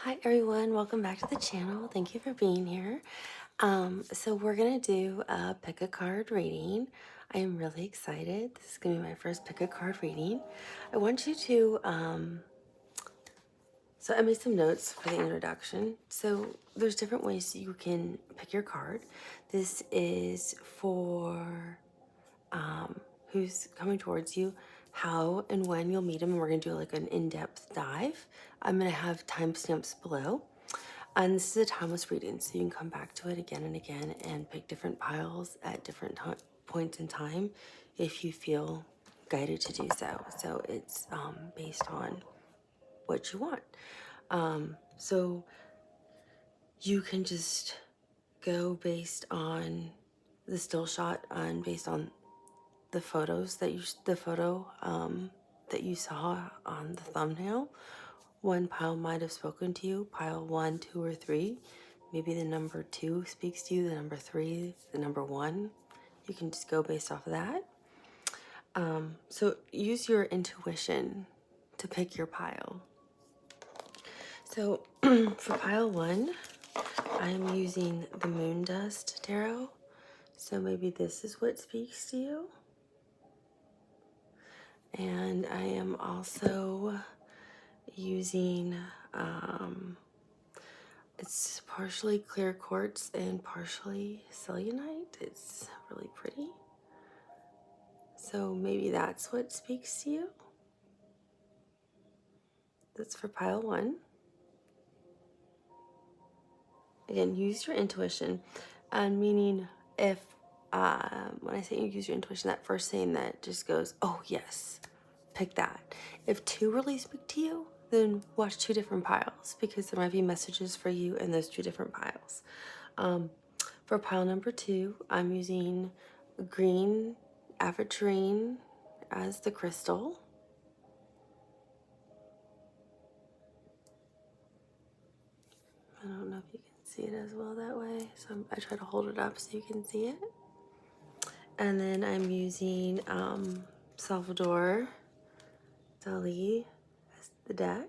Hi everyone, welcome back to the channel. Thank you for being here. So we're gonna do a pick a card reading. I am really excited. This is gonna be my first pick a card reading. I want you to, so I made some notes for the introduction. So there's different ways you can pick your card. This is for who's coming towards you, how and when you'll meet him, and we're gonna do like an in-depth dive. I'm gonna have timestamps below. And this is a timeless reading, so you can come back to it again and again and pick different piles at different points in time if you feel guided to do so. So it's based on what you want. So you can just go based on the still shot and based on the photos that that you saw on the thumbnail. One pile might have spoken to you, pile 1, 2, or 3. Maybe the number 2 speaks to you, the number 3, the number 1. You can just go based off of that. So use your intuition to pick your pile. So for pile 1, I'm using the Moon Dust Tarot. So maybe this is what speaks to you. And I am also using, it's partially clear quartz and partially selenite. It's really pretty. So maybe that's what speaks to you. That's for pile 1. Again, use your intuition. And meaning if, when I say you use your intuition, that first thing that just goes, oh yes, pick that. If 2 really speak to you, then watch 2 different piles because there might be messages for you in those 2 different piles. For pile number 2, I'm using green Aventurine as the crystal. I don't know if you can see it as well that way, so I try to hold it up so you can see it. And then I'm using Salvador Dali as the deck.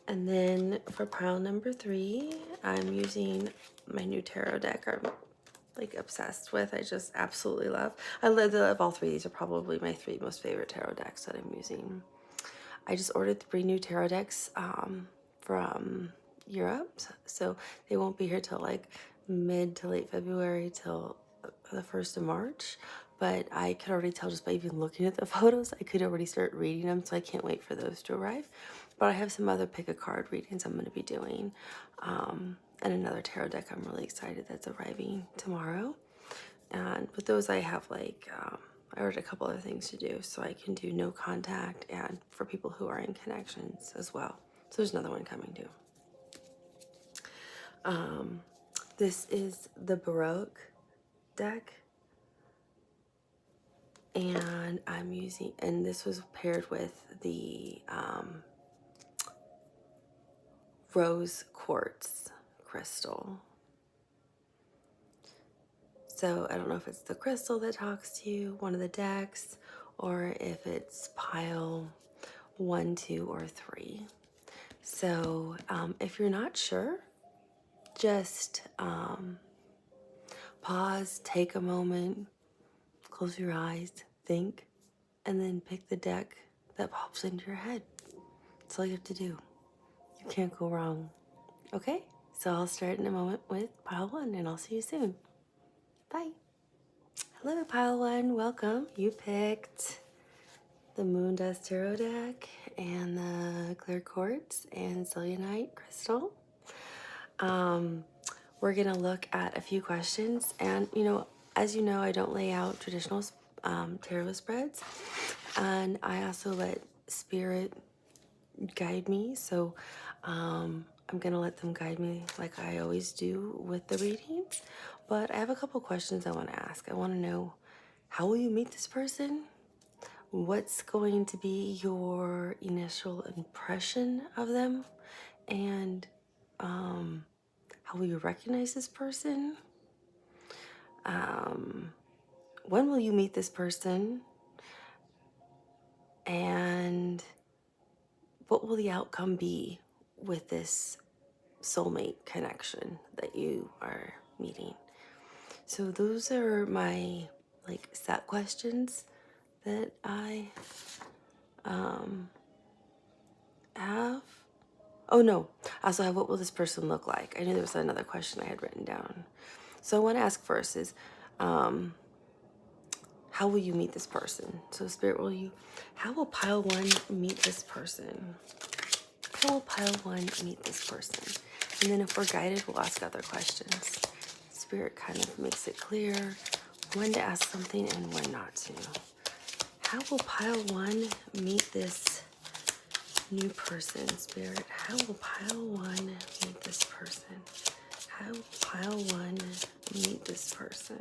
And then for pile number 3, I'm using my new tarot deck I'm like obsessed with. I just absolutely love. I love all 3. These are probably my 3 most favorite tarot decks that I'm using. I just ordered 3 new tarot decks from Europe, so they won't be here till like mid to late February till the 1st of March. But I could already tell just by even looking at the photos, I could already start reading them, so I can't wait for those to arrive. But I have some other pick a card readings I'm going to be doing, and another tarot deck I'm really excited that's arriving tomorrow. And with those I have like, I ordered a couple other things to do, so I can do no contact and for people who are in connections as well. So there's another one coming too. This is the Baroque deck. And I'm using, and this was paired with the rose quartz crystal. So I don't know if it's the crystal that talks to you, one of the decks, or if it's pile 1, 2, or 3. So if you're not sure, just pause, take a moment, close your eyes, think, and then pick the deck that pops into your head. That's all you have to do. You can't go wrong. Okay, so I'll start in a moment with pile 1 and I'll see you soon. Bye. Hello, pile 1, welcome. You picked the Moon Dust Tarot deck and the Clear Quartz and Selenite Crystal. We're gonna look at a few questions, and as you know, I don't lay out traditional tarot spreads, and I also let spirit guide me. So I'm gonna let them guide me like I always do with the readings. But I have a couple questions I want to ask. I want to know, how will you meet this person? What's going to be your initial impression of them? And how will you recognize this person? When will you meet this person? And what will the outcome be with this soulmate connection that you are meeting? So those are my like set questions that I have. Oh no, I also have, what will this person look like? I knew there was another question I had written down. So I want to ask first is, how will you meet this person? So Spirit, how will pile one meet this person? How will pile one meet this person? And then if we're guided, we'll ask other questions. Spirit kind of makes it clear when to ask something and when not to. How will pile one meet this new person, Spirit? How will pile one meet this person? How will pile one meet this person?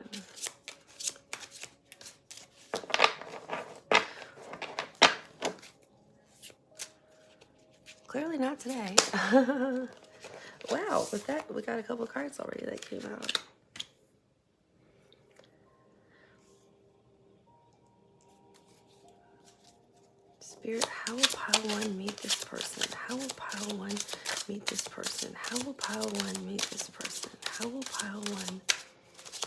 Clearly not today. Wow, with that, we got a couple of cards already that came out. Spirit, how will pile one meet this person? How will pile one meet this person? How will pile one meet this person? How will pile one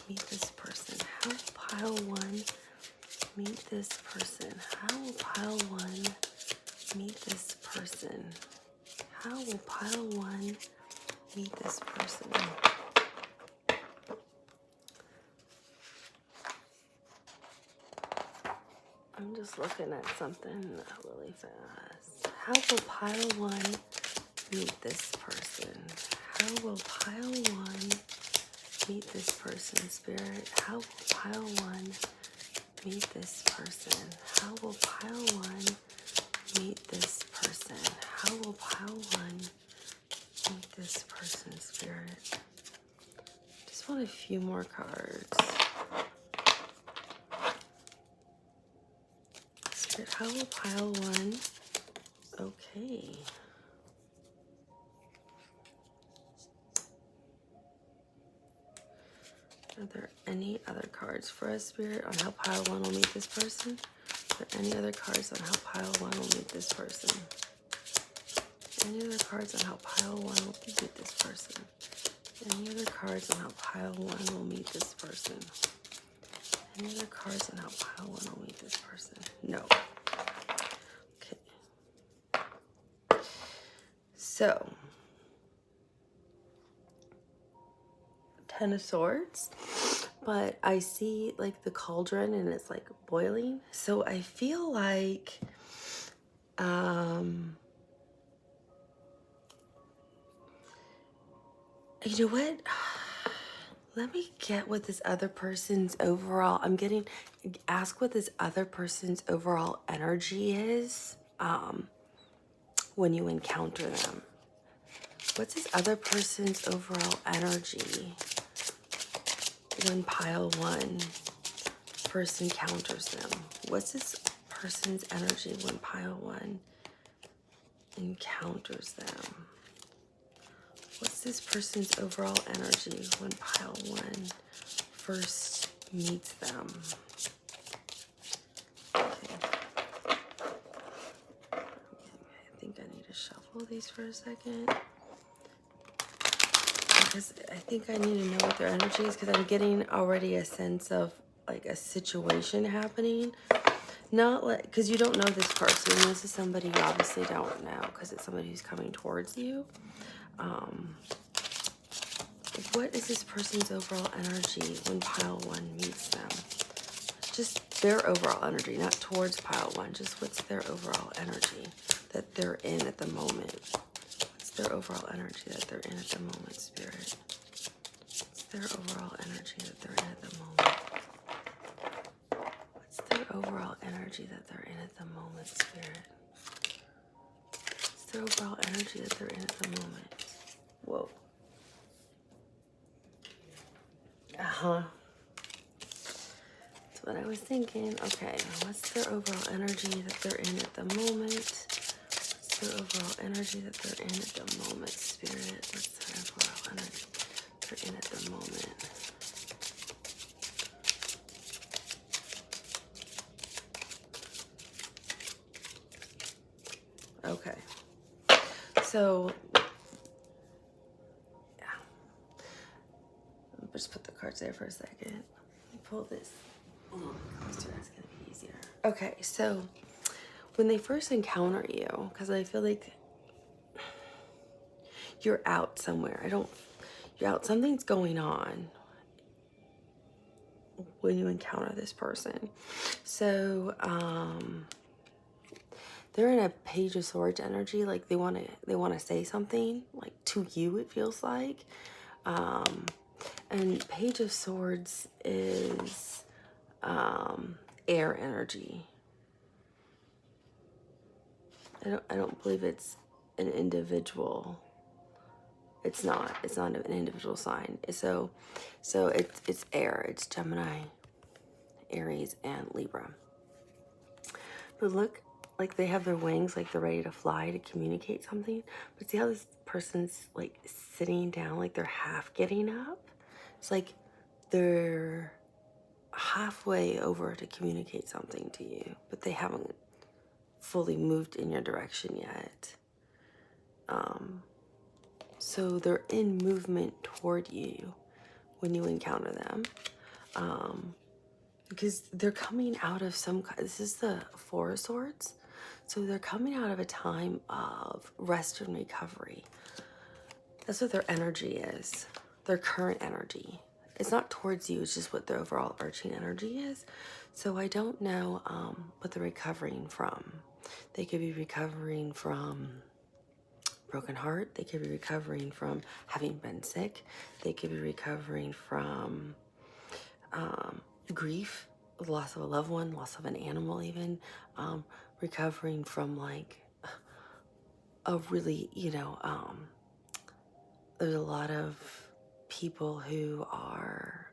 meet this person? How will pile one meet this person? How will pile one meet this person? How will pile one meet this person? I'm just looking at something really fast. How will pile one meet this person? How will pile one meet this person, Spirit? How will pile one meet this person? How will pile one meet this person? How will pile one meet this person, Spirit? Just want a few more cards. Spirit, how will pile one? Okay. Are there any other cards for us, Spirit, on how pile one will meet this person? Are there any other cards on how pile one will meet this person? Any other cards on how pile one will meet this person? Any other cards on how pile one will meet this person? Any other cards on how pile one will meet this person? No. Okay. So, 10 of Swords. But I see like the cauldron and it's like boiling. So I feel like, you know what? Let me get what this other person's overall, ask what this other person's overall energy is when you encounter them. What's this other person's overall energy when pile one first encounters them? What's this person's energy when pile one encounters them? What's this person's overall energy when pile one first meets them? Okay. I think I need to shuffle these for a second. Because I think I need to know what their energy is, because I'm getting already a sense of like a situation happening. Not like, because you don't know this person. This is somebody you obviously don't know, because it's somebody who's coming towards you. What is this person's overall energy when pile one meets them? Just their overall energy, not towards pile one. Just what's their overall energy that they're in at the moment? What's their overall energy that they're in at the moment, Spirit? What's their overall energy that they're in at the moment? What's their overall energy that they're in at the moment, Spirit? What's their overall energy that they're in at the moment? Whoa. That's what I was thinking. Okay, what's their overall energy that they're in at the moment? What's their overall energy that they're in at the moment, Spirit? What's their overall energy they're in at the moment? Okay. So, yeah. Just put the cards there for a second. Let me pull this a little bit closer. That's going to be easier. Okay, so when they first encounter you, because I feel like you're out somewhere. You're out. Something's going on when you encounter this person. So, they're in a Page of Swords energy. Like they want to say something, like to you, it feels like. And Page of Swords is air energy. I don't believe it's an individual. It's not an individual sign. So it's air. It's Gemini, Aries, and Libra. But look, like they have their wings, like they're ready to fly to communicate something. But see how this person's like sitting down, like they're half getting up? It's like they're halfway over to communicate something to you, but they haven't fully moved in your direction yet. So they're in movement toward you when you encounter them. Because they're coming out of this is the Four of Swords. So they're coming out of a time of rest and recovery. That's what their energy is, their current energy. It's not towards you, it's just what their overall arching energy is. So I don't know what they're recovering from. They could be recovering from broken heart. They could be recovering from having been sick. They could be recovering from grief, loss of a loved one, loss of an animal even, recovering from like a really, there's a lot of people who are,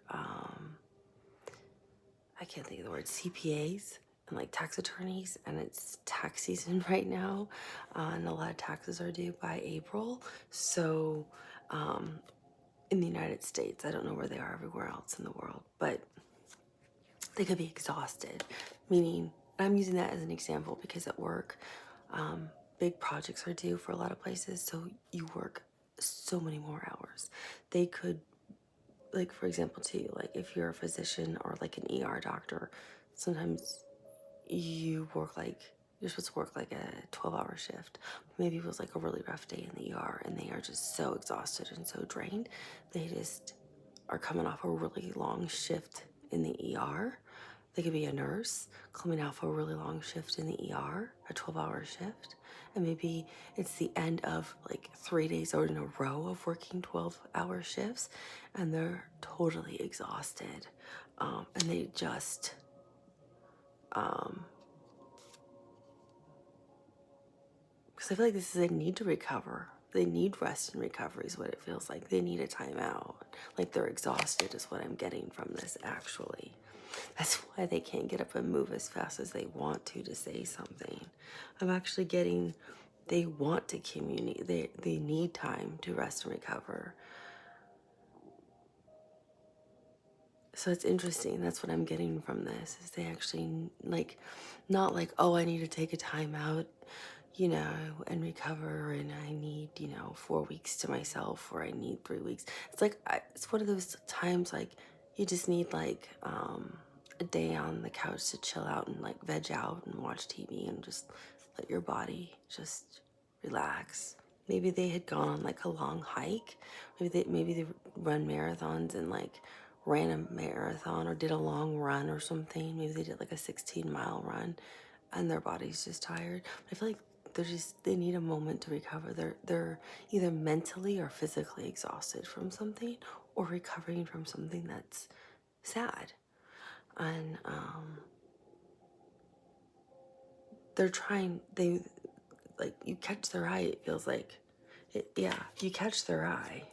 I can't think of the word, CPAs and like tax attorneys, and it's tax season right now, and a lot of taxes are due by April. So in the United States, I don't know where they are everywhere else in the world, but they could be exhausted, meaning I'm using that as an example because at work, big projects are due for a lot of places, so you work so many more hours. They could, like for example too, like if you're a physician or like an ER doctor, sometimes you're supposed to work like a 12-hour shift. Maybe it was like a really rough day in the ER and they are just so exhausted and so drained. They just are coming off a really long shift in the ER. They could be a nurse coming off a really long shift in the ER, a 12-hour shift. And maybe it's the end of like 3 days in a row of working 12-hour shifts and they're totally exhausted. And they just, because I feel like this is a need to recover. They need rest and recovery is what it feels like. They need a timeout. Like they're exhausted is what I'm getting from this actually. That's why they can't get up and move as fast as they want to say something. I'm actually getting, they want to communicate. They need time to rest and recover. So it's interesting. That's what I'm getting from this is they actually like, not like, oh, I need to take a time out, and recover, and I need, 4 weeks to myself, or I need 3 weeks. It's like, it's one of those times like you just need like a day on the couch to chill out and like veg out and watch TV and just let your body just relax. Maybe they had gone on like a long hike. Maybe they run marathons and like ran a marathon or did a long run or something. Maybe they did like a 16-mile run and their body's just tired. But I feel like they need a moment to recover. They're either mentally or physically exhausted from something or recovering from something that's sad. And you catch their eye, it feels like. You catch their eye.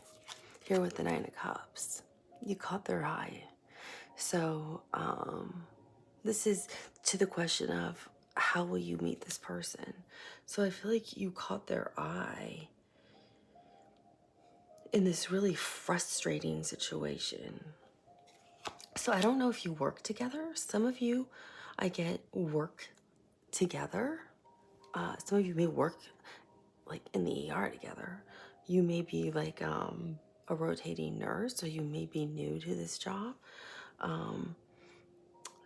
Here with the Nine of Cups. You caught their eye. So, this is to the question of how will you meet this person? So I feel like you caught their eye in this really frustrating situation. So I don't know if you work together. Some of you, I get, work together. Some of you may work like in the ER together. You may be like a rotating nurse, or you may be new to this job.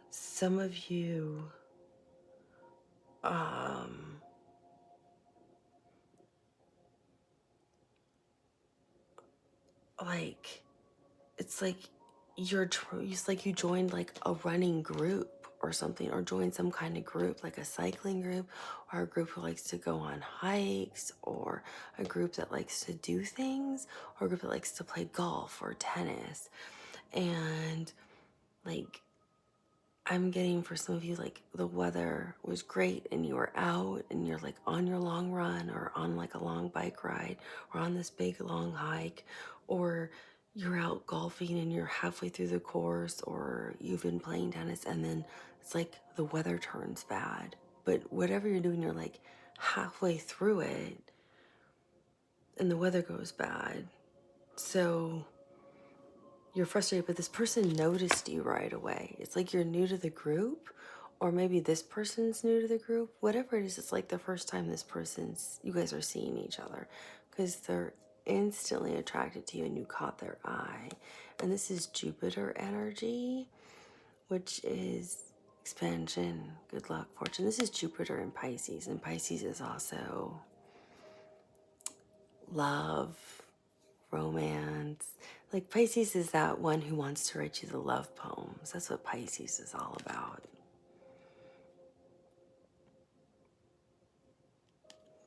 Some of you like it's like it's like you joined like a running group or something, or joined some kind of group, like a cycling group, or a group who likes to go on hikes, or a group that likes to do things, or a group that likes to play golf or tennis. And like I'm getting, for some of you, like the weather was great and you were out and you're like on your long run, or on like a long bike ride, or on this big long hike, or you're out golfing and you're halfway through the course, or you've been playing tennis and then it's like the weather turns bad. But whatever you're doing, you're like halfway through it and the weather goes bad. So you're frustrated, but this person noticed you right away. It's like you're new to the group, or maybe this person's new to the group. Whatever it is, it's like the first time you guys are seeing each other, because they're instantly attracted to you and you caught their eye. And this is Jupiter energy, which is expansion, good luck, fortune. This is Jupiter in Pisces, and Pisces is also love, romance. Like Pisces is that one who wants to write you the love poems. That's what Pisces is all about.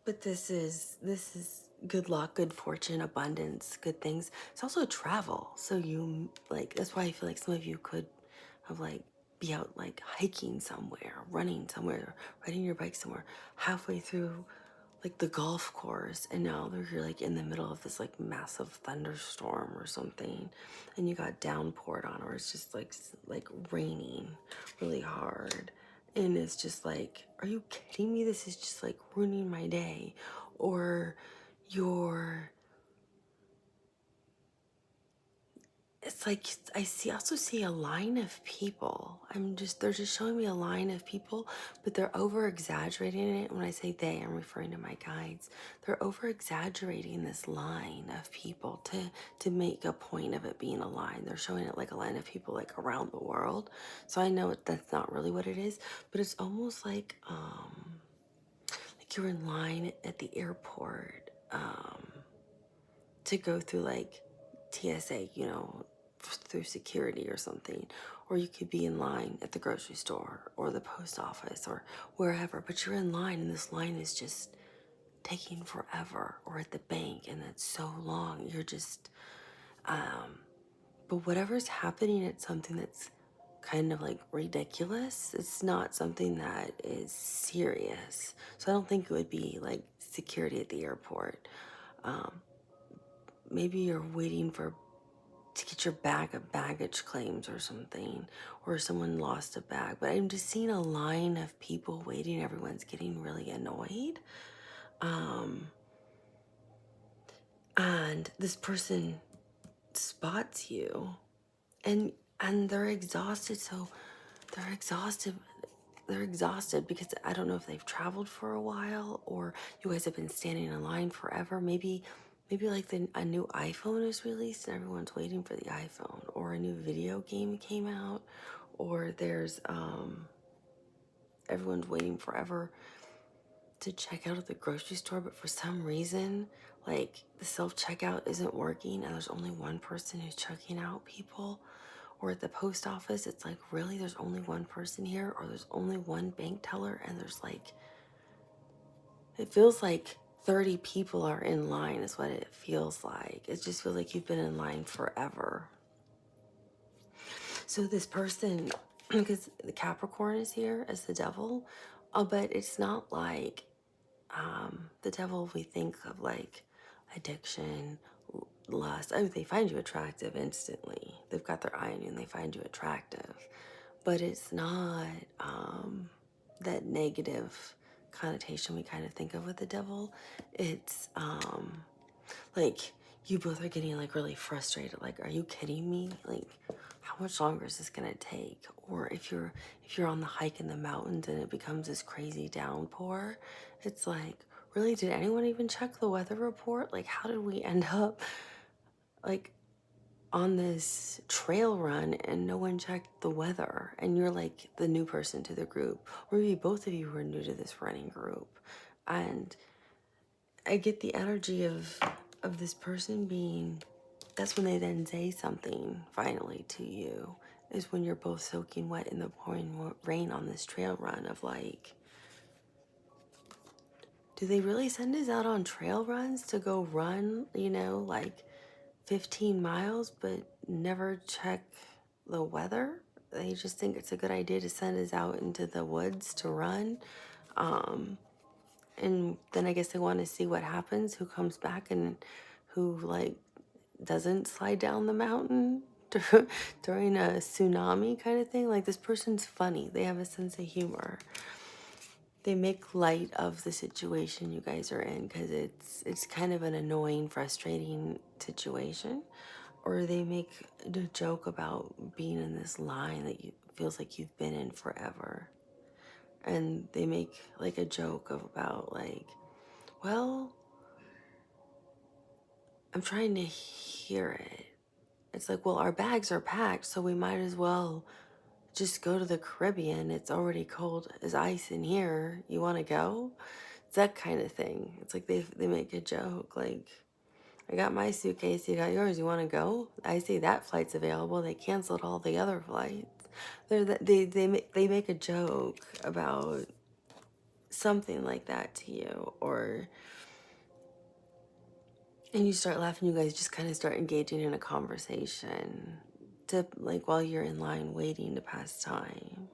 But this is good luck, good fortune, abundance, good things. It's also travel. So you like, that's why I feel like some of you could have like be out like hiking somewhere, running somewhere, riding your bike somewhere, halfway through like the golf course, and now you're like in the middle of this like massive thunderstorm or something, and you got downpoured on, or it's just like raining really hard, and it's just like, are you kidding me? This is just like ruining my day. Or you're it's like also see a line of people. They're just showing me a line of people, but they're over exaggerating it. When I say they, I'm referring to my guides. They're over exaggerating this line of people to make a point of it being a line. They're showing it like a line of people like around the world. So I know that's not really what it is, but it's almost like you're in line at the airport to go through like TSA, through security or something. Or you could be in line at the grocery store or the post office or wherever, but you're in line and this line is just taking forever, or at the bank and it's so long. You're just, but whatever's happening, it's something that's kind of like ridiculous. It's not something that is serious. So I don't think it would be like security at the airport. Maybe you're waiting to get your bag of baggage claims or something, or someone lost a bag. But I'm just seeing a line of people waiting. Everyone's getting really annoyed. And this person spots you, and they're exhausted. So they're exhausted. They're exhausted because I don't know if they've traveled for a while, or you guys have been standing in line forever. Maybe like a new iPhone is released and everyone's waiting for the iPhone, or a new video game came out, or there's everyone's waiting forever to check out at the grocery store, but for some reason, like the self-checkout isn't working and there's only one person who's checking out people. Or at the post office, it's like, really, there's only one person here, or there's only one bank teller, and there's like, it feels like 30 people are in line is what it feels like. It just feels like you've been in line forever. So this person, because the Capricorn is here as the devil, but it's not like the devil we think of like addiction, lust. I mean, they find you attractive instantly. They've got their eye on you and they find you attractive. But it's not that negative connotation we kind of think of with the devil. It's like you both are getting like really frustrated. Like, are you kidding me? Like, how much longer is this gonna take? Or if you're on the hike in the mountains and it becomes this crazy downpour, it's like, really, did anyone even check the weather report? Like, how did we end up like on this trail run and no one checked the weather? And you're like the new person to the group, or maybe both of you were new to this running group. And I get the energy of this person being, that's when they then say something finally to you, is when you're both soaking wet in the pouring rain on this trail run of like, do they really send us out on trail runs to go run, you know, like 15 miles, but never check the weather? They just think it's a good idea to send us out into the woods to run. And then I guess they want to see what happens, who comes back and who like doesn't slide down the mountain during a tsunami kind of thing. Like, this person's funny. They have a sense of humor. They make light of the situation you guys are in because it's kind of an annoying, frustrating situation. Or they make a joke about being in this line that feels like you've been in forever. And they make like a joke about like, well, I'm trying to hear it. It's like, well, our bags are packed, so we might as well just go to the Caribbean. It's already cold as ice in here. You want to go? It's that kind of thing. It's like they make a joke like, I got my suitcase, you got yours. You want to go? I see that flight's available. They canceled all the other flights. They make a joke about something like that to you, or and you start laughing. You guys just kind of start engaging in a conversation to like while you're in line waiting to pass time.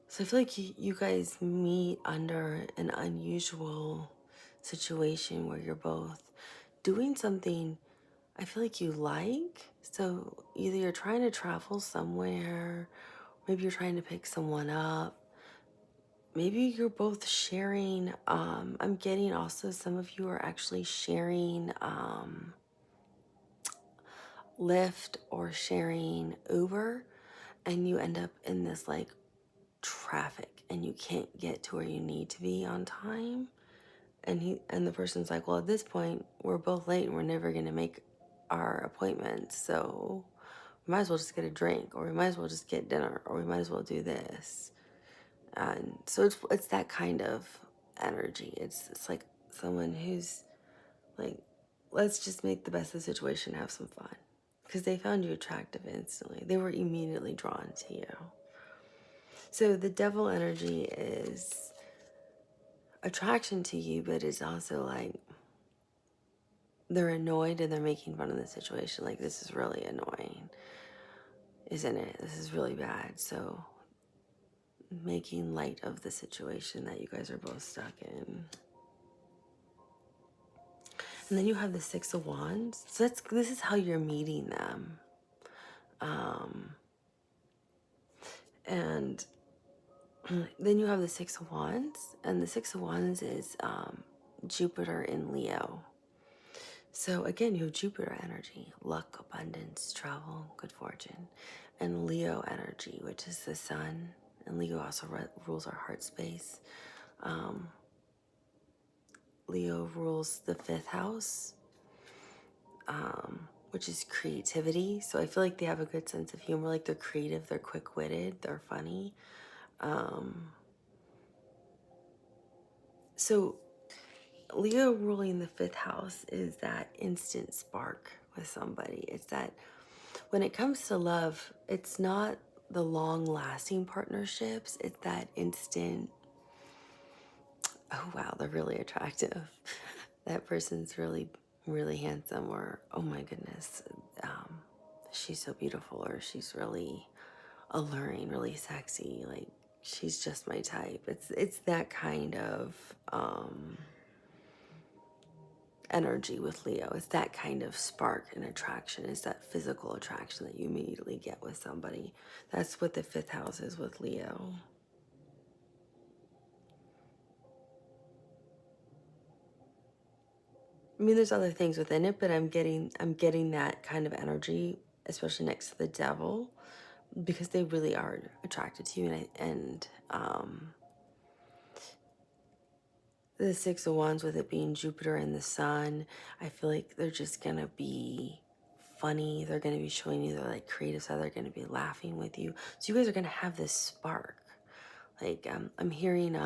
So I feel like you guys meet under an unusual situation where you're both doing something I feel like you like. So either you're trying to travel somewhere, maybe you're trying to pick someone up, maybe you're both sharing. I'm getting also some of you are actually sharing Lyft or sharing Uber, and you end up in this like traffic and you can't get to where you need to be on time. And the person's like, well, at this point we're both late and we're never going to make our appointments, so we might as well just get a drink, or we might as well just get dinner, or we might as well do this. And so it's that kind of energy. It's like someone who's like, let's just make the best of the situation, have some fun, because they found you attractive instantly. They were immediately drawn to you. So the devil energy is attraction to you, but it's also like they're annoyed and they're making fun of the situation. Like, this is really annoying, isn't it? This is really bad. So making light of the situation that you guys are both stuck in. And then you have the Six of Wands. So this is how you're meeting them. And then you have the Six of Wands, and the Six of Wands is Jupiter in Leo. So again, you have Jupiter energy, luck, abundance, travel, good fortune, and Leo energy, which is the sun. And Leo also rules our heart space. Leo rules the 5th house, which is creativity. So I feel like they have a good sense of humor. Like, they're creative, they're quick-witted, they're funny. So Leo ruling the 5th house is that instant spark with somebody. It's that when it comes to love, it's not the long-lasting partnerships. It's that instant, oh wow, they're really attractive. That person's really, really handsome, or oh my goodness, she's so beautiful, or she's really alluring, really sexy. Like, she's just my type. It's that kind of energy with Leo. It's that kind of spark and attraction. It's that physical attraction that you immediately get with somebody. That's what the 5th house is with Leo. I mean, there's other things within it, but I'm getting that kind of energy, especially next to the devil, because they really are attracted to you. And the Six of Wands, with it being Jupiter and the Sun, I feel like they're just gonna be funny. They're gonna be showing you their like creative side. They're gonna be laughing with you. So you guys are gonna have this spark. Like I'm hearing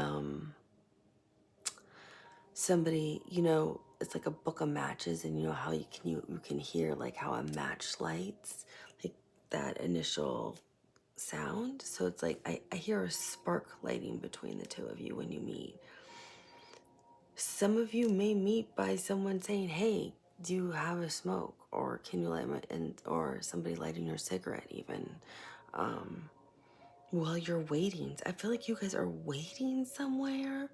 somebody, you know, it's like a book of matches, and you know how you can hear like how a match lights, like that initial sound. So it's like I hear a spark lighting between the two of you when you meet. Some of you may meet by someone saying, hey, do you have a smoke, or can you light my, and or somebody lighting your cigarette even while you're waiting. I feel like you guys are waiting somewhere,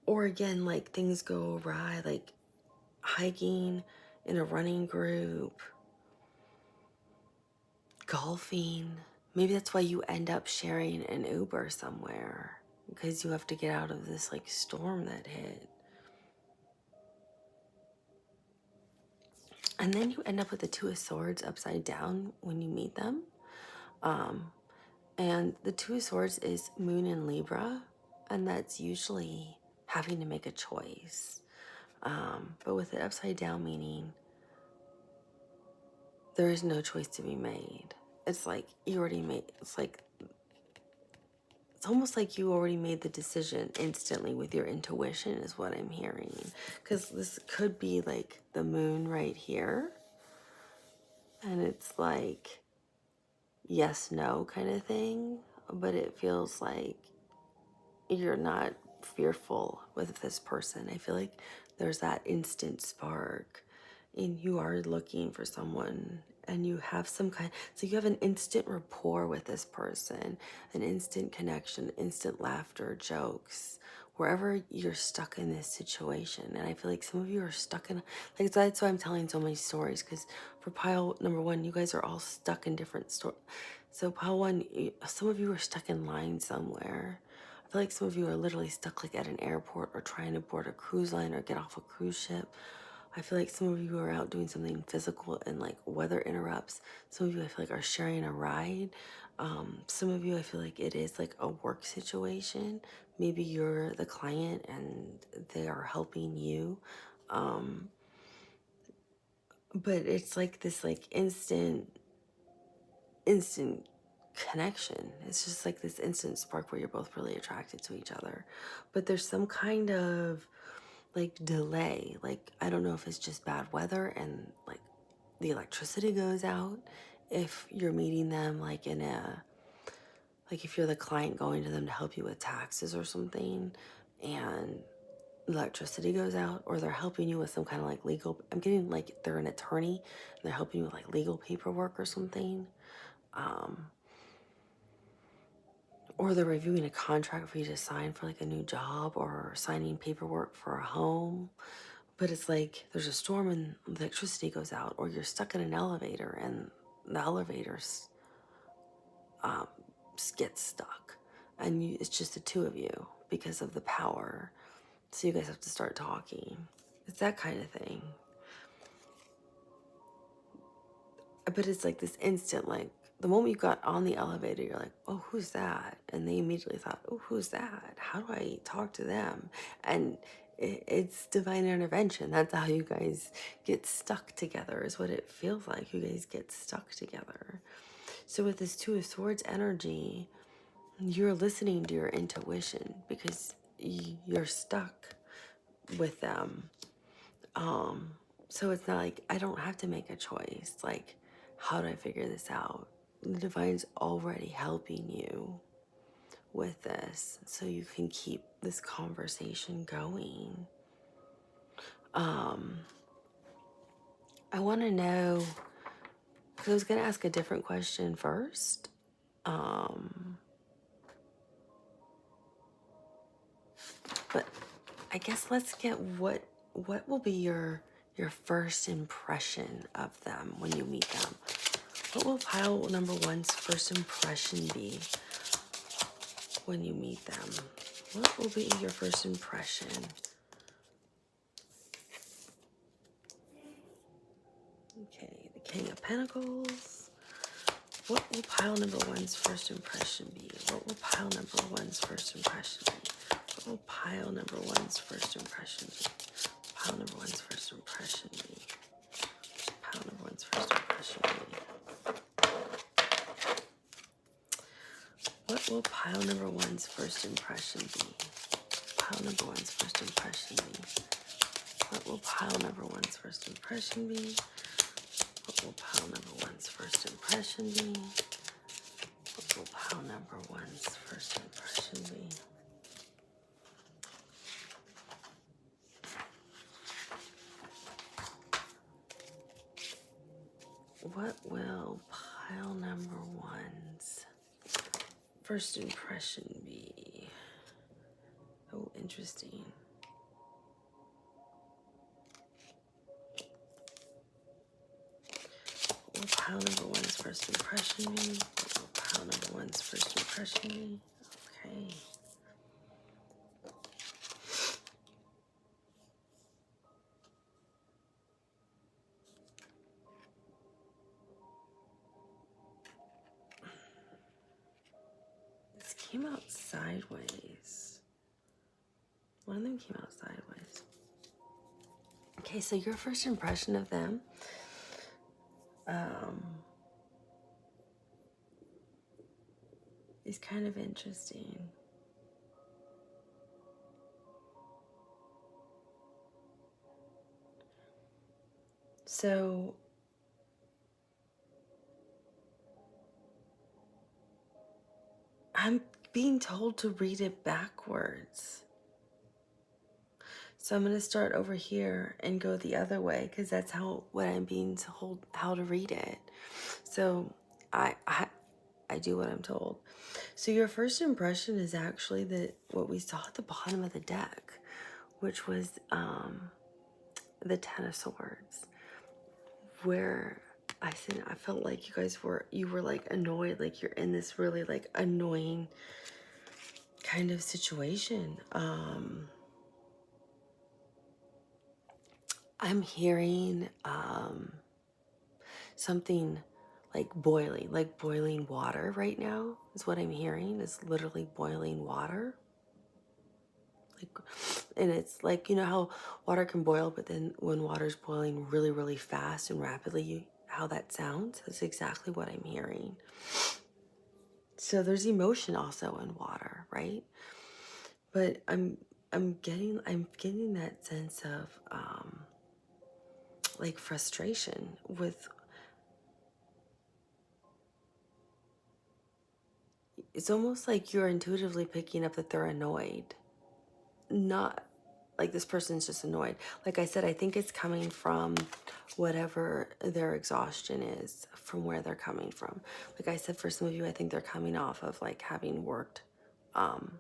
or again, like things go awry, like hiking in a running group, golfing. Maybe that's why you end up sharing an Uber somewhere, because you have to get out of this like storm that hit. And then you end up with the Two of Swords upside down when you meet them. And the Two of Swords is Moon in Libra, and that's usually having to make a choice. But with it upside down, meaning there is no choice to be made. It's like you already made, it's almost like you already made the decision instantly with your intuition, is what I'm hearing. Because this could be like the moon right here. And it's like yes, no kind of thing. But it feels like you're not fearful with this person. I feel like there's that instant spark, and you are looking for someone, and you have some kind, so you have an instant rapport with this person, an instant connection, instant laughter, jokes, wherever you're stuck in this situation. And I feel like some of you are stuck in, like, that's why I'm telling so many stories, because for pile number one, you guys are all stuck in different stories. So pile one, some of you are stuck in line somewhere. I feel like some of you are literally stuck like at an airport, or trying to board a cruise line or get off a cruise ship. I feel like some of you are out doing something physical and like weather interrupts. Some of you I feel like are sharing a ride. Some of you I feel like it is like a work situation. Maybe you're the client and they are helping you. But it's like this like instant connection. It's just like this instant spark where you're both really attracted to each other. But there's some kind of like delay. Like, I don't know if it's just bad weather and like the electricity goes out. If you're meeting them like in a, like if you're the client going to them to help you with taxes or something, and electricity goes out, or they're helping you with some kind of like legal, I'm getting like they're an attorney and they're helping you with like legal paperwork or something. Or they're reviewing a contract for you to sign for like a new job, or signing paperwork for a home. But it's like there's a storm and the electricity goes out, or you're stuck in an elevator and the elevators gets stuck, and it's just the two of you because of the power. So you guys have to start talking. It's that kind of thing. But it's like this instant, like the moment you got on the elevator, you're like, oh, who's that? And they immediately thought, oh, who's that? How do I talk to them? And it's divine intervention. That's how you guys get stuck together, is what it feels like. You guys get stuck together. So with this Two of Swords energy, you're listening to your intuition because you're stuck with them. So it's not like I don't have to make a choice. Like, how do I figure this out? The divine's already helping you with this, so you can keep this conversation going. I want to know, because I was going to ask a different question first. But I guess let's get what will be your first impression of them when you meet them. What will pile number one's first impression be when you meet them? What will be your first impression? Okay, the King of Pentacles. What will pile number one's first impression be? What will pile number one's first impression be? What will pile number one's first impression be? Pile number one's first impression be? Pile number one's first impression be? What will pile number one's first impression be? Pile number one's first impression be? What will pile number one's first impression be? What will pile number one's first impression be? What will pile number one's first impression be? What will pile number one's first impression be? Oh, interesting. What will pile number one's first impression be? What will pile number one's first impression be? Okay. This came out sideways. One of them came out sideways. Okay, so your first impression of them, is kind of interesting. So I'm being told to read it backwards. So I'm going to start over here and go the other way because that's what I'm being told how to read it. So I do what I'm told. So your first impression is actually what we saw at the bottom of the deck, which was the Ten of Swords, where I felt like you were like annoyed, like you're in this really like annoying kind of situation. I'm hearing something like boiling water right now is what I'm hearing. Is literally boiling water. And it's like, you know how water can boil, but then when water's boiling really, really fast and rapidly, how that sounds? That's exactly what I'm hearing. So there's emotion also in water, right? But I'm getting that sense of like frustration with. It's almost like you're intuitively picking up that they're annoyed. Not like this person's just annoyed. Like I said, I think it's coming from whatever their exhaustion is, from where they're coming from. Like I said, for some of you, I think they're coming off of like having worked on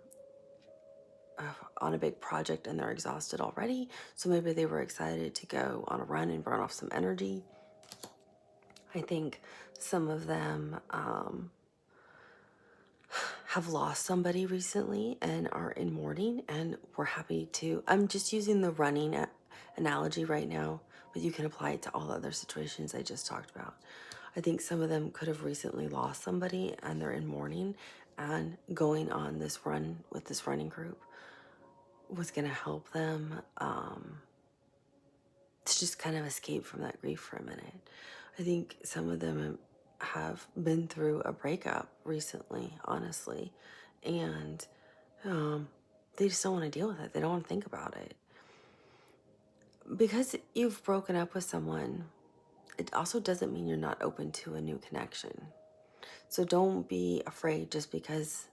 a big project and they're exhausted already. So maybe they were excited to go on a run and burn off some energy. I think some of them have lost somebody recently and are in mourning and we're happy to. I'm just using the running analogy right now, but you can apply it to all other situations I just talked about. I think some of them could have recently lost somebody and they're in mourning, and going on this run with this running group was going to help them to just kind of escape from that grief for a minute. I think some of them have been through a breakup recently, honestly, and they just don't want to deal with it. They don't want to think about it. Because you've broken up with someone, it also doesn't mean you're not open to a new connection. So don't be afraid just because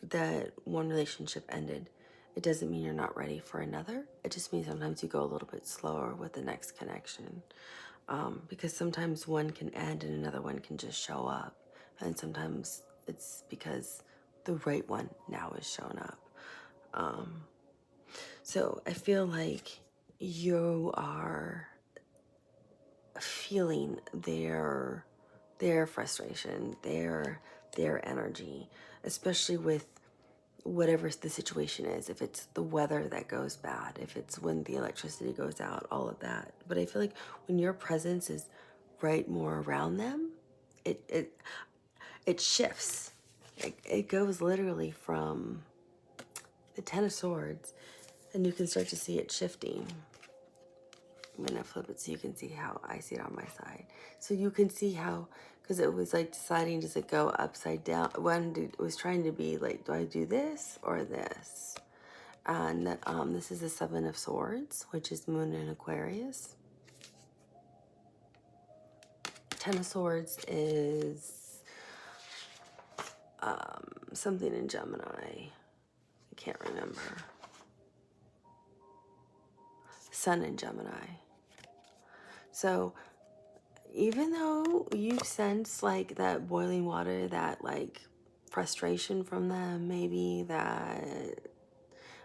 that one relationship ended. It doesn't mean you're not ready for another. It just means sometimes you go a little bit slower with the next connection. Because sometimes one can end and another one can just show up. And sometimes it's because the right one now is shown up. So I feel like you are feeling their frustration, their energy, especially with whatever the situation is. If it's the weather that goes bad, if it's when the electricity goes out, all of that. But I feel like when your presence is right more around them, it shifts. It goes literally from the Ten of Swords, and you can start to see it shifting. I'm going to flip it so you can see how I see it on my side. So you can see how, because it was like deciding, does it go upside down? It was trying to be like, do I do this or this? And this is the Seven of Swords, which is Moon in Aquarius. Ten of Swords is something in Gemini. I can't remember. Sun in Gemini. So even though you sense like that boiling water, that like frustration from them, maybe that,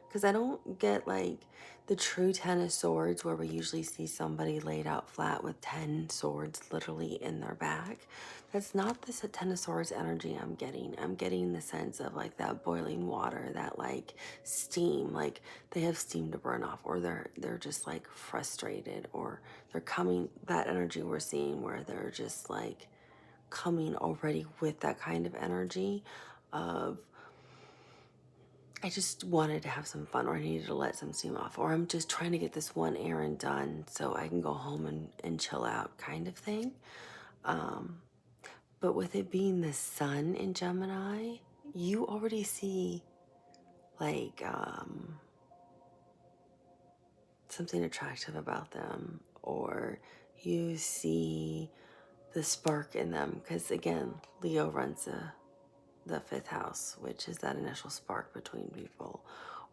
because I don't get like the true Ten of Swords where we usually see somebody laid out flat with 10 swords literally in their back. That's not the Ten of Swords energy I'm getting. I'm getting the sense of like that boiling water, that like steam, like they have steam to burn off, or they're just like frustrated, or they're coming, that energy we're seeing where they're just like coming already with that kind of energy of, I just wanted to have some fun, or I needed to let some steam off, or I'm just trying to get this one errand done so I can go home and chill out kind of thing. But with it being the sun in Gemini, you already see like something attractive about them, or you see the spark in them, because again, Leo runs the fifth house, which is that initial spark between people,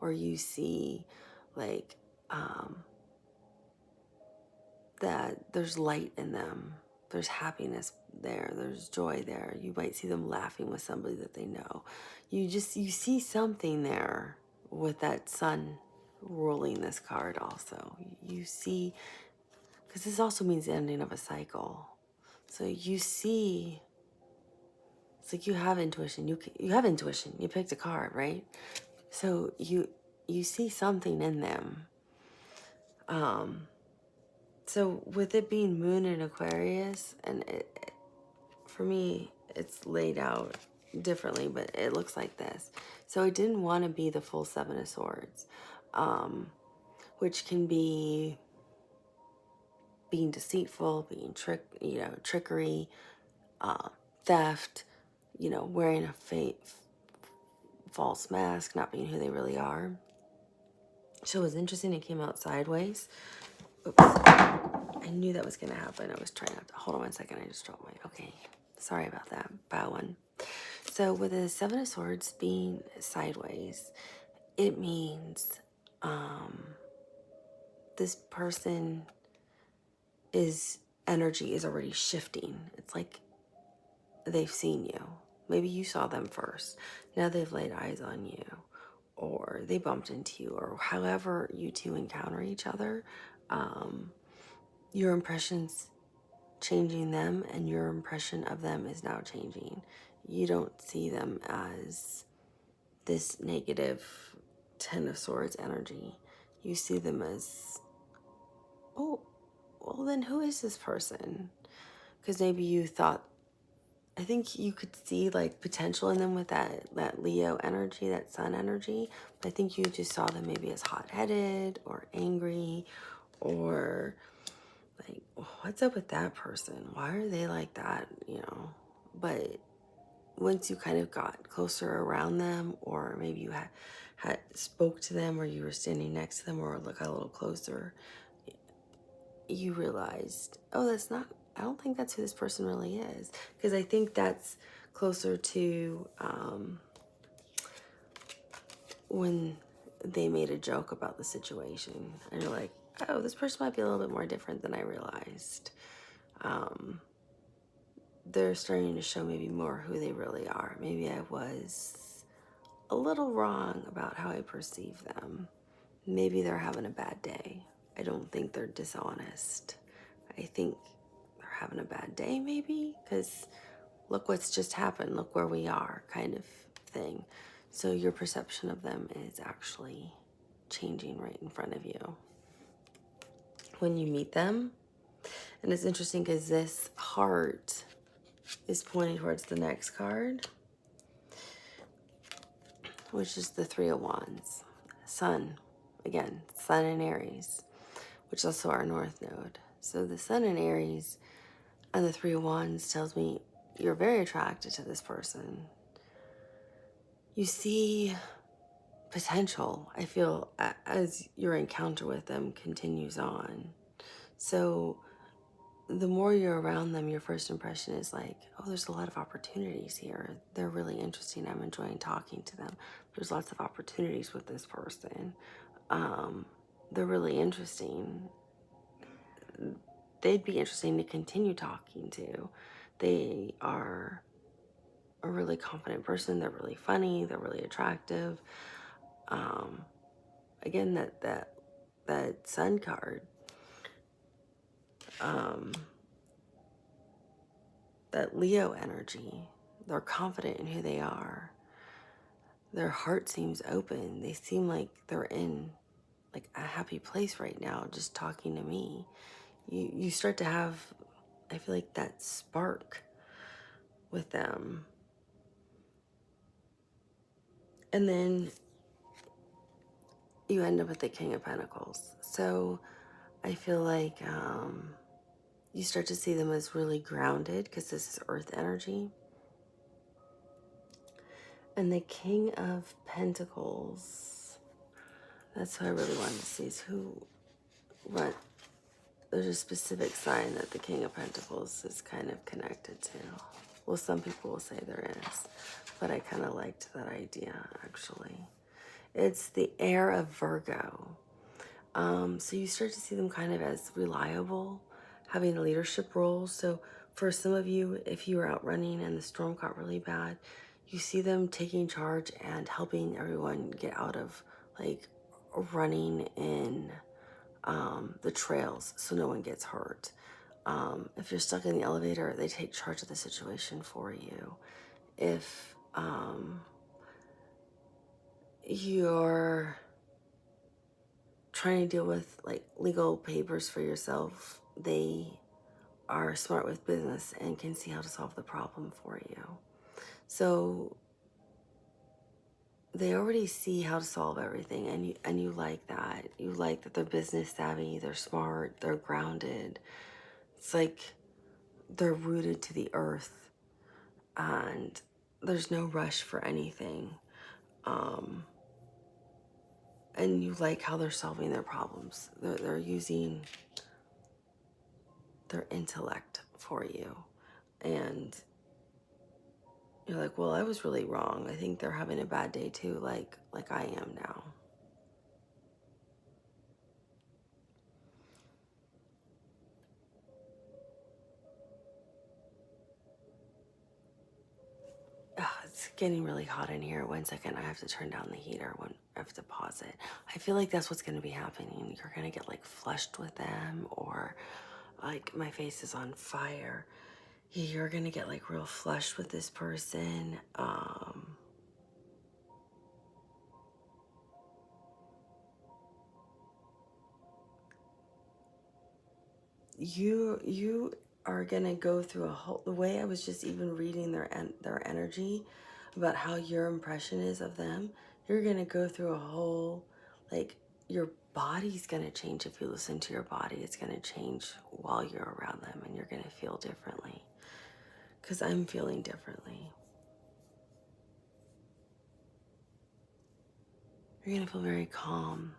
or you see like that there's light in them, there's happiness there, there's joy there. You might see them laughing with somebody that they know. You see something there with that sun ruling this card. Also you see, because this also means the ending of a cycle, so you see, it's like you have intuition. You have intuition. You picked a card, right? So you see something in them. So with it being Moon in Aquarius, and for me, it's laid out differently, but it looks like this. So it didn't want to be the full Seven of Swords, which can be being deceitful, being trickery, theft, wearing a false mask, not being who they really are. So it was interesting. It came out sideways. Oops. I knew that was going to happen. I was trying not to. Hold on one second. I just dropped my. Okay. Sorry about that. Bad one. So with the Seven of Swords being sideways, it means this person energy is already shifting. It's like they've seen you. Maybe you saw them first. Now they've laid eyes on you, or they bumped into you, or however you two encounter each other. Your impression's changing them, and your impression of them is now changing. You don't see them as this negative Ten of Swords energy. You see them as, oh, well then who is this person? Because maybe you thought, I think you could see like potential in them with that Leo energy, that sun energy. But I think you just saw them maybe as hot-headed or angry, or like, what's up with that person? Why are they like that? But once you kind of got closer around them, or maybe you had spoke to them, or you were standing next to them, or look a little closer, you realized, oh, I don't think that's who this person really is. Because I think that's closer to when they made a joke about the situation, and you're like, oh, this person might be a little bit more different than I realized. They're starting to show maybe more who they really are. Maybe I was a little wrong about how I perceive them. Maybe they're having a bad day. I don't think they're dishonest. I think they're having a bad day, maybe, because look what's just happened. Look where we are, kind of thing. So your perception of them is actually changing right in front of you when you meet them. And it's interesting because this heart is pointing towards the next card, which is the Three of Wands. Sun. Again, Sun in Aries, which is also our North Node. So the Sun in Aries and the Three of Wands tells me you're very attracted to this person. You see potential, I feel, as your encounter with them continues on. So the more you're around them, your first impression is like, oh, there's a lot of opportunities here. They're really interesting. I'm enjoying talking to them. There's lots of opportunities with this person. They're really interesting. They'd be interesting to continue talking to. They are a really confident person. They're really funny. They're really attractive. Again, that Sun card. That Leo energy. They're confident in who they are. Their heart seems open. They seem like they're in like a happy place right now, just talking to me. You start to have, I feel like, that spark with them. And then you end up with the King of Pentacles. So I feel like you start to see them as really grounded because this is earth energy. And the King of Pentacles, that's who I really wanted to see, is what, there's a specific sign that the King of Pentacles is kind of connected to. Well, some people will say there is, but I kind of liked that idea, actually. It's the heir of Virgo. So you start to see them kind of as reliable, having a leadership role. So for some of you, if you were out running and the storm got really bad, you see them taking charge and helping everyone get out of like running in the trails so no one gets hurt. If you're stuck in the elevator, they take charge of the situation for you. If you're trying to deal with like legal papers for yourself, they are smart with business and can see how to solve the problem for you. So they already see how to solve everything, and you like that. You like that they're business savvy, they're smart, they're grounded. It's like they're rooted to the earth and there's no rush for anything. And you like how they're solving their problems. They're using their intellect for you. And you're like, well, I was really wrong. I think they're having a bad day too, like I am now. It's getting really hot in here. 1 second, I have to turn down the heater. I have to pause it. I feel like that's what's going to be happening. You're going to get like flushed with them, or like my face is on fire. You're going to get like real flushed with this person. You are gonna go through a whole, the way I was just even reading their energy about how your impression is of them, you're gonna go through a whole, like, your body's gonna change. If you listen to your body, it's gonna change while you're around them, and you're gonna feel differently, because I'm feeling differently. You're gonna feel very calm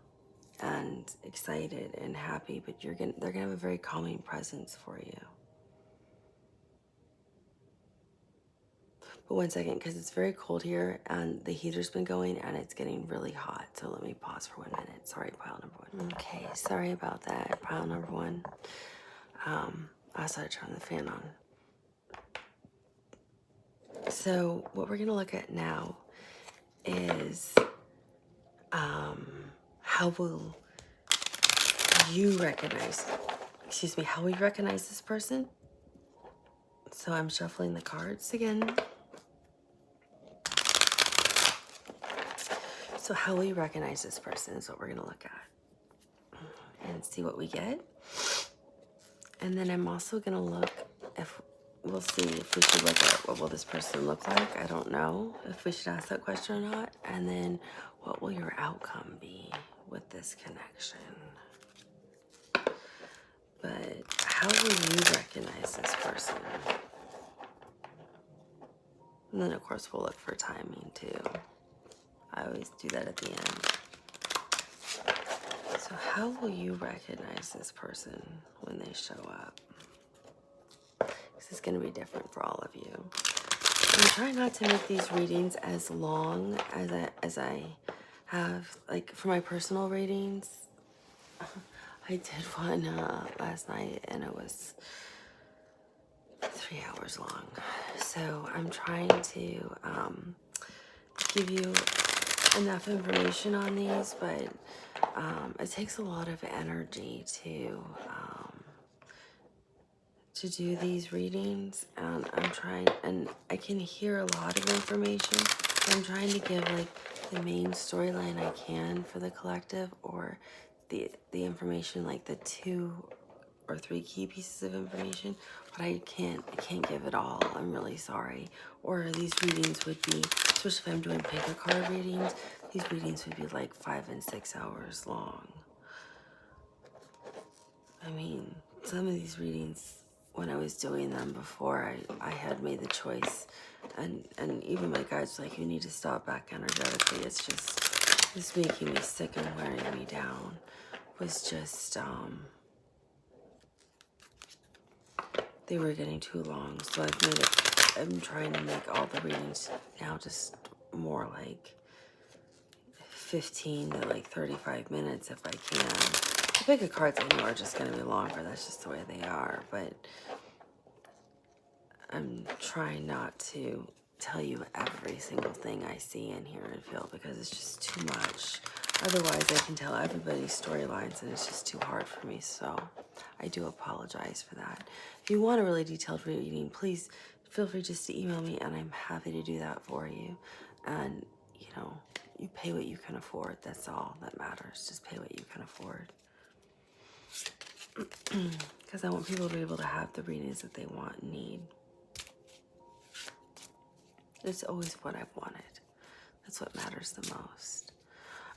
and excited and happy, but they're gonna have a very calming presence for you. But 1 second, because it's very cold here and the heater's been going and it's getting really hot. So let me pause for 1 minute. Sorry, pile number one. Okay, sorry about that, pile number one. I also had to turn the fan on. So what we're gonna look at now is how will you recognize, how will you recognize this person? So I'm shuffling the cards again. So how will you recognize this person is what we're gonna look at and see what we get. And then I'm also gonna look we'll see if we should look at what will this person look like. I don't know if we should ask that question or not. And then What will your outcome be with this connection? But how will you recognize this person? And then, of course, we'll look for timing, too. I always do that at the end. So how will you recognize this person when they show up? This is going to be different for all of you. I'm trying not to make these readings as long as I have, like, for my personal readings. I did one last night, and it was 3 hours long. So I'm trying to give you enough information on these, but it takes a lot of energy to do these readings, and I'm trying, and I can hear a lot of information, but I'm trying to give like the main storyline I can for the collective, or the information, like the 2 or 3 key pieces of information, but I can't give it all. I'm really sorry. Or these readings would be, especially if I'm doing pick a card readings, these readings would be like 5 and 6 hours long. I mean, some of these readings, when I was doing them before, I had made the choice, and even my guides were like, you need to stop back energetically. It's making me sick and wearing me down. Was just, they were getting too long, so I'm trying to make all the readings now just more like 15 to like 35 minutes if I can. The pick of cards I know are just going to be longer. That's just the way they are. But I'm trying not to tell you every single thing I see and hear and feel, because it's just too much. Otherwise, I can tell everybody's storylines, and it's just too hard for me. So I do apologize for that. If you want a really detailed reading, please feel free just to email me, and I'm happy to do that for you. And, you know, you pay what you can afford. That's all that matters. Just pay what you can afford. Because I want people to be able to have the readings that they want and need. It's always what I've wanted. That's what matters the most.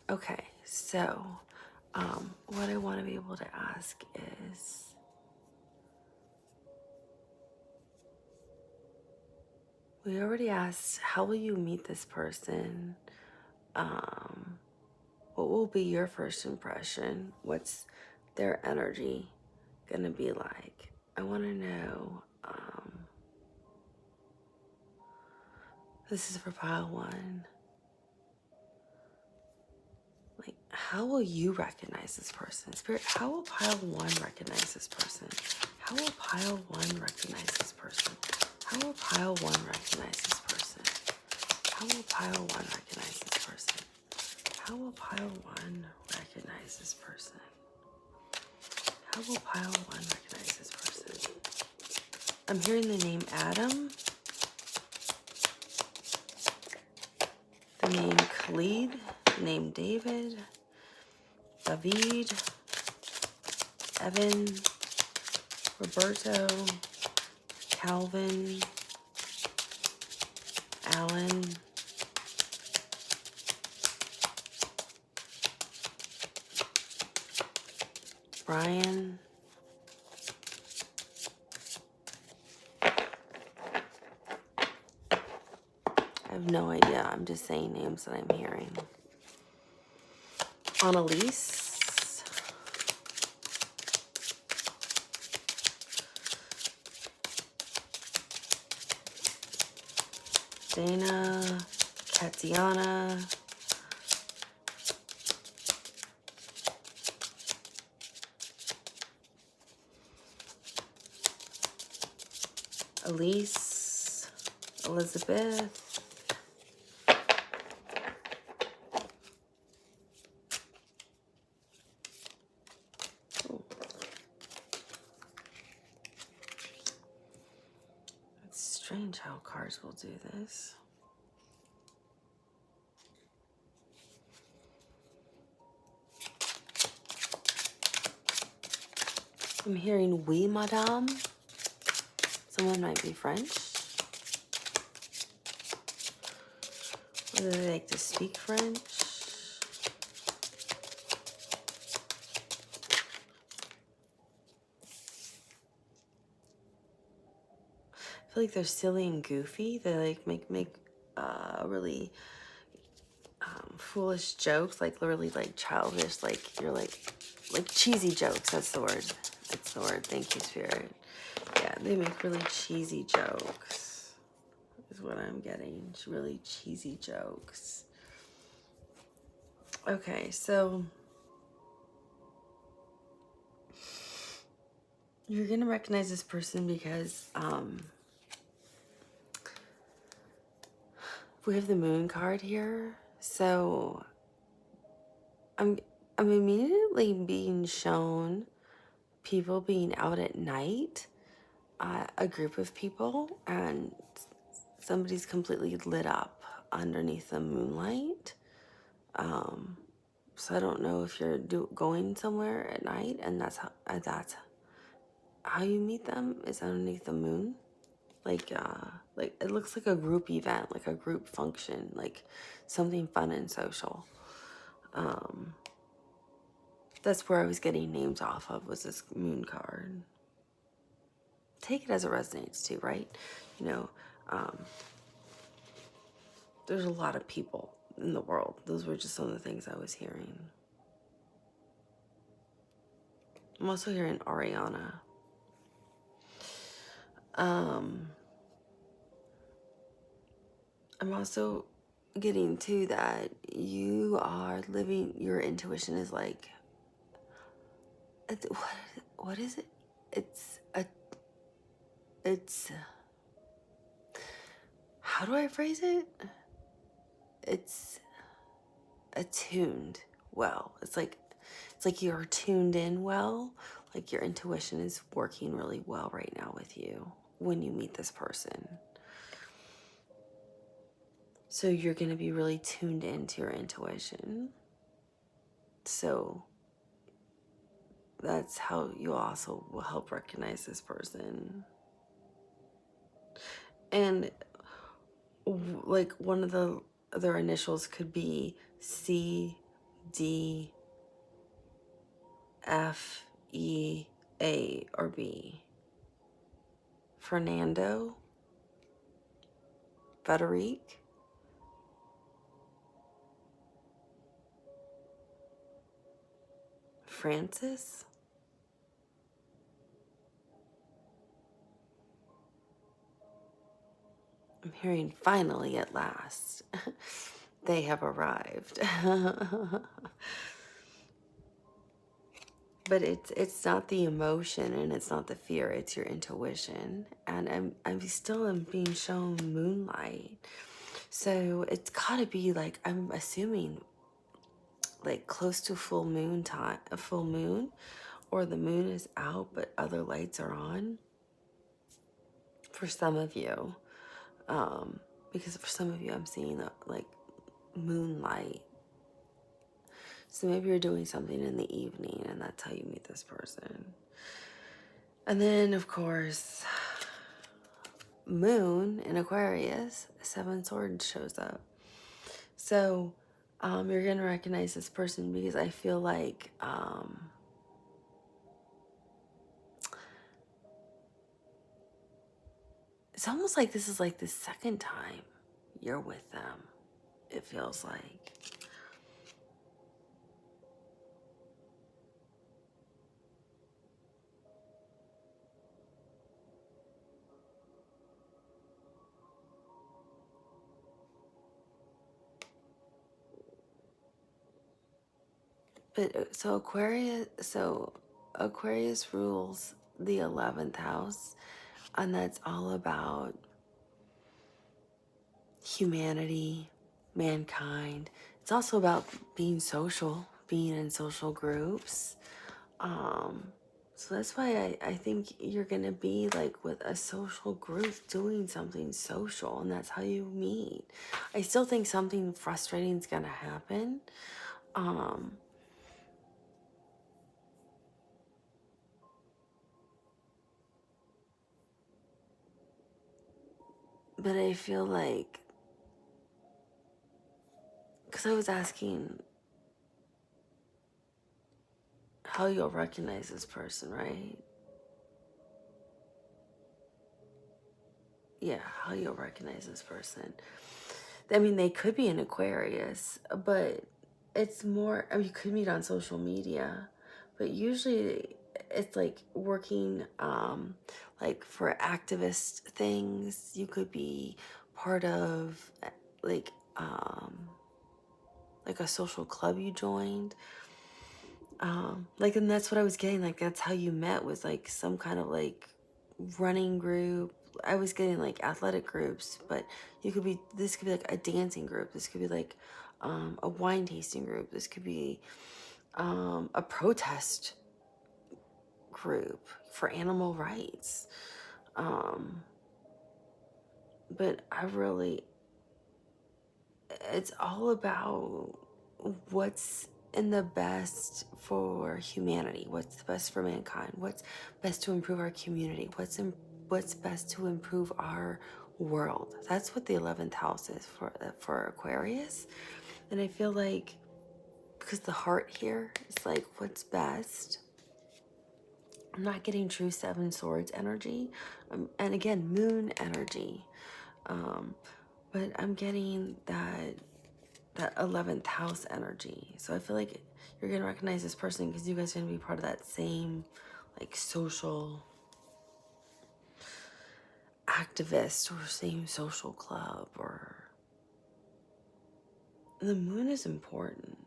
Okay, so what I want to be able to ask is, we already asked, how will you meet this person? What will be your first impression? What's their energy gonna be like? I want to know. This is for pile 1. Like, how will you recognize this person? Spirit, how will pile 1 recognize this person? How will pile 1 recognize this person? How will pile 1 recognize this person? How will pile 1 recognize this person? How will pile 1 recognize this person? How will pile 1 recognize this person? I'm hearing the name Adam, the name Khalid, the name David, David, Evan, Roberto, Calvin, Alan, Brian, I have no idea. I'm just saying names that I'm hearing. Annalise, Dana, Tatiana, Elise, Elizabeth, it's strange how cards will do this. I'm hearing oui, madame. Someone might be French. Or do they like to speak French? feel like they're silly and goofy. They like make really foolish jokes, like really like childish, like you're like cheesy jokes. That's the word. That's the word. Thank you, Spirit. Yeah, they make really cheesy jokes. Is what I'm getting. Really cheesy jokes. Okay, so you're gonna recognize this person because we have the moon card here. So I'm immediately being shown people being out at night, a group of people, and somebody's completely lit up underneath the moonlight. So I don't know if you're going somewhere at night, and that's how you meet them, is underneath the moon. Like it looks like a group event, like a group function, like something fun and social. That's where I was getting names off of, was this moon card. Take it as it resonates too, right? You know, there's a lot of people in the world. Those were just some of the things I was hearing. I'm also hearing Ariana. I'm also getting to that you are living, your intuition is like, what is it? It's how do I phrase it? It's attuned well. It's like you're tuned in well. Like your intuition is working really well right now with you when you meet this person. So you're going to be really tuned into your intuition. So that's how you also will help recognize this person. And like one of their initials could be C, D, F, E, A, or B. Fernando, Frederic, Francis. I'm hearing finally at last. They have arrived. But it's not the emotion and it's not the fear, it's your intuition. And I'm still being shown moonlight. So it's gotta be like, I'm assuming like close to full moon time, a full moon, or the moon is out but other lights are on for some of you. Because for some of you I'm seeing like moonlight. So maybe you're doing something in the evening and that's how you meet this person. And then of course, moon in Aquarius, 7 swords shows up. So you're gonna recognize this person because I feel like it's almost like this is like the second time you're with them, it feels like. But Aquarius rules the 11th house, and that's all about humanity, mankind. It's also about being social, being in social groups. So that's why I think you're gonna be like with a social group doing something social, and that's how you meet. I still think something frustrating is gonna happen. But I feel like, because I was asking how you'll recognize this person, right? yeah, how you'll recognize this person. I mean, they could be an Aquarius, but it's more, I mean, you could meet on social media, but usually it's like working, like for activist things. You could be part of like, like a social club you joined. Like, and that's what I was getting. Like, that's how you met, was like some kind of like running group. I was getting like athletic groups, but you could be, this could be like a dancing group. This could be like a wine tasting group. This could be a protest group for animal rights. But I really, it's all about what's in the best for humanity, what's the best for mankind, what's best to improve our community, what's best to improve our world. That's what the 11th house is for Aquarius. And I feel like, because the heart here is like what's best, I'm not getting true Seven Swords energy, and again moon energy, but I'm getting that 11th house energy. So I feel like you're gonna recognize this person because you guys are gonna be part of that same like social activist or same social club. Or the moon is important.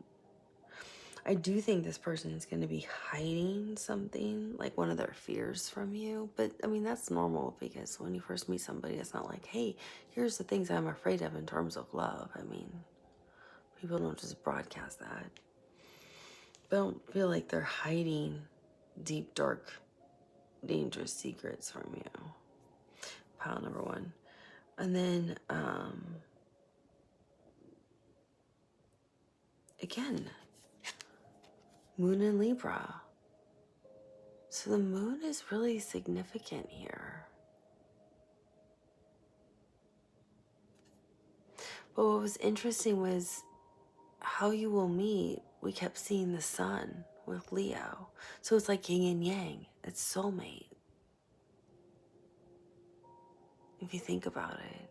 I do think this person is going to be hiding something, like one of their fears from you. But I mean, that's normal, because when you first meet somebody, it's not like, hey, here's the things I'm afraid of in terms of love. I mean, people don't just broadcast that. But I don't feel like they're hiding deep, dark, dangerous secrets from you. Pile number one. And then, again, moon in Libra. So the moon is really significant here. But what was interesting was how you will meet. We kept seeing the sun with Leo. So it's like yin and yang. It's soulmate, if you think about it.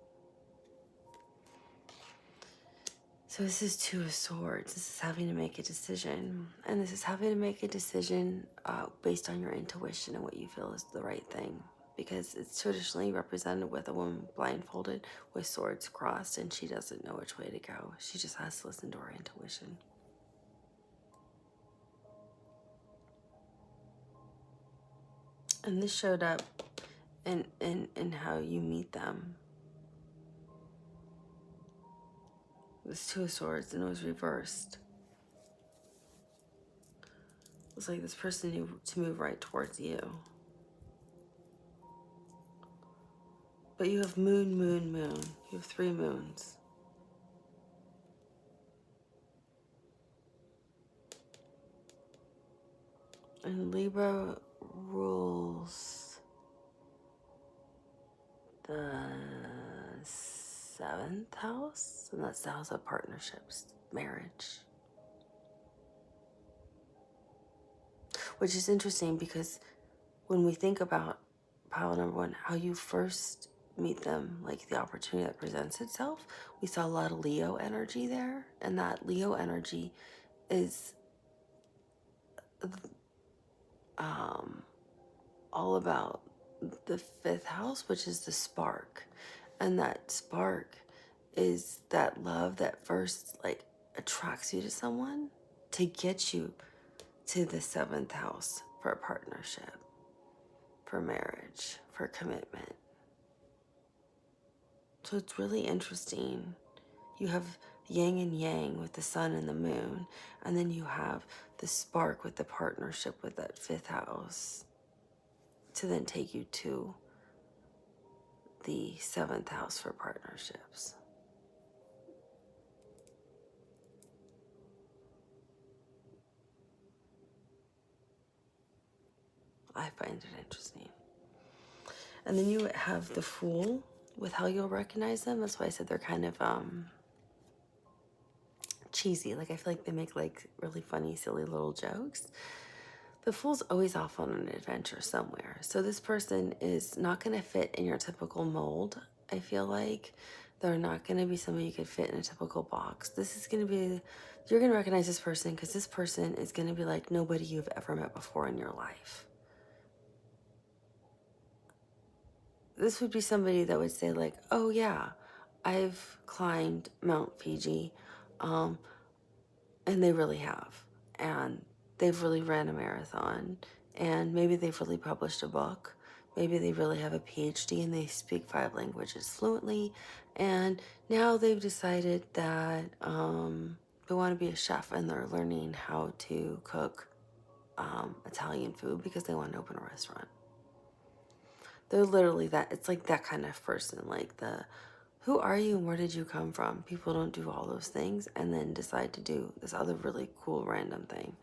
So this is Two of Swords. This is having to make a decision. And this is having to make a decision based on your intuition and what you feel is the right thing. Because it's traditionally represented with a woman blindfolded with swords crossed, and she doesn't know which way to go. She just has to listen to her intuition. And this showed up in how you meet them. It was Two of Swords, and it was reversed. It was like this person knew to move right towards you. But you have moon, moon, moon. You have 3 moons. And Libra rules the 7th house, and that's the house of partnerships, marriage. Which is interesting, because when we think about pile number one, how you first meet them, like the opportunity that presents itself, we saw a lot of Leo energy there. And that Leo energy is all about the 5th house, which is the spark. And that spark is that love that first like attracts you to someone to get you to the 7th house for a partnership, for marriage, for commitment. So it's really interesting. You have yin and yang with the sun and the moon, and then you have the spark with the partnership with that 5th house to then take you to the 7th house for partnerships. I find it interesting. And then you have the Fool with how you'll recognize them. That's why I said they're kind of cheesy. Like, I feel like they make like really funny, silly little jokes. The Fool's always off on an adventure somewhere. So this person is not going to fit in your typical mold. I feel like they're not going to be somebody you could fit in a typical box. This is going to be, you're going to recognize this person because this person is going to be like nobody you've ever met before in your life. This would be somebody that would say like, oh yeah, I've climbed Mount Fiji, and they really have. And they've really ran a marathon. And maybe they've really published a book. Maybe they really have a PhD and they speak 5 languages fluently. And now they've decided that they want to be a chef and they're learning how to cook Italian food because they want to open a restaurant. They're literally that. It's like that kind of person. Like the, who are you and where did you come from? People don't do all those things and then decide to do this other really cool random thing.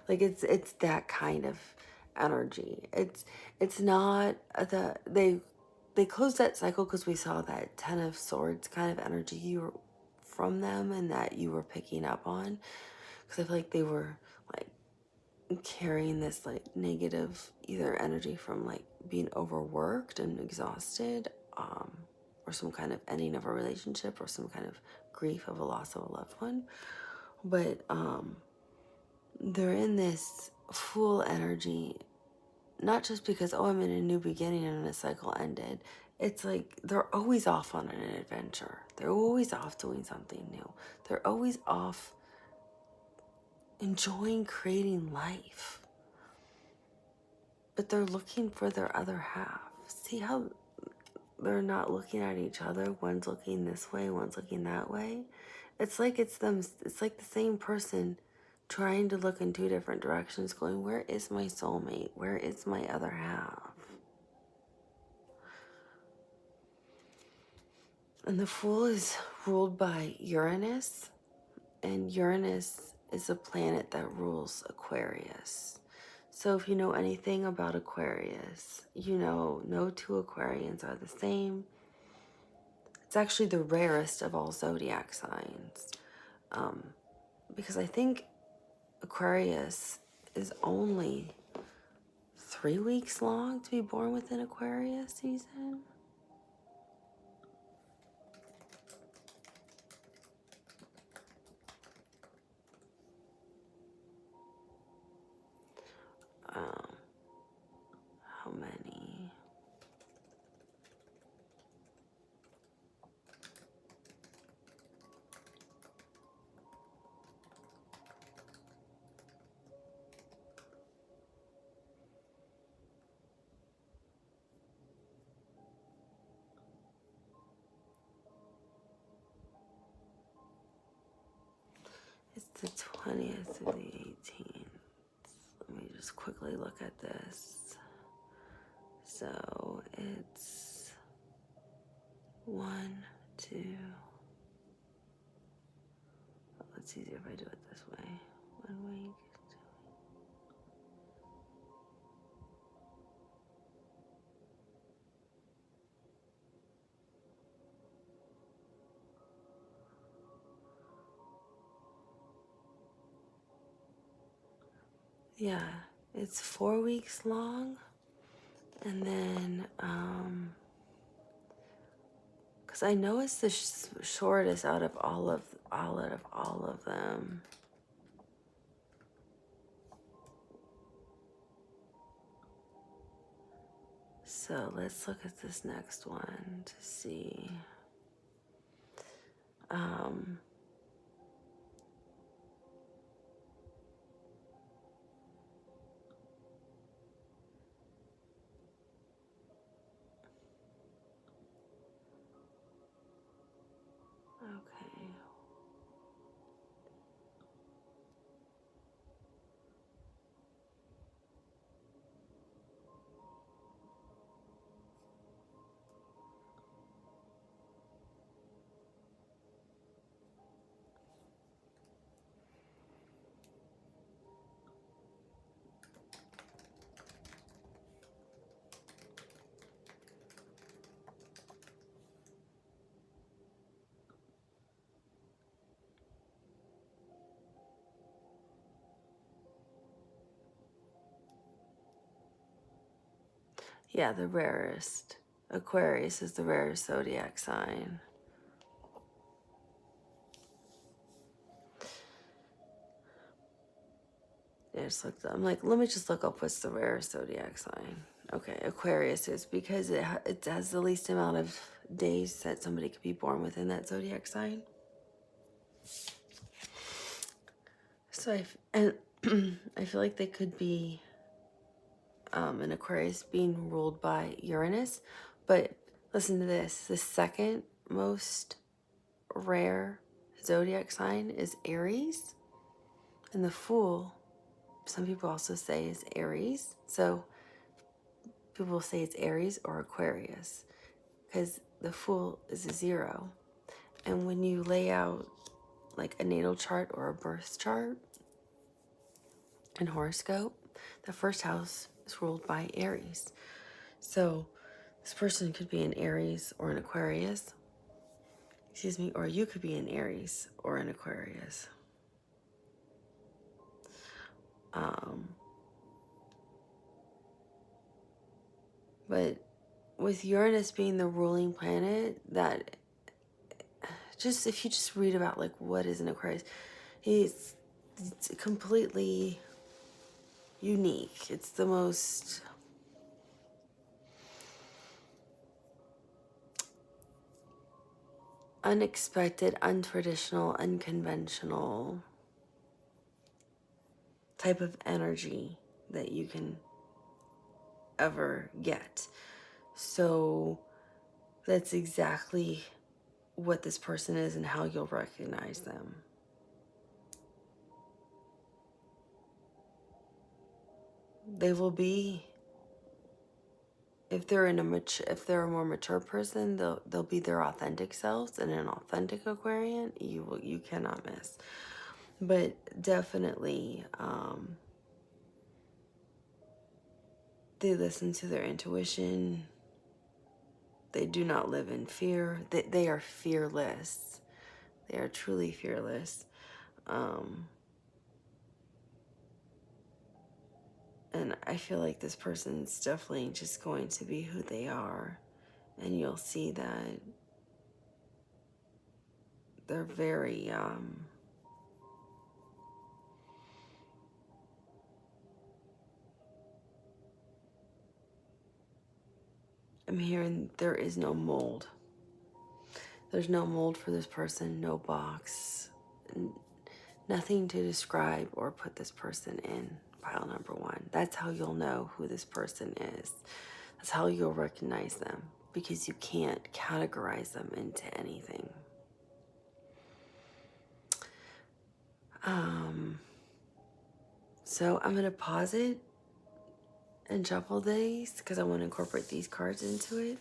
Like it's that kind of energy. It's not they closed that cycle because we saw that 10 of Swords kind of energy you were from them and that you were picking up on. Because I feel like they were like carrying this like negative either energy from like being overworked and exhausted, or some kind of ending of a relationship or some kind of grief of a loss of a loved one. But they're in this full energy, not just because, oh, I'm in a new beginning and a cycle ended. It's like they're always off on an adventure. They're always off doing something new. They're always off enjoying creating life. But they're looking for their other half. See how they're not looking at each other? One's looking this way, one's looking that way. It's like it's them. It's like the same person trying to look in 2 different directions, going, where is my soulmate? Where is my other half? And the Fool is ruled by Uranus, and Uranus is a planet that rules Aquarius. So if you know anything about Aquarius, you know no 2 Aquarians are the same. It's actually the rarest of all zodiac signs, because I think Aquarius is only 3 weeks long to be born within Aquarius season. How many? It's the 20th through the 18th. Let me just quickly look at this. So it's 1, 2. Oh, it's easier if I do it this way. 1 week. Yeah, it's 4 weeks long, and then because I know it's the shortest out of all of them. So let's look at this next one to see. Okay. Yeah, the rarest Aquarius is the rarest zodiac sign. I'm like, let me just look up what's the rarest zodiac sign. Okay, Aquarius is, because it has the least amount of days that somebody could be born within that zodiac sign. So I feel like they could be an Aquarius being ruled by Uranus. But listen to this. The second most rare zodiac sign is Aries. And the Fool, some people also say, is Aries. So people say it's Aries or Aquarius, because the Fool is a 0. And when you lay out like a natal chart or a birth chart and horoscope, the first house is ruled by Aries. So this person could be an Aries or an Aquarius. Excuse me, or you could be an Aries or an Aquarius. But with Uranus being the ruling planet, that just, if you just read about like what is an Aquarius, it's completely unique. It's the most unexpected, untraditional, unconventional type of energy that you can ever get. So that's exactly what this person is and how you'll recognize them. They will be, if they're a more mature person, they'll be their authentic selves, and an authentic Aquarian you cannot miss. But definitely they listen to their intuition. They do not live in fear. They are fearless. They are truly fearless. And I feel like this person's definitely just going to be who they are. And you'll see that they're very, I'm hearing there is no mold. There's no mold for this person, no box, nothing to describe or put this person in pile number 1. That's how you'll know who this person is. That's how you'll recognize them, because you can't categorize them into anything. So I'm going to pause it and shuffle these because I want to incorporate these cards into it.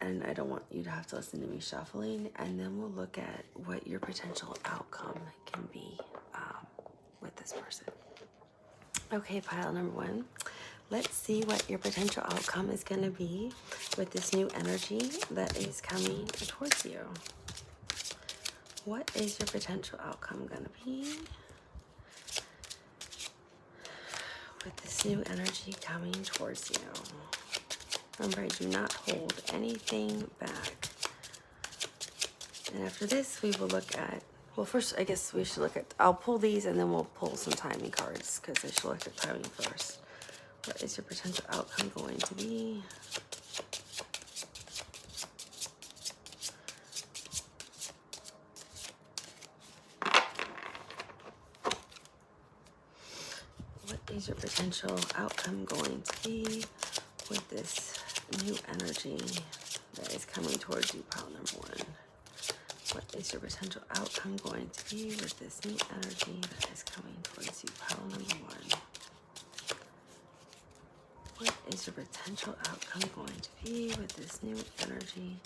And I don't want you to have to listen to me shuffling. And then we'll look at what your potential outcome can be with this person. Okay, pile number 1. Let's see what your potential outcome is going to be with this new energy that is coming towards you. What is your potential outcome going to be with this new energy coming towards you? Remember, I do not hold anything back. And after this, we will look at, well, first, I guess we should look at, I'll pull these and then we'll pull some timing cards because I should look at timing first. What is your potential outcome going to be? What is your potential outcome going to be with this new energy that is coming towards you, pile number 1? What is your potential outcome going to be with this new energy that is coming towards you, pile number 1? What is your potential outcome going to be with this new energy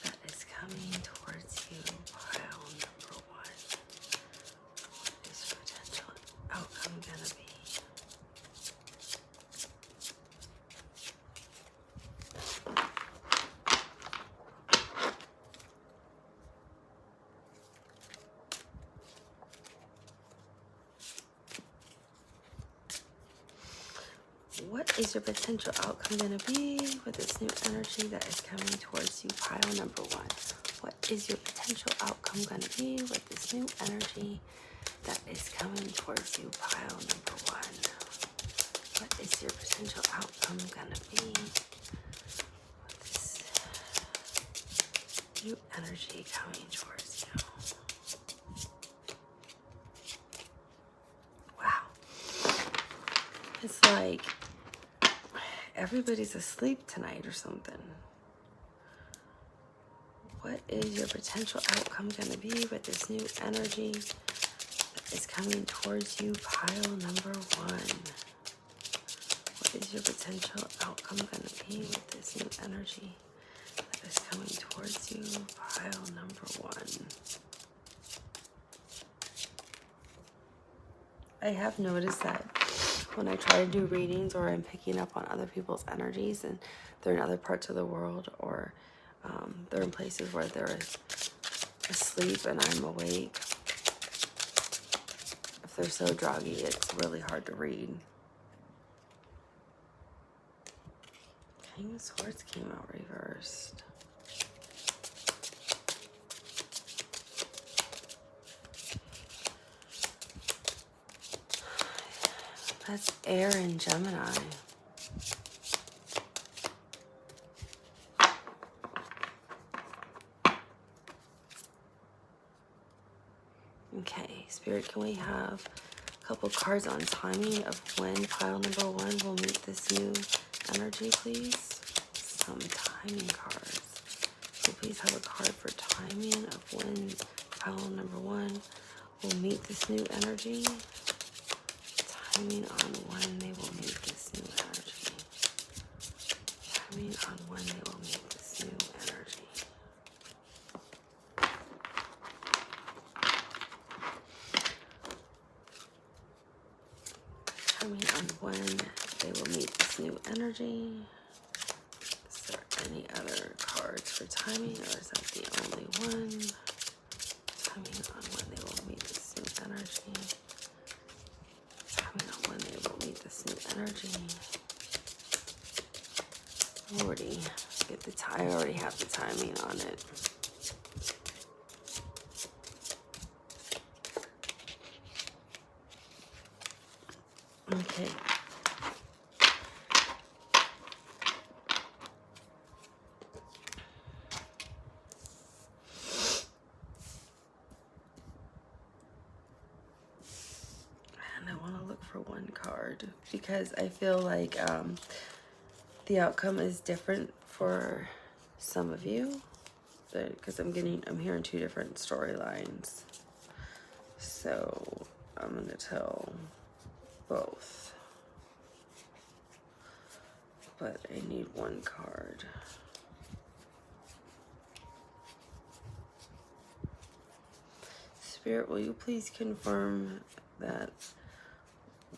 that is coming towards you, pile number 1? What is your potential outcome going to be? What is your potential outcome going to be with this new energy that is coming towards you? Pile number one. What is your potential outcome going to be with this new energy that is coming towards you? Pile number one. What is your potential outcome going to be with this new energy coming towards you? Wow. It's like everybody's asleep tonight or something. What is your potential outcome going to be with this new energy that is coming towards you? Pile number one. What is your potential outcome going to be with this new energy that is coming towards you? Pile number one. I have noticed that when I try to do readings or I'm picking up on other people's energies and they're in other parts of the world, or they're in places where they're asleep and I'm awake, if they're so druggy, it's really hard to read. King of Swords came out reversed. That's air and Gemini. Okay, Spirit, can we have a couple cards on timing of when pile number one will meet this new energy, please? Some timing cards. So please have a card for timing of when pile number one will meet this new energy. Timing on when they will meet this new energy. Timing on when they will meet this new energy. Timing on when they will meet this new energy. Is there any other cards for timing, or is that the only one? Timing on when they will meet this new energy. Timing on when they will meet this new energy. I already have the timing on it. Okay. And I want to look for one card because I feel like the outcome is different for some of you, because I'm hearing two different storylines. So I'm going to tell both. But I need one card. Spirit, will you please confirm that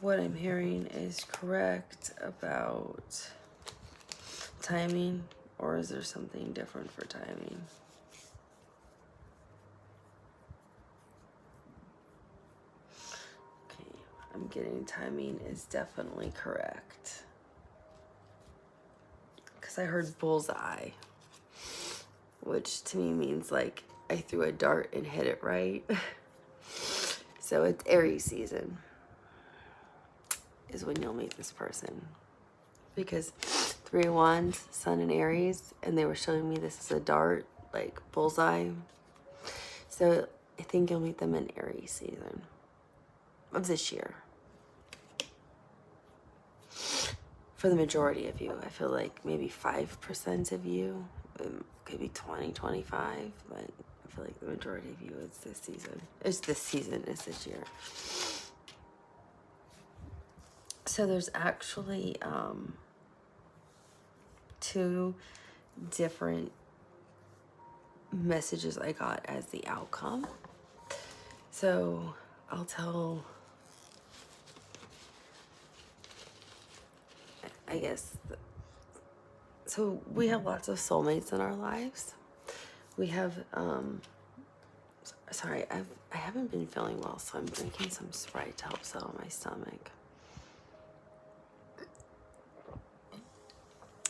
what I'm hearing is correct about timing, or is there something different for timing? Okay, I'm getting timing is definitely correct. Because I heard bullseye, which to me means like I threw a dart and hit it right. So it's Aries season is when you'll meet this person. Because 3 of Wands, Sun and Aries, and they were showing me this is a dart, like bullseye. So I think you'll meet them in Aries season of this year. For the majority of you, I feel like maybe 5% of you, could be 20, 25, but I feel like the majority of you is this season. It's this year. So there's actually 2 different messages I got as the outcome. So I'll tell, I guess, so we have lots of soulmates in our lives. We have, sorry, I haven't been feeling well, so I'm drinking some Sprite to help settle my stomach.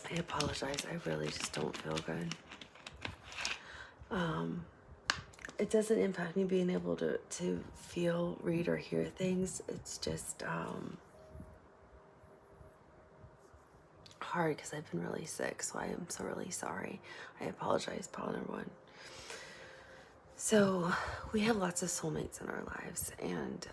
I apologize. I really just don't feel good. It doesn't impact me being able to feel, read, or hear things. It's just hard because I've been really sick, so I am so really sorry. I apologize, pal number one. So we have lots of soulmates in our lives, and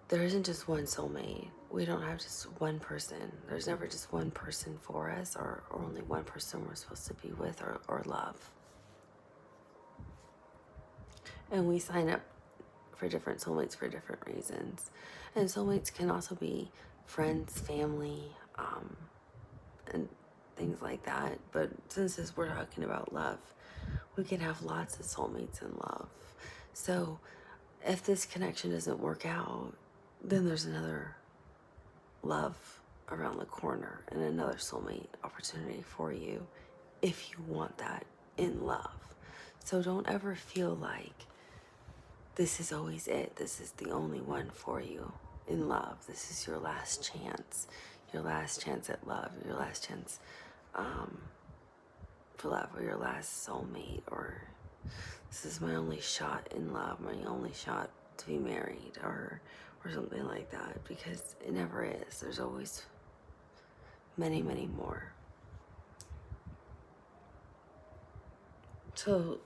there isn't just one soulmate. We don't have just one person. There's never just one person for us, or only one person we're supposed to be with or love. And we sign up for different soulmates for different reasons. And soulmates can also be friends, family, and things like that. But since we're talking about love, we can have lots of soulmates in love. So if this connection doesn't work out, then there's another love around the corner and another soulmate opportunity for you if you want that in love. So don't ever feel like this is always it. This is the only one for you in love. This is your last chance at love, your last chance for love, or your last soulmate, or this is my only shot in love, my only shot to be married, or something like that, because it never is. There's always many, many more. So,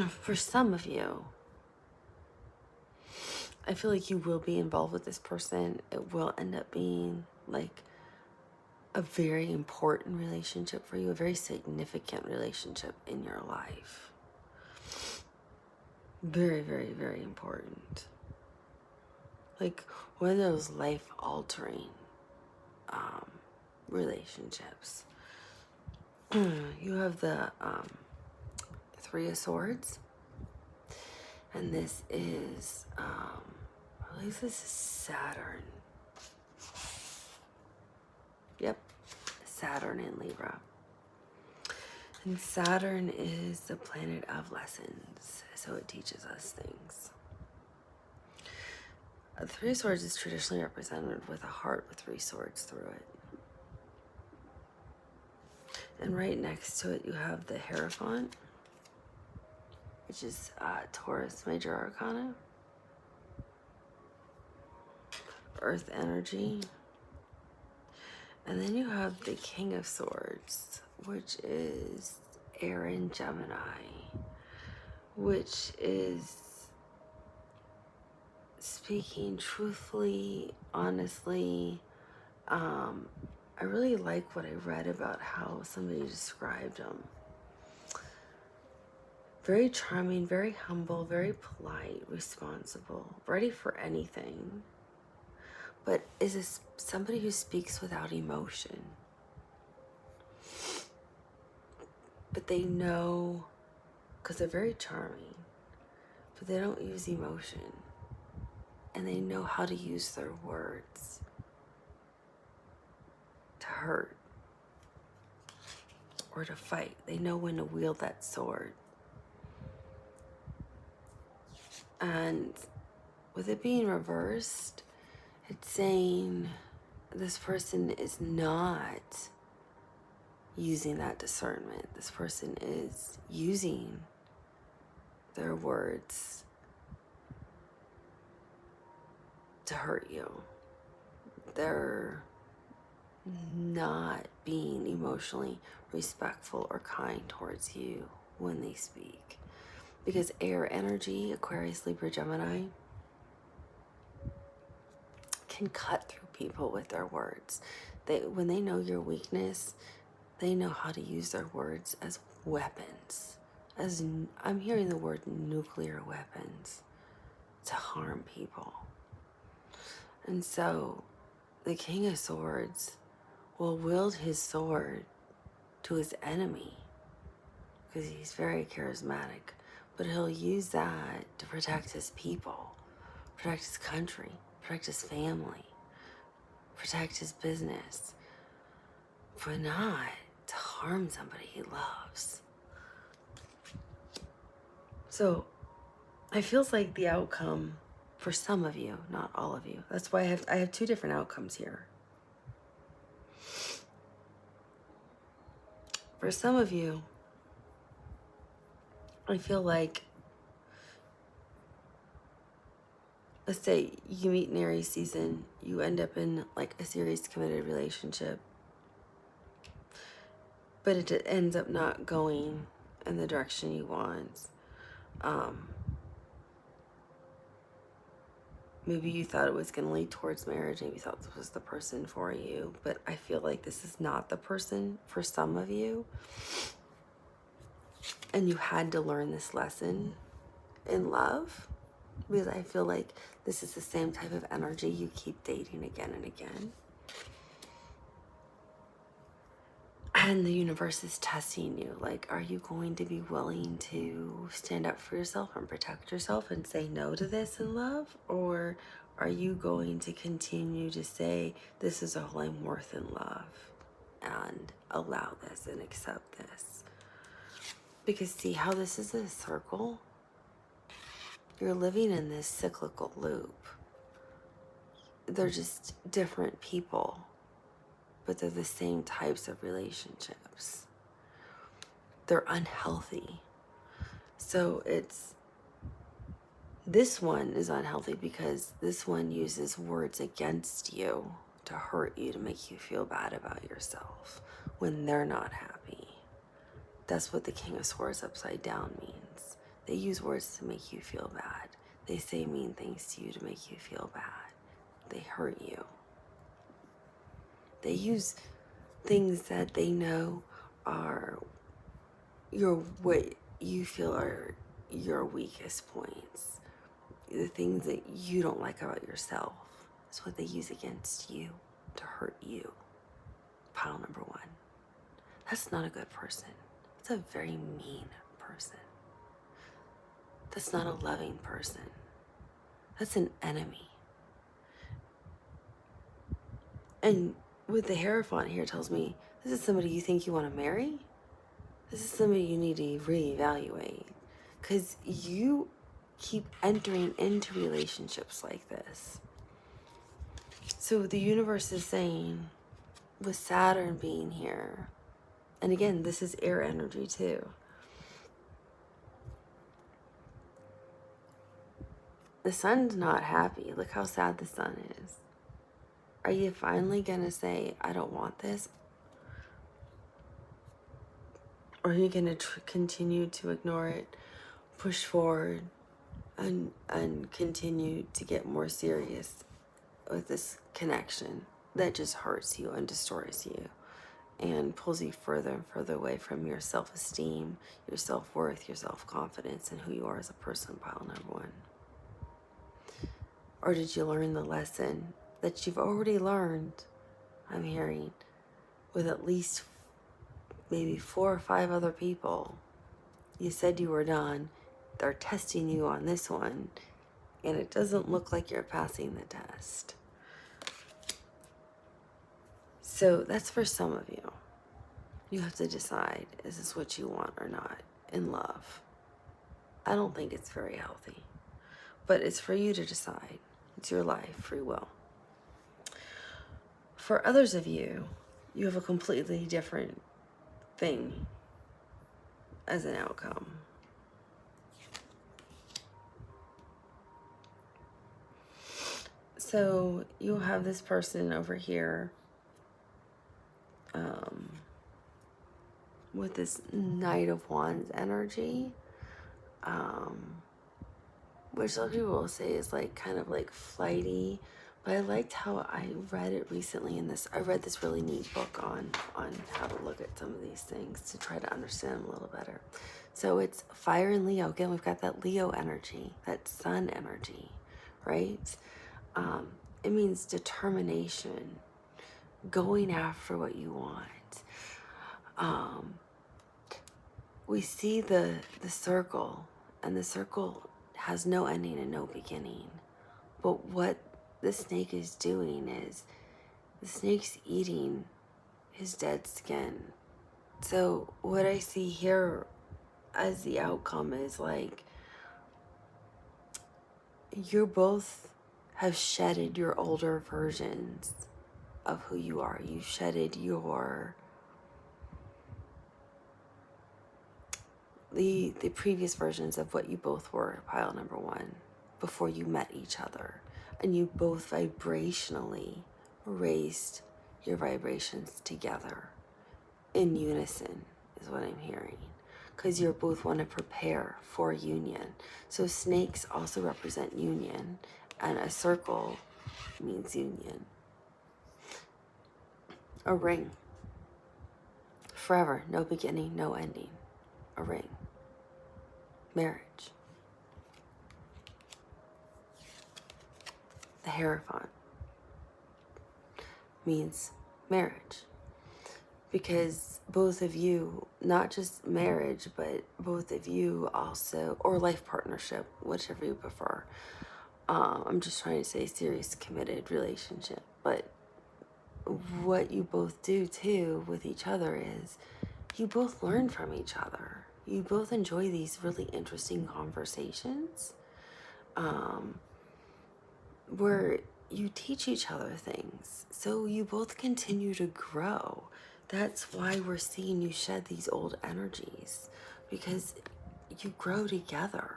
for some of you, I feel like you will be involved with this person. It will end up being like a very important relationship for you, a very significant relationship in your life. Very, very, very important. Like one of those life-altering relationships. You have the Three of Swords. And this is, I believe this is Saturn. Yep, Saturn in Libra. And Saturn is the planet of lessons, so it teaches us things. The Three of Swords is traditionally represented with a heart with three swords through it. And right next to it, you have the Hierophant, which is Taurus Major Arcana, Earth energy. And then you have the King of Swords, which is Air and Gemini, which is speaking truthfully, honestly. I really like what I read about how somebody described him. Very charming, very humble, very polite, responsible, ready for anything. But is this somebody who speaks without emotion? But they know, because they're very charming, but they don't use emotion. And they know how to use their words to hurt or to fight. They know when to wield that sword. And with it being reversed, it's saying this person is not using that discernment. This person is using their words to hurt you. They're not being emotionally respectful or kind towards you when they speak. Because air energy, Aquarius, Libra, Gemini, can cut through people with their words. When they know your weakness, they know how to use their words as weapons. I'm hearing the word nuclear weapons to harm people. And so the King of Swords will wield his sword to his enemy because he's very charismatic, but he'll use that to protect his people, protect his country, protect his family, protect his business, but not to harm somebody he loves. So it feels like the outcome For some of you, not all of you. That's why I have two different outcomes here. For some of you, I feel like, let's say you meet in Aries season, you end up in like a serious committed relationship, but it ends up not going in the direction you want. Maybe you thought it was going to lead towards marriage. Maybe you thought this was the person for you. But I feel like this is not the person for some of you. And you had to learn this lesson in love. Because I feel like this is the same type of energy you keep dating again and again. And the universe is testing you. Like, are you going to be willing to stand up for yourself and protect yourself and say no to this in love? Or are you going to continue to say, this is all I'm worth in love, and allow this and accept this? Because see how this is a circle? You're living in this cyclical loop. They're just different people, but they're the same types of relationships. They're unhealthy. So this one is unhealthy because this one uses words against you to hurt you, to make you feel bad about yourself when they're not happy. That's what the King of Swords upside down means. They use words to make you feel bad. They say mean things to you to make you feel bad. They hurt you. They use things that they know are what you feel are your weakest points. The things that you don't like about yourself is what they use against you to hurt you. Pile number one. That's not a good person. That's a very mean person. That's not a loving person. That's an enemy. And with the Hierophant here tells me, this is somebody you think you want to marry? This is somebody you need to reevaluate. Because you keep entering into relationships like this. So the universe is saying, with Saturn being here, and again, this is air energy too. The sun's not happy. Look how sad the sun is. Are you finally going to say, I don't want this? Or are you going to continue to ignore it, push forward, and continue to get more serious with this connection that just hurts you and destroys you and pulls you further and further away from your self-esteem, your self-worth, your self-confidence, and who you are as a person, pile number one? Or did you learn the lesson that you've already learned, I'm hearing, with at least maybe 4 or 5 other people? You said you were done. They're testing you on this one, and it doesn't look like you're passing the test. So that's for some of you. You have to decide, is this what you want or not in love? I don't think it's very healthy, but it's for you to decide. It's your life, free will. For others of you, you have a completely different thing as an outcome. So you'll have this person over here with this Knight of Wands energy, which some people will say is like kind of like flighty, but I liked how I read it recently in this. I read this really neat book on how to look at some of these things to try to understand them a little better. So it's fire and Leo. Again, we've got that Leo energy, that sun energy, right? It means determination, going after what you want. We see the circle, and the circle has no ending and no beginning. But what the snake is doing is the snake's eating his dead skin. So what I see here as the outcome is like you both have shedded your older versions of who you are. You shedded the previous versions of what you both were, pile number one, before you met each other. And you both vibrationally raised your vibrations together in unison, is what I'm hearing. Because you both want to prepare for union. So snakes also represent union, and a circle means union. A ring. Forever, no beginning, no ending. A ring. Marriage. The Hierophant means marriage. Because both of you, not just marriage, but both of you also, or life partnership, whichever you prefer. I'm just trying to say serious, committed relationship. But what you both do too with each other is you both learn from each other. You both enjoy these really interesting conversations where you teach each other things. So you both continue to grow. That's why we're seeing you shed these old energies, because you grow together.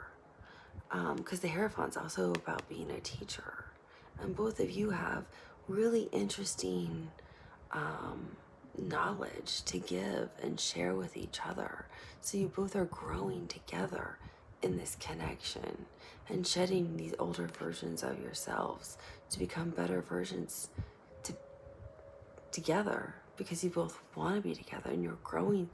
Because the Hierophant's also about being a teacher. And both of you have really interesting knowledge to give and share with each other. So you both are growing together in this connection and shedding these older versions of yourselves to become better versions together, because you both want to be together, and you're growing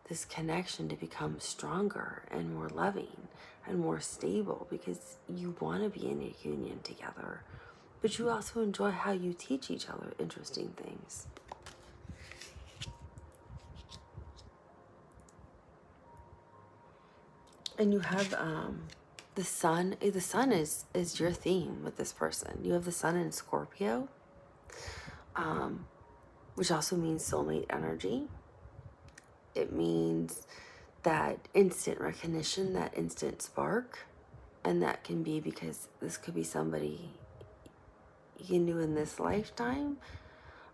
this connection to become stronger and more loving and more stable, because you want to be in a union together, but you also enjoy how you teach each other interesting things. And you have the sun. The sun is your theme with this person. You have the sun in Scorpio, which also means soulmate energy. It means that instant recognition, that instant spark. And that can be because this could be somebody you knew in this lifetime,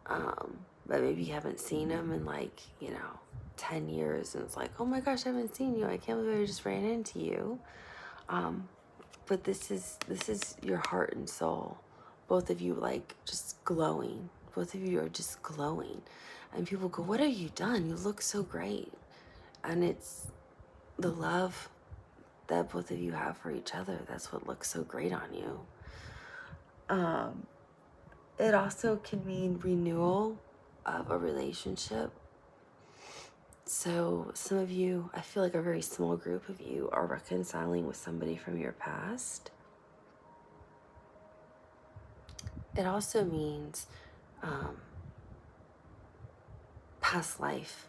but maybe you haven't seen them in 10 years, and it's like, oh my gosh, I haven't seen you. I can't believe I just ran into you. But this is your heart and soul. Both of you just glowing. Both of you are just glowing. And people go, what have you done? You look so great. And it's the love that both of you have for each other. That's what looks so great on you. It also can mean renewal of a relationship. So some of you, I feel like a very small group of you, are reconciling with somebody from your past. It also means past life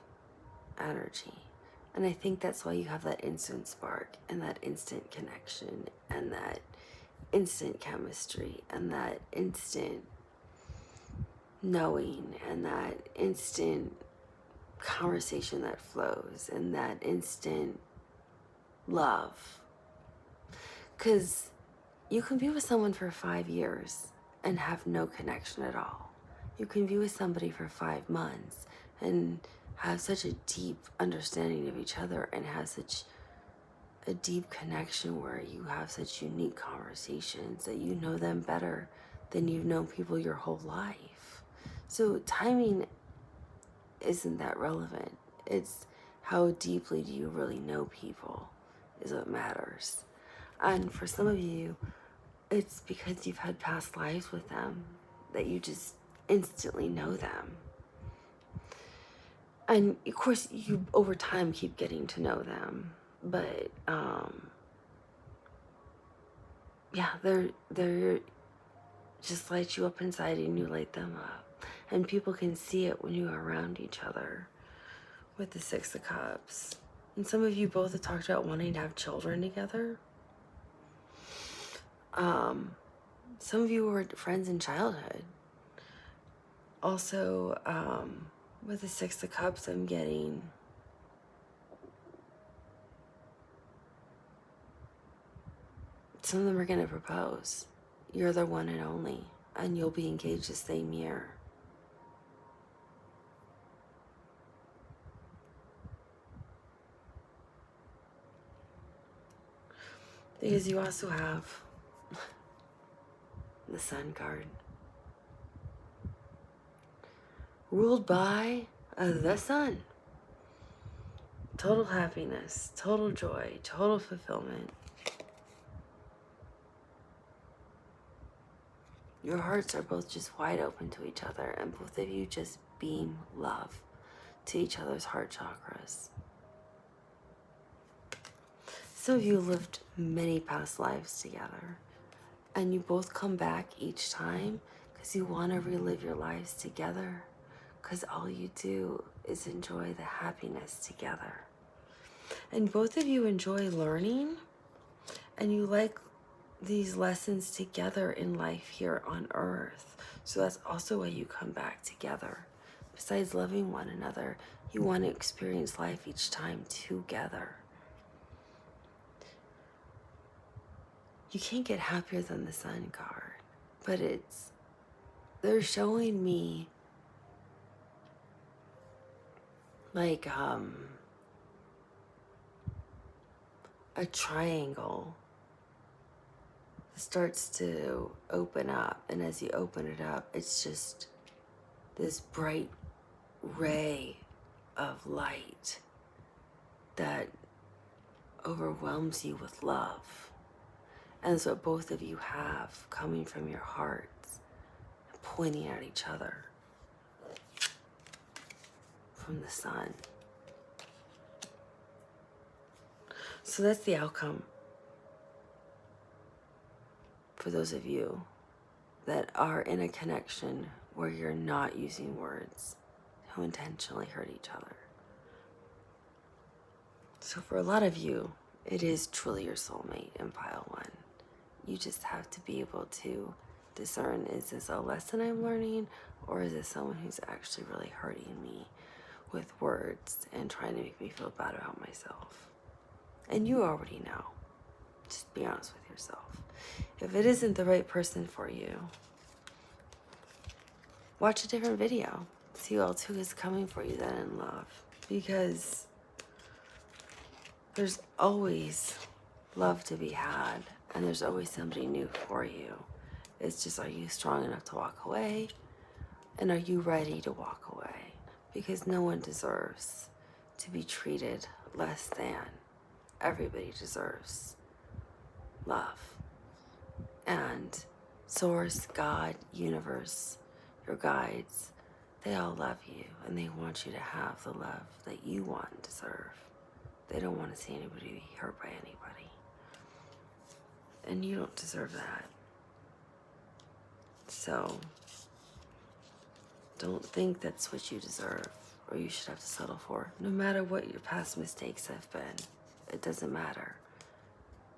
energy. And I think that's why you have that instant spark and that instant connection and that instant chemistry and that instant knowing and that instant conversation that flows and that instant love. Because you can be with someone for 5 years and have no connection at all. You can be with somebody for 5 months and have such a deep understanding of each other and have such a deep connection where you have such unique conversations that you know them better than you've known people your whole life. So timing isn't that relevant. It's how deeply do you really know people is what matters. And for some of you, it's because you've had past lives with them that you just instantly know them. And of course, you over time keep getting to know them, but yeah, they're just light you up inside and you light them up, and people can see it when you are around each other. With the Six of Cups, and some of you both have talked about wanting to have children together. Some of you were friends in childhood. Also, with the Six of Cups, I'm getting Some of them are going to propose. You're the one and only, and you'll be engaged the same year. Because you also have the Sun card. Ruled by the Sun. Total happiness, total joy, total fulfillment. Your hearts are both just wide open to each other, and both of you just beam love to each other's heart chakras. Some of you lived many past lives together, and you both come back each time because you want to relive your lives together, because all you do is enjoy the happiness together. And both of you enjoy learning, and you like these lessons together in life here on earth. So that's also why you come back together. Besides loving one another, you want to experience life each time together. You can't get happier than the Sun card, but they're showing me like a triangle starts to open up, and as you open it up, it's just this bright ray of light that overwhelms you with love. And that's what both of you have coming from your hearts, pointing at each other from the Sun. So that's the outcome for those of you that are in a connection where you're not using words to intentionally hurt each other. So for a lot of you, it is truly your soulmate in pile 1. You just have to be able to discern, is this a lesson I'm learning, or is this someone who's actually really hurting me with words and trying to make me feel bad about myself? And you already know. Just be honest with yourself. If it isn't the right person for you, watch a different video. See who else who is coming for you then in love. Because there's always love to be had, and there's always somebody new for you. It's just, are you strong enough to walk away? And are you ready to walk away? Because no one deserves to be treated less than. Everybody deserves love. And Source, God, universe, your guides, they all love you, and they want you to have the love that you want and deserve. They don't want to see anybody be hurt by anybody. And you don't deserve that. So don't think that's what you deserve or you should have to settle for. No matter what your past mistakes have been, it doesn't matter.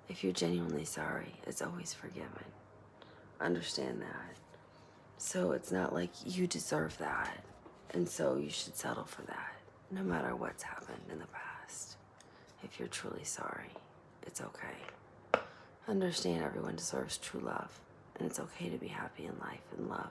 If you're genuinely sorry, it's always forgiven. Understand that. So it's not like you deserve that, and so you should settle for that, no matter what's happened in the past. If you're truly sorry, it's okay. Understand everyone deserves true love, and it's okay to be happy in life and love.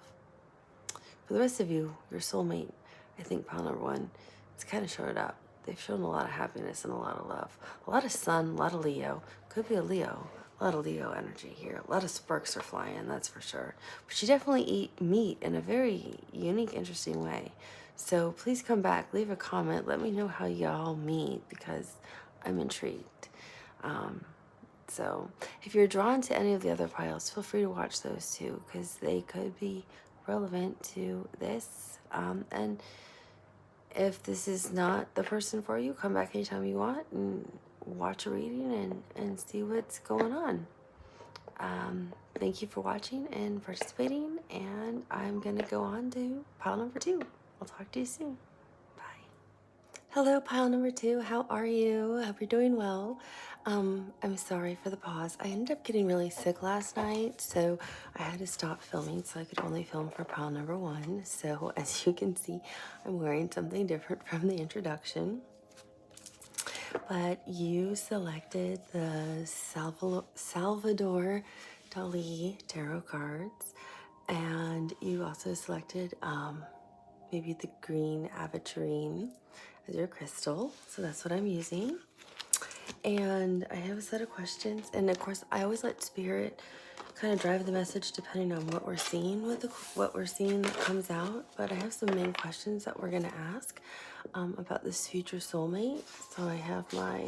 For the rest of you, your soulmate, I think pile number 1, it's kind of showed up. They've shown a lot of happiness and a lot of love. A lot of sun, a lot of Leo. Could be a Leo. A lot of Leo energy here. A lot of sparks are flying, that's for sure. But you definitely meet in a very unique, interesting way. So please come back, leave a comment, let me know how y'all meet, because I'm intrigued. So if you're drawn to any of the other piles, feel free to watch those too, because they could be relevant to this. And if this is not the person for you, come back anytime you want and watch a reading and see what's going on. Thank you for watching and participating, and I'm gonna go on to pile number 2. I'll talk to you soon. Bye. Hello, pile number 2. How are you? Hope you're doing well. I'm sorry for the pause. I ended up getting really sick last night, so I had to stop filming so I could only film for pile number 1. So as you can see, I'm wearing something different from the introduction. but you selected the Salvador Dali tarot cards, and you also selected maybe the green Aventurine as your crystal. So that's what I'm using. And I have a set of questions, and of course I always let spirit kind of drive the message depending on what we're seeing with what we're seeing that comes out. But I have some main questions that we're going to ask about this future soulmate. So I have my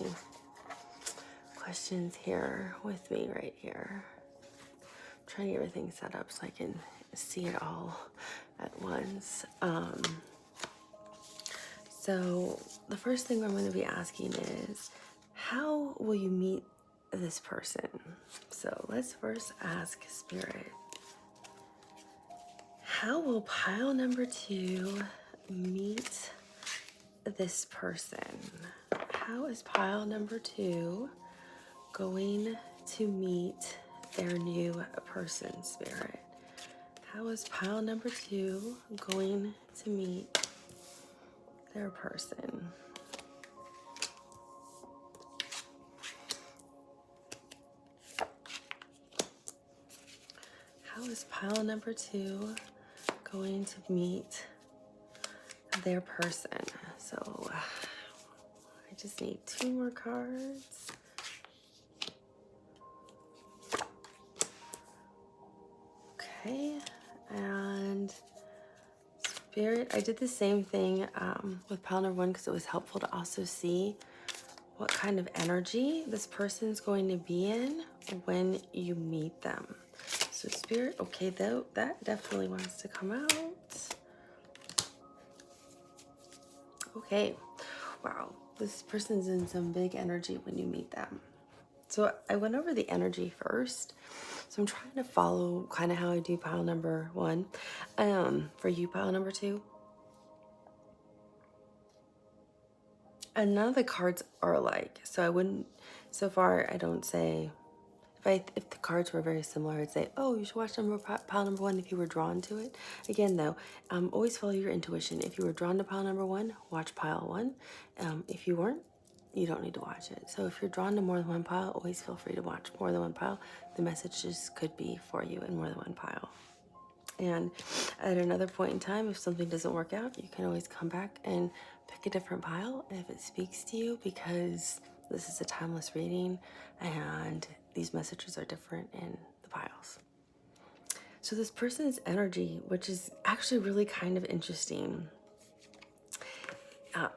questions here with me right here. I'm trying to get everything set up so I can see it all at once. So the first thing I'm going to be asking is, how will you meet this person? So let's first ask Spirit, how will pile number 2 meet this person? How is pile number 2 going to meet their new person, Spirit? How is pile number 2 going to meet their person? How is pile number 2 going to meet their person? So I just need 2 more cards. Okay, and Spirit, I did the same thing with pile number 1 because it was helpful to also see what kind of energy this person's going to be in when you meet them. So Spirit, okay, though, that definitely wants to come out. Okay, wow, this person's in some big energy when you meet them. So I went over the energy first. So I'm trying to follow kind of how I do pile number 1. For you, pile number 2. And none of the cards are alike. So I wouldn't, so far I don't say, if the cards were very similar, I'd say, oh, you should watch pile number 1 if you were drawn to it. Again, though, always follow your intuition. If you were drawn to pile number 1, watch pile 1. If you weren't, you don't need to watch it. So if you're drawn to more than one pile, always feel free to watch more than one pile. The messages could be for you in more than one pile. And at another point in time, if something doesn't work out, you can always come back and pick a different pile if it speaks to you, because this is a timeless reading and these messages are different in the piles. So this person's energy, which is actually really kind of interesting,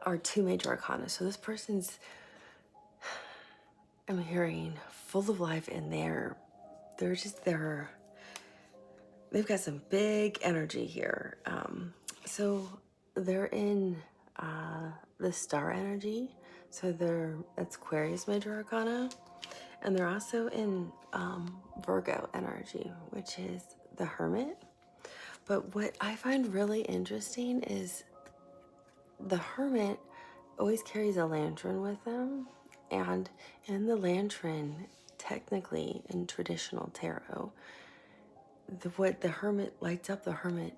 are 2 major arcana. So this person's, I'm hearing, full of life, and they've got some big energy here. So they're in the star energy. So that's Aquarius major arcana. And they're also in Virgo energy, which is the Hermit. But what I find really interesting is the Hermit always carries a lantern with them. And in the lantern, technically in traditional tarot, what the Hermit lights up, the Hermit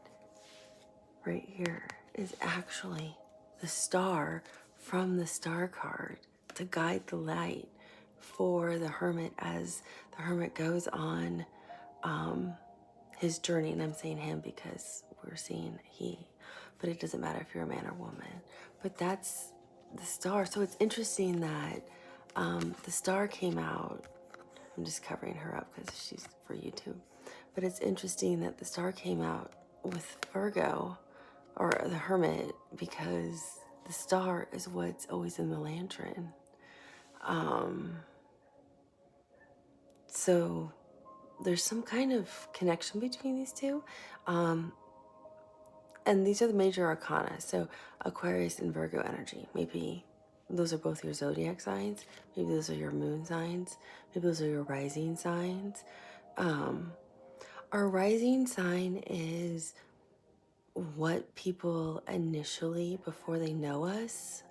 right here, is actually the star from the star card to guide the light for the Hermit as the Hermit goes on his journey. And I'm saying him because we're seeing he, but it doesn't matter if you're a man or woman. But that's the star. So it's interesting that the star came out. I'm just covering her up because she's for YouTube. But it's interesting that the star came out with Virgo, or the Hermit, because the star is what's always in the lantern. So there's some kind of connection between these two. And these are the major arcana. So Aquarius and Virgo energy. Maybe those are both your zodiac signs. Maybe those are your moon signs. Maybe those are your rising signs. Our rising sign is what people initially, before they know us,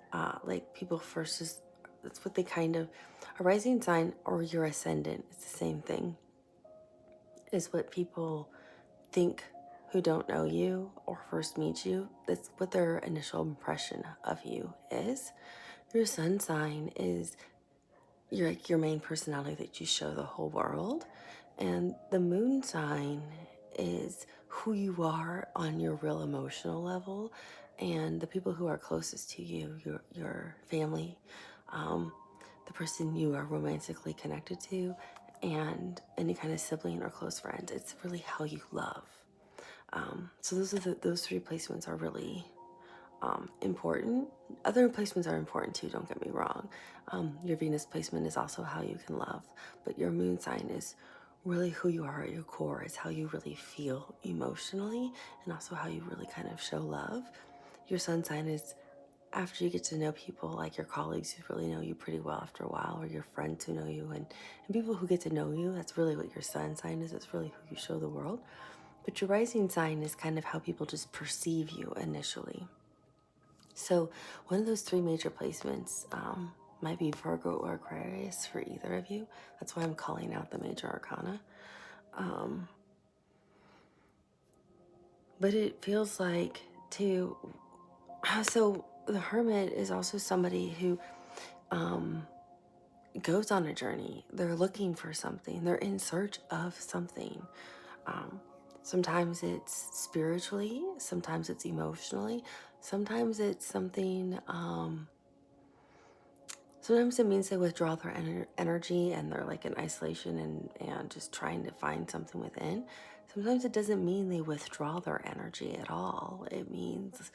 like people first is, that's what they kind of, a rising sign or your ascendant, it's the same thing, is what people think who don't know you or first meet you. That's what their initial impression of you is. Your sun sign is your main personality that you show the whole world. And the moon sign is who you are on your real emotional level, and the people who are closest to you, your family, the person you are romantically connected to, and any kind of sibling or close friend. It's really how you love. So those three placements are really important. Other placements are important too, don't get me wrong. Your Venus placement is also how you can love, but your moon sign is really who you are at your core. It's how you really feel emotionally, and also how you really kind of show love. Your sun sign is after you get to know people, like your colleagues who really know you pretty well after a while, or your friends who know you, and people who get to know you. That's really what your sun sign is. It's really who you show the world. But your rising sign is kind of how people just perceive you initially. So one of those three major placements might be Virgo or Aquarius for either of you. That's why I'm calling out the major arcana. But it feels like too, so the Hermit is also somebody who goes on a journey. They're looking for something. They're in search of something. Sometimes it's spiritually, sometimes it's emotionally, sometimes it's something, sometimes it means they withdraw their energy and they're like in isolation and just trying to find something within. Sometimes it doesn't mean they withdraw their energy at all. It means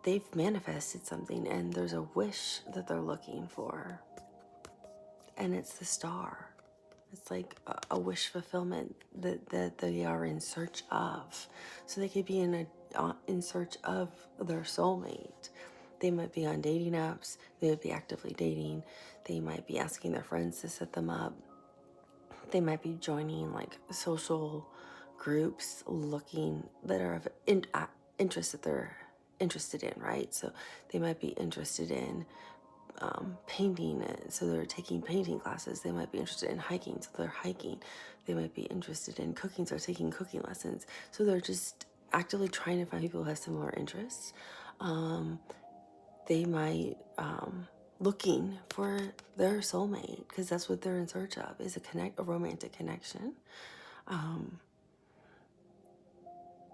they've manifested something and there's a wish that they're looking for. And it's the star. It's like a wish fulfillment that they are in search of. So they could be in search of their soulmate. They might be on dating apps. They would be actively dating. They might be asking their friends to set them up. They might be joining like social groups looking that are of interest that they're interested in, right? So they might be interested in painting, so they're taking painting classes. They might be interested in hiking, so they're hiking. They might be interested in cooking, so they're taking cooking lessons. So they're just actively trying to find people who have similar interests. They might looking for their soulmate because that's what they're in search of, is a romantic connection.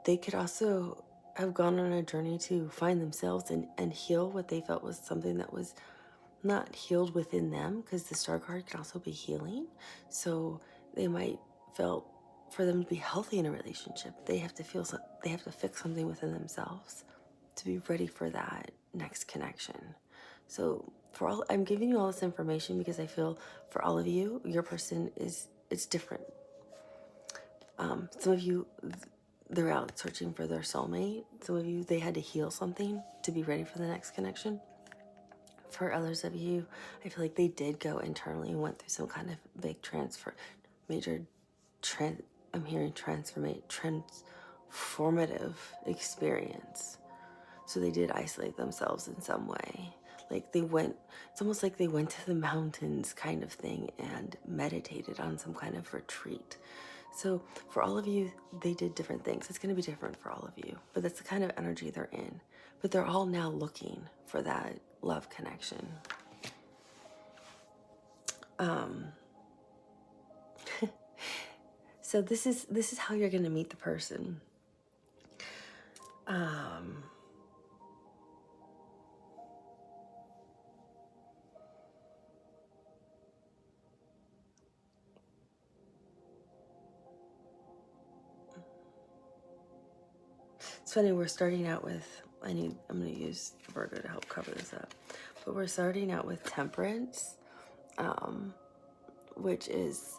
They could also have gone on a journey to find themselves and heal what they felt was something that was not healed within them, because the star card can also be healing. So they might felt for them to be healthy in a relationship, they have to fix something within themselves to be ready for that next connection. So I'm giving you all this information because I feel for all of you, your person it's different. Some of you, they're out searching for their soulmate. Some of you, they had to heal something to be ready for the next connection. For others of you, I feel like they did go internally and went through some kind of big I'm hearing transformative experience. So they did isolate themselves in some way. Like it's almost like they went to the mountains kind of thing and meditated on some kind of retreat. So for all of you, they did different things. It's going to be different for all of you, but that's the kind of energy they're in. But they're all now looking for that love connection. So this is how you're going to meet the person. It's funny, we're starting out with, I'm going to use Virgo to help cover this up, but we're starting out with Temperance, which is,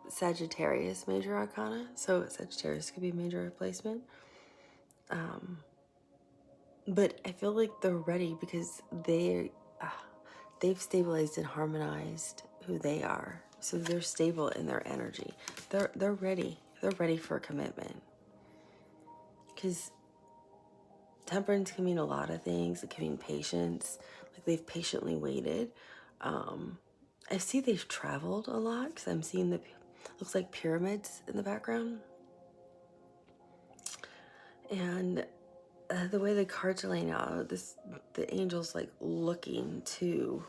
Sagittarius major arcana. So Sagittarius could be major replacement. But I feel like they're ready because they've stabilized and harmonized who they are. So they're stable in their energy. They're ready. They're ready for a commitment. Because temperance can mean a lot of things. It can mean patience. Like they've patiently waited. I see they've traveled a lot because I'm seeing looks like pyramids in the background. And the way the cards are laying out, the angel's like looking to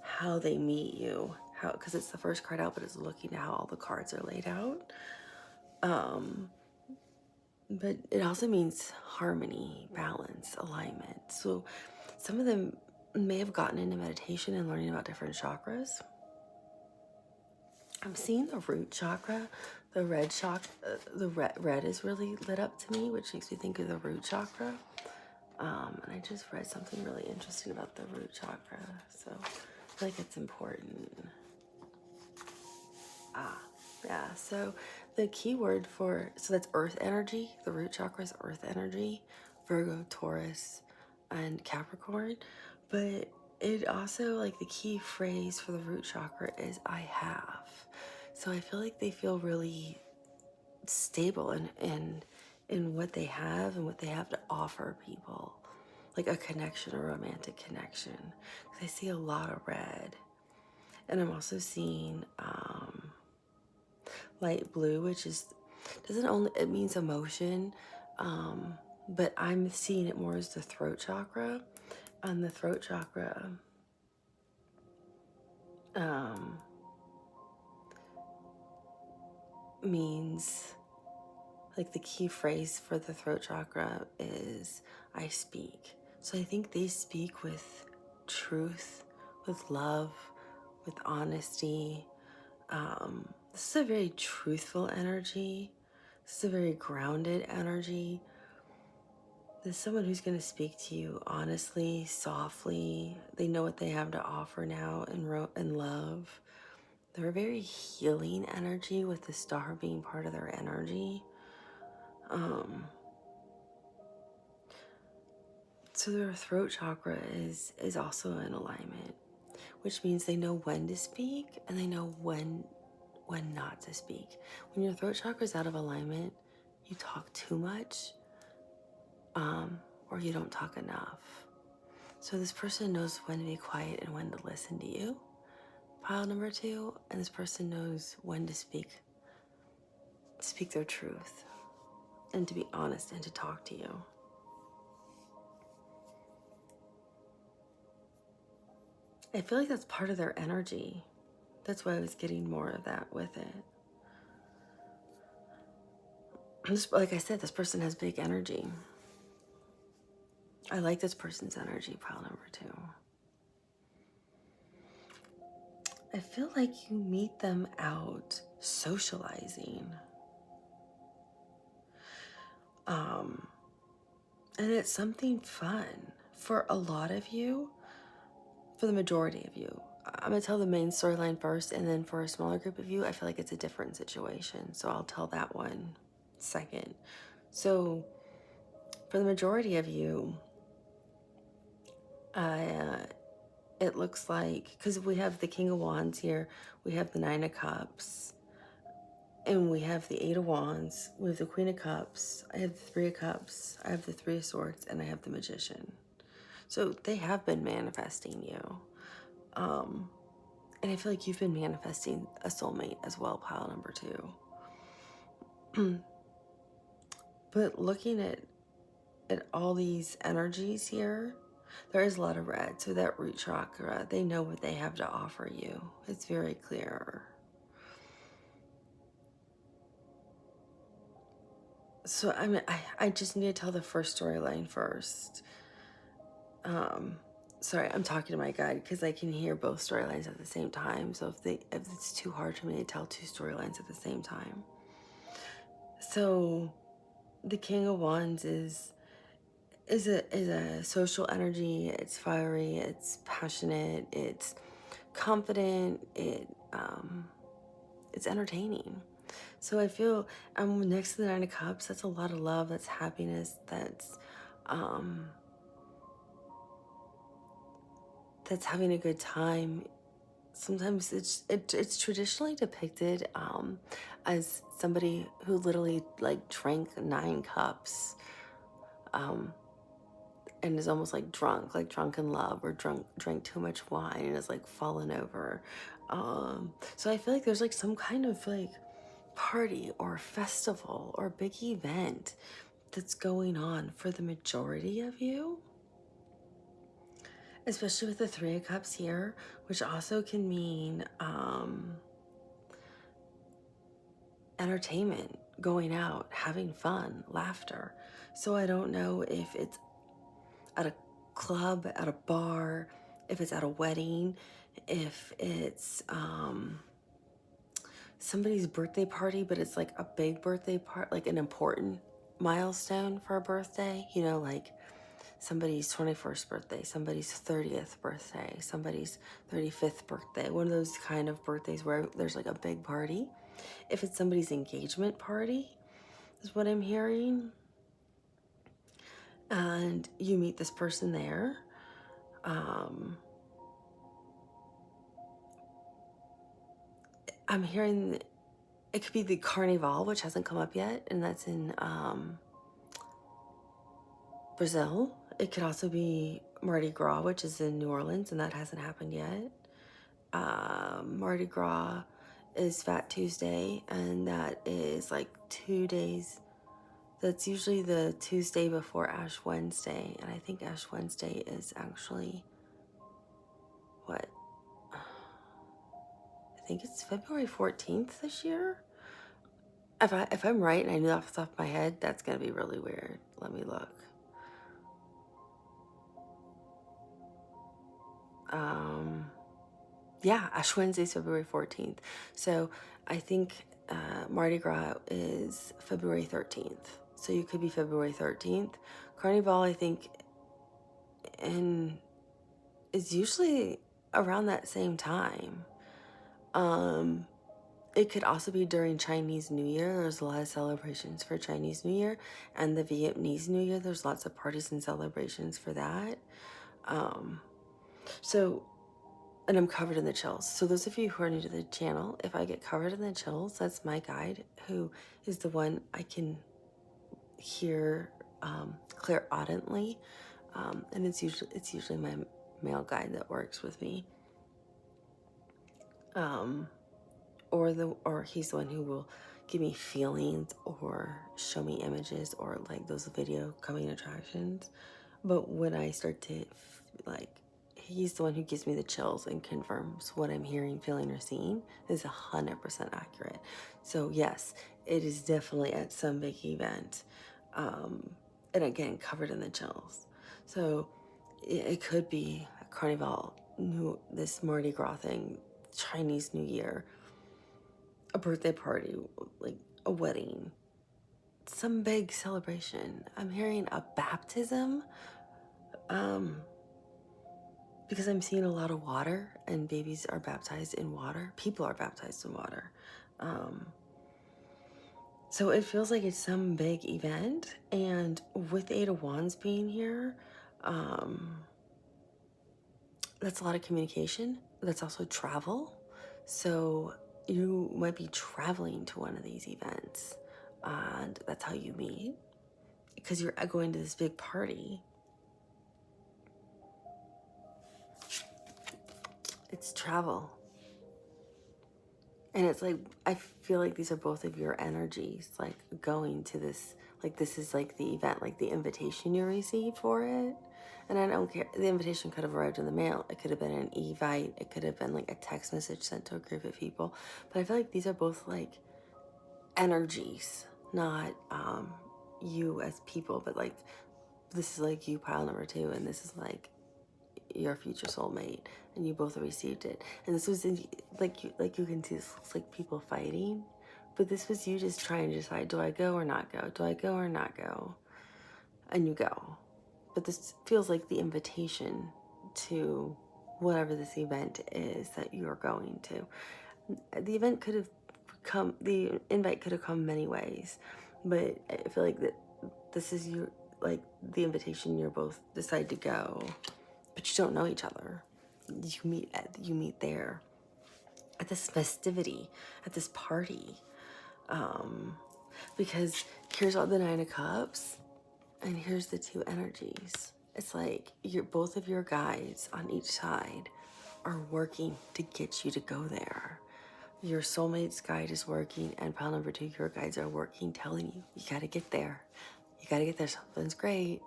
how they meet you, how, because it's the first card out, but it's looking at how all the cards are laid out. But it also means harmony, balance, alignment. So some of them may have gotten into meditation and learning about different chakras. I'm seeing the root chakra, the red chakra, red is really lit up to me, which makes me think of the root chakra. And I just read something really interesting about the root chakra, so I feel like it's important. Yeah, so the key word so that's earth energy. The root chakra is earth energy, Virgo, Taurus, and Capricorn. But it also, like, the key phrase for the root chakra is I have. So I feel like they feel really stable in what they have and what they have to offer people. Like a connection, a romantic connection. 'Cause I see a lot of red. And I'm also seeing light blue, which doesn't only, it means emotion, but I'm seeing it more as the throat chakra. And the throat chakra means, like, the key phrase for the throat chakra is I speak. So I think they speak with truth, with love, with honesty. This is a very truthful energy. This is a very grounded energy. There's someone who's going to speak to you honestly, softly. They know what they have to offer now in love. They're a very healing energy, with the star being part of their energy. So their throat chakra is also in alignment, which means they know when to speak and they know when not to speak. When your throat chakra is out of alignment, you talk too much, or you don't talk enough. So this person knows when to be quiet and when to listen to you, pile number 2, and this person knows when to speak their truth and to be honest and to talk to you. I feel like that's part of their energy. That's why I was getting more of that with it. Like I said, this person has big energy. I like this person's energy, pile number 2. I feel like you meet them out socializing. And it's something fun for a lot of you, for the majority of you. I'm going to tell the main storyline first, and then for a smaller group of you, I feel like it's a different situation. So I'll tell that one second. So for the majority of you, it looks like, because we have the King of Wands here, we have the Nine of Cups, and we have the Eight of Wands, we have the Queen of Cups, I have the Three of Cups, I have the Three of Swords, and I have the Magician. So they have been manifesting you. And I feel like you've been manifesting a soulmate as well, pile number 2. But looking at all these energies here, there is a lot of red. So that root chakra, they know what they have to offer you. It's very clear. So I just need to tell the first storyline first. Sorry, I'm talking to my guide because I can hear both storylines at the same time. So if it's too hard for me to tell 2 storylines at the same time. So the King of Wands is a social energy. It's fiery, it's passionate, it's confident, it's entertaining. So I feel next to the Nine of Cups, that's a lot of love, that's happiness, that's having a good time. Sometimes it's traditionally depicted as somebody who literally, like, drank 9 cups and is almost like drunk in love, or drank too much wine and is like fallen over. So I feel like there's like some kind of like party or festival or big event that's going on for the majority of you, especially with the Three of Cups here, which also can mean entertainment, going out, having fun, laughter. So I don't know if it's at a club, at a bar, if it's at a wedding, if it's somebody's birthday party, but it's like a big birthday party, like an important milestone for a birthday, you know, like somebody's 21st birthday, somebody's 30th birthday, somebody's 35th birthday, one of those kind of birthdays where there's like a big party. If it's somebody's engagement party, is what I'm hearing, and you meet this person there, I'm hearing it could be the Carnival, which hasn't come up yet, and that's in Brazil. It could also be Mardi Gras, which is in New Orleans, and that hasn't happened yet. Mardi Gras is Fat Tuesday, and that is like 2 days. That's usually the Tuesday before Ash Wednesday, and I think Ash Wednesday is actually what? I think it's February 14th this year. If I'm right and I knew that off the top of my head, that's gonna be really weird. Let me look. Yeah, Ash Wednesday is February 14th. So I think Mardi Gras is February 13th. So you could be February 13th. Carnival, I think, and is usually around that same time. It could also be during Chinese New Year. There's a lot of celebrations for Chinese New Year, and the Vietnamese New Year. There's lots of parties and celebrations for that. So, and I'm covered in the chills. So those of you who are new to the channel, if I get covered in the chills, that's my guide, who is the one I can hear clairaudently, and it's usually my male guide that works with me. Or he's the one who will give me feelings or show me images or like those video coming attractions. But when I start to he's the one who gives me the chills and confirms what I'm hearing, feeling, or seeing is 100% accurate. So yes, it is definitely at some big event, and again covered in the chills. So it could be a Carnival, this Mardi Gras thing, Chinese New Year, a birthday party, like a wedding, some big celebration. I'm hearing a baptism, because I'm seeing a lot of water, and babies are baptized in water. People are baptized in water. So it feels like it's some big event, and with Eight of Wands being here, that's a lot of communication. That's also travel. So you might be traveling to one of these events, and that's how you meet, because you're going to this big party. It's travel. And it's like, I feel like these are both of your energies, like going to this, like this is like the event, like the invitation you received for it. And I don't care, the invitation could have arrived in the mail. It could have been an evite. It could have been like a text message sent to a group of people. But I feel like these are both like energies, not you as people, but like this is like you, pile number 2, and this is like your future soulmate, and you both received it. And this was like you can see, this looks like people fighting, but this was you just trying to decide, do I go or not go? Do I go or not go? And you go. But this feels like the invitation to whatever this event is that you're going to. The event could have come, the invite could have come many ways, but I feel like that this is your, like the invitation, you're both decide to go, but you don't know each other. You meet there at this festivity, at this party, because here's all the 9 of Cups, and here's the 2 energies. It's like both of your guides on each side are working to get you to go there. Your soulmate's guide is working, and pile number 2, your guides are working, telling you, you gotta get there. You got to get there. Something's great.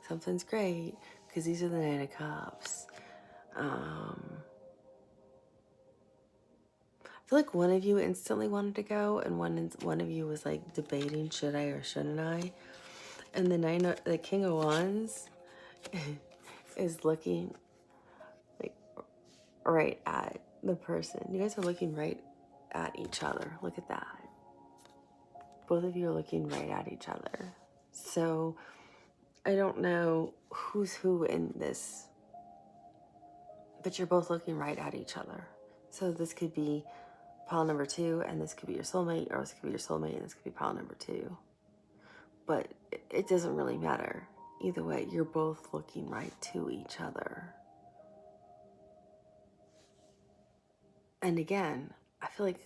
Something's great. Because these are the Knight of Cups. I feel like one of you instantly wanted to go, and one of you was like debating, should I or shouldn't I? And the King of Wands is looking like right at the person. You guys are looking right at each other. Look at that. Both of you are looking right at each other. So I don't know who's who in this, but you're both looking right at each other. So this could be pile number 2, and this could be your soulmate, or this could be your soulmate, and this could be pile number 2. But it doesn't really matter. Either way, you're both looking right to each other. And again, I feel like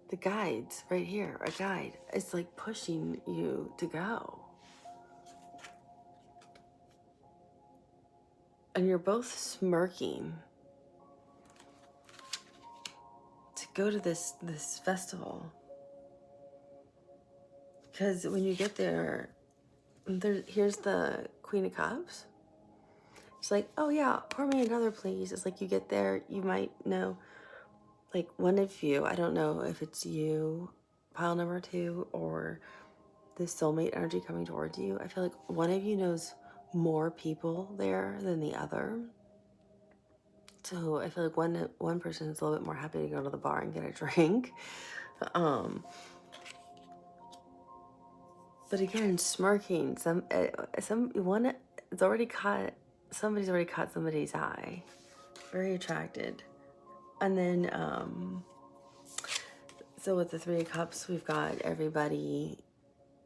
the guides right here, a guide, is like pushing you to go. And you're both smirking to go to this festival. Because when you get there, here's the Queen of Cups. It's like, oh yeah, pour me another, please. It's like you get there, you might know, like one of you, I don't know if it's you, pile number 2, or the soulmate energy coming towards you. I feel like one of you knows more people there than the other. So I feel like one person is a little bit more happy to go to the bar and get a drink. But again, smirking. Somebody's already caught somebody's eye. Very attracted. And then, so with the 3 of Cups, we've got everybody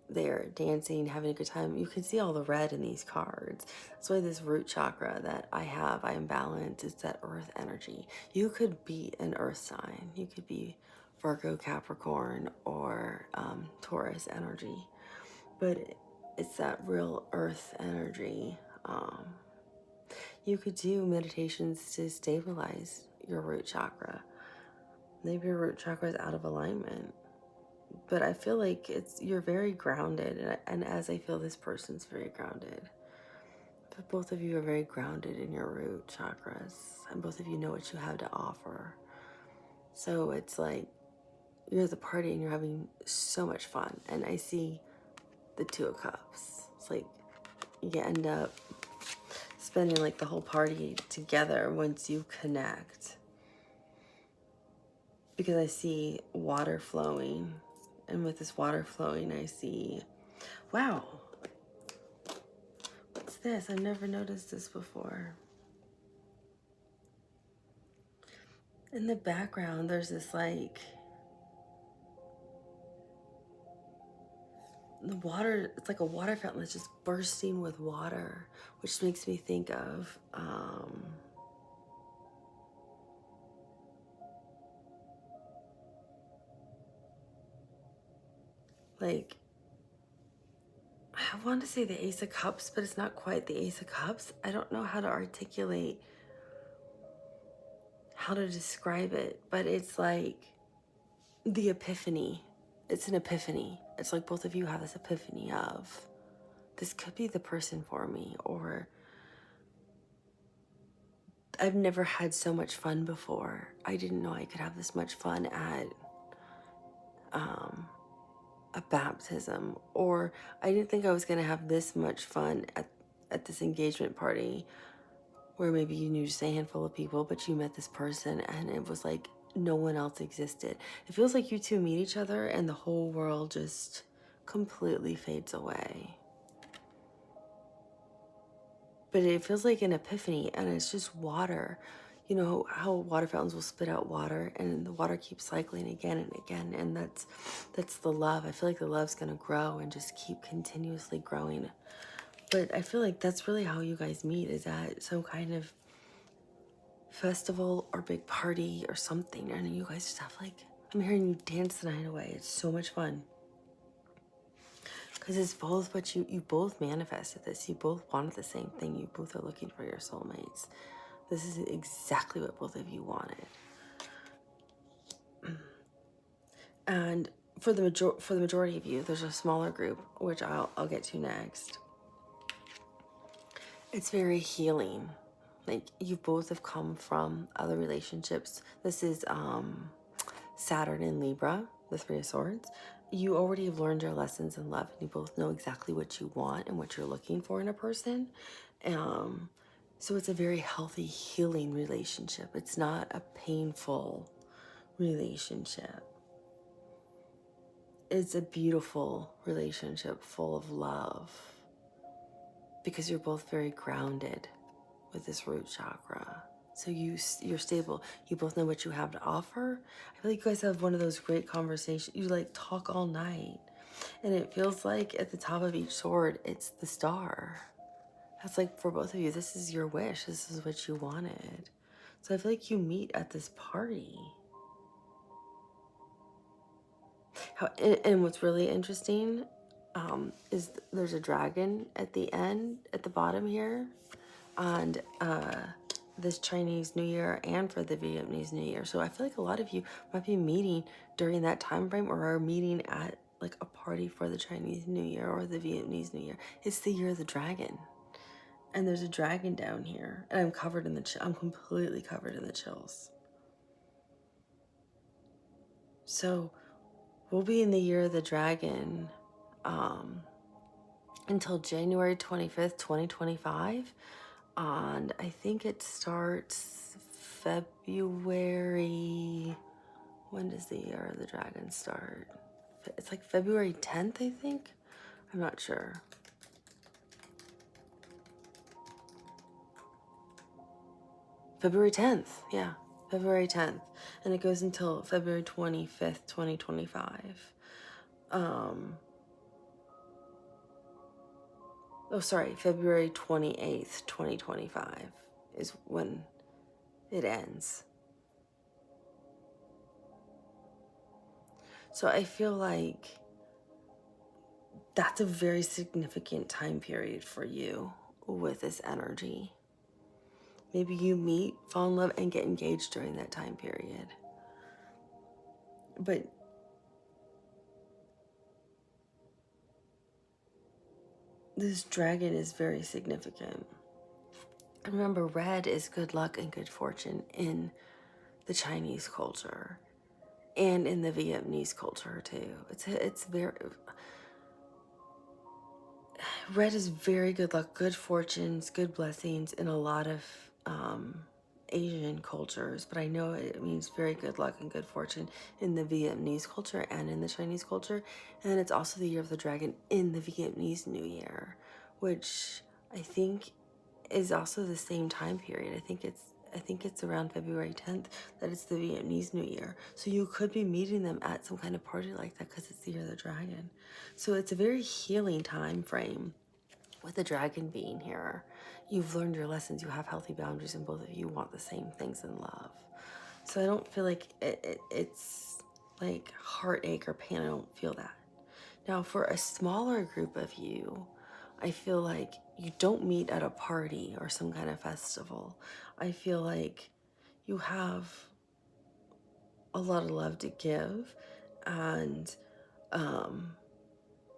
there dancing, having a good time. You can see all the red in these cards. That's why this root chakra that I am balanced. It's that earth energy. You could be an earth sign. You could be Virgo, Capricorn, or Taurus energy. But it's that real earth energy. You could do meditations to stabilize your root chakra. Maybe your root chakra is out of alignment. But I feel like you're very grounded. And as I feel, this person's very grounded. But both of you are very grounded in your root chakras. And both of you know what you have to offer. So it's like you're at the party and you're having so much fun. And I see the 2 of Cups. It's like you end up spending like the whole party together once you connect. Because I see water flowing. And with this water flowing, I see, wow, what's this? I've never noticed this before. In the background, there's this like, the water, it's like a water fountain that's just bursting with water, which makes me think of, like, I want to say the Ace of Cups, but it's not quite the Ace of Cups. I don't know how to articulate, how to describe it, but it's like the epiphany. It's an epiphany. It's like both of you have this epiphany of, this could be the person for me, or I've never had so much fun before. I didn't know I could have this much fun at a baptism, or I didn't think I was gonna have this much fun at this engagement party where maybe you knew just a handful of people, but you met this person and it was like no one else existed. It feels like you two meet each other and the whole world just completely fades away. But it feels like an epiphany, and it's just water. You know how water fountains will spit out water and the water keeps cycling again and again, and that's the love. I feel like the love's gonna grow and just keep continuously growing. But I feel like that's really how you guys meet, is at some kind of festival or big party or something, and you guys just have like, I'm hearing you dance the night away. It's so much fun. Because it's both what you both manifested this. You both wanted the same thing. You both are looking for your soulmates. This is exactly what both of you wanted. And for the majority of you, there's a smaller group, which I'll get to next. It's very healing. Like, you both have come from other relationships. This is Saturn in Libra, the Three of Swords. You already have learned your lessons in love, and you both know exactly what you want and what you're looking for in a person. So it's a very healthy, healing relationship. It's not a painful relationship. It's a beautiful relationship full of love, because you're both very grounded with this root chakra. So you're stable. You both know what you have to offer. I feel like you guys have one of those great conversations. You like talk all night. And it feels like at the top of each sword, it's the star. That's like, for both of you, this is your wish. This is what you wanted. So I feel like you meet at this party. And what's really interesting is there's a dragon at the end, at the bottom here, on this Chinese New Year and for the Vietnamese New Year. So I feel like a lot of you might be meeting during that time frame, or are meeting at like a party for the Chinese New Year or the Vietnamese New Year. It's the year of the dragon. And there's a dragon down here, and I'm covered in I'm completely covered in the chills. So we'll be in the year of the dragon until January 25th, 2025. And I think it starts February. When does the year of the dragon start? It's like February 10th, I think. I'm not sure. February 10th, yeah. February 10th. And it goes until February 25th, 2025. February 28th, 2025 is when it ends. So I feel like that's a very significant time period for you with this energy. Maybe you meet, fall in love, and get engaged during that time period. But this dragon is very significant. And remember, red is good luck and good fortune in the Chinese culture and in the Vietnamese culture too. It's very, red is very good luck, good fortunes, good blessings in a lot of Asian cultures, but I know it means very good luck and good fortune in the Vietnamese culture and in the Chinese culture. And it's also the year of the dragon in the Vietnamese New Year, which I think is also the same time period. I think it's around February 10th that it's the Vietnamese New Year. So you could be meeting them at some kind of party like that, because it's the year of the dragon. So it's a very healing time frame with the dragon being here. You've learned your lessons. You have healthy boundaries, and both of you want the same things in love. So I don't feel like it's like heartache or pain. I don't feel that. Now, for a smaller group of you, I feel like you don't meet at a party or some kind of festival. I feel like you have a lot of love to give, and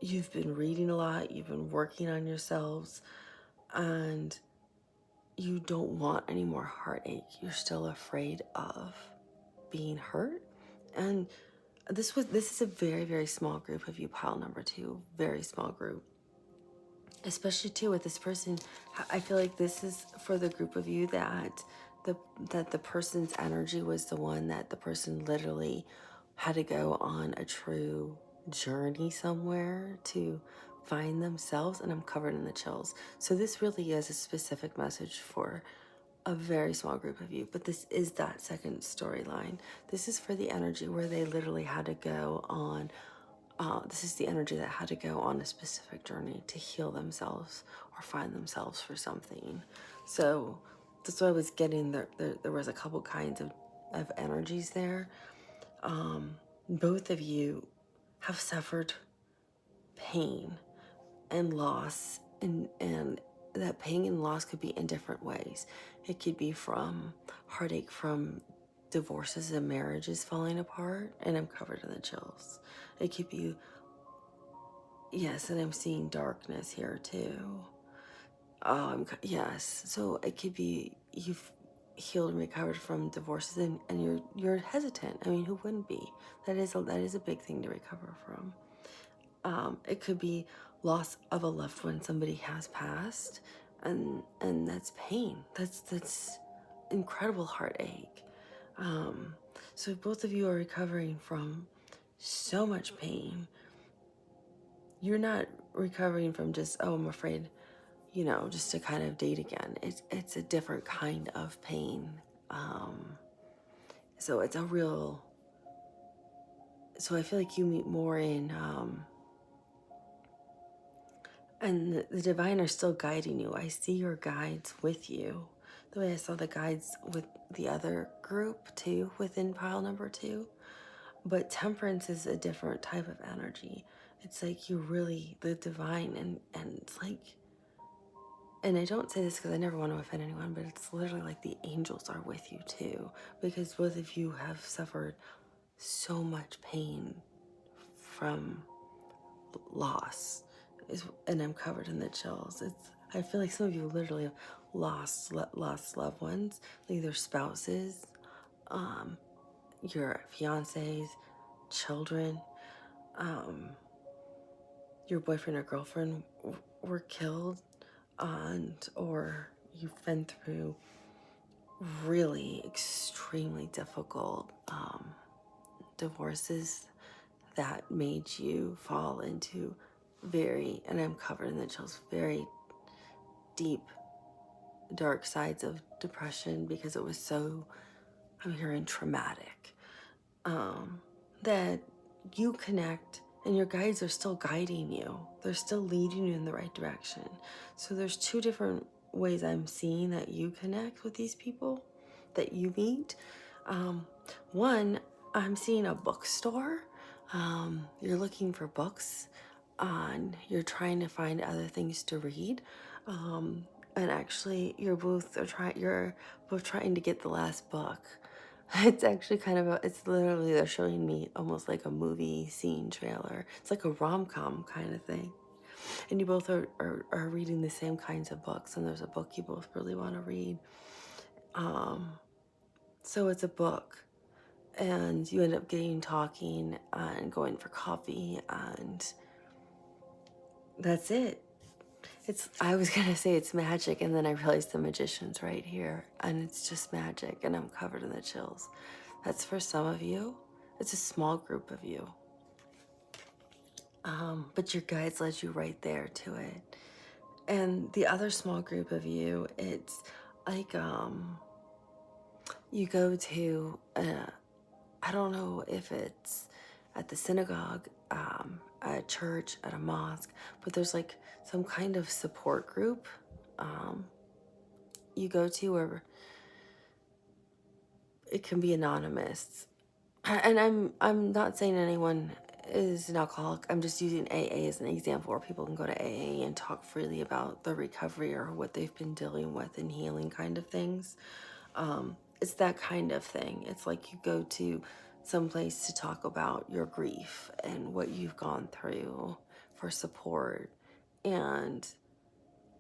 you've been reading a lot, you've been working on yourselves, and you don't want any more heartache. You're still afraid of being hurt. And this is a very, very small group of you, pile number 2, very small group. Especially too with this person, I feel like this is for the group of you that the person's energy was the one that the person literally had to go on a true journey somewhere to find themselves, and I'm covered in the chills. So this really is a specific message for a very small group of you, but this is that second storyline. This is for the energy where they literally had to go on this is the energy that had to go on a specific journey to heal themselves or find themselves for something. So that's what I was getting. There was a couple kinds of energies there. Both of you have suffered pain and loss, and that pain and loss could be in different ways. It could be from heartache from divorces and marriages falling apart, and I'm covered in the chills. It could be, yes, and I'm seeing darkness here too. Yes, so it could be you've healed and recovered from divorces, and you're hesitant. I mean, who wouldn't be? That is a big thing to recover from. It could be loss of a loved one, somebody has passed, and that's pain. That's incredible heartache. So both of you are recovering from so much pain. You're not recovering from just, oh, I'm afraid, just to kind of date again. It's a different kind of pain. So it's a real. So I feel like you meet more in. And the divine are still guiding you. I see your guides with you. The way I saw the guides with the other group too, within pile number 2. But temperance is a different type of energy. It's like you really, the divine, and it's like, and I don't say this because I never want to offend anyone, but it's literally like the angels are with you too. Because both of you have suffered so much pain from loss, and I'm covered in the chills. I feel like some of you literally have lost loved ones, like their spouses, your fiancés, children, your boyfriend or girlfriend were killed, or you've been through really extremely difficult divorces that made you fall into and I'm covered in the chills, very deep, dark sides of depression because it was so, I'm hearing traumatic, that you connect and your guides are still guiding you. They're still leading you in the right direction. So there's 2 different ways I'm seeing that you connect with these people that you meet. One, I'm seeing a bookstore. You're looking for books, and you're trying to find other things to read. And actually, you're both trying to get the last book. It's actually it's literally, they're showing me almost like a movie scene trailer. It's like a rom-com kind of thing. And you both are reading the same kinds of books, and there's a book you both really want to read. So it's a book, and you end up talking and going for coffee, and that's it. I was gonna say it's magic, and then I realized the magician's right here, and it's just magic, and I'm covered in the chills. That's for some of you. It's a small group of you. But your guides led you right there to it. And the other small group of you, it's like, you go to, I don't know if it's at the synagogue, at a church, at a mosque, but there's like some kind of support group you go to where it can be anonymous. And I'm not saying anyone is an alcoholic. I'm just using AA as an example where people can go to AA and talk freely about the recovery or what they've been dealing with and healing kind of things. It's that kind of thing. It's like you go to some place to talk about your grief and what you've gone through for support. And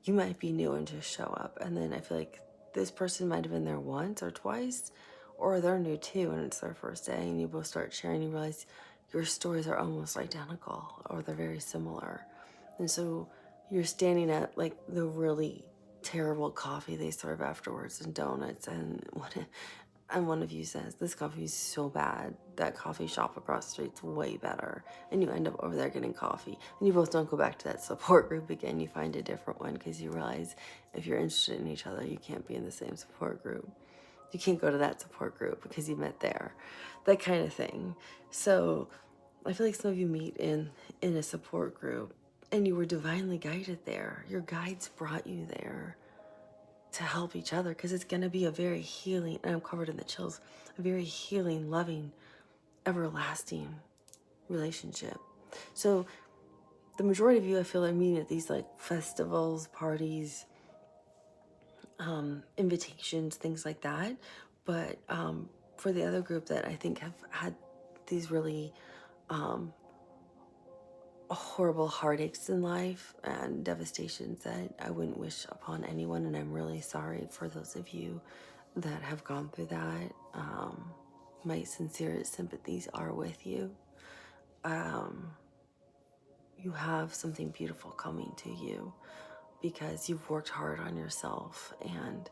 you might be new and just show up. And then I feel like this person might have been there once or twice, or they're new too and it's their first day, and you both start sharing, you realize your stories are almost identical or they're very similar. And so you're standing at like the really terrible coffee they serve afterwards and donuts, and one of you says, this coffee is so bad, that coffee shop across the street's way better. And you end up over there getting coffee. And you both don't go back to that support group again. You find a different one because you realize if you're interested in each other, you can't be in the same support group. You can't go to that support group because you met there. That kind of thing. So I feel like some of you meet in a support group and you were divinely guided there. Your guides brought you there to help each other, because it's going to be a very healing, and I'm covered in the chills, a very healing, loving, everlasting relationship. So the majority of you, I feel, are meeting at these like festivals, parties, invitations, things like that. But for the other group that I think have had these really horrible heartaches in life and devastations that I wouldn't wish upon anyone, and I'm really sorry for those of you that have gone through that. My sincerest sympathies are with you. You have something beautiful coming to you because you've worked hard on yourself, and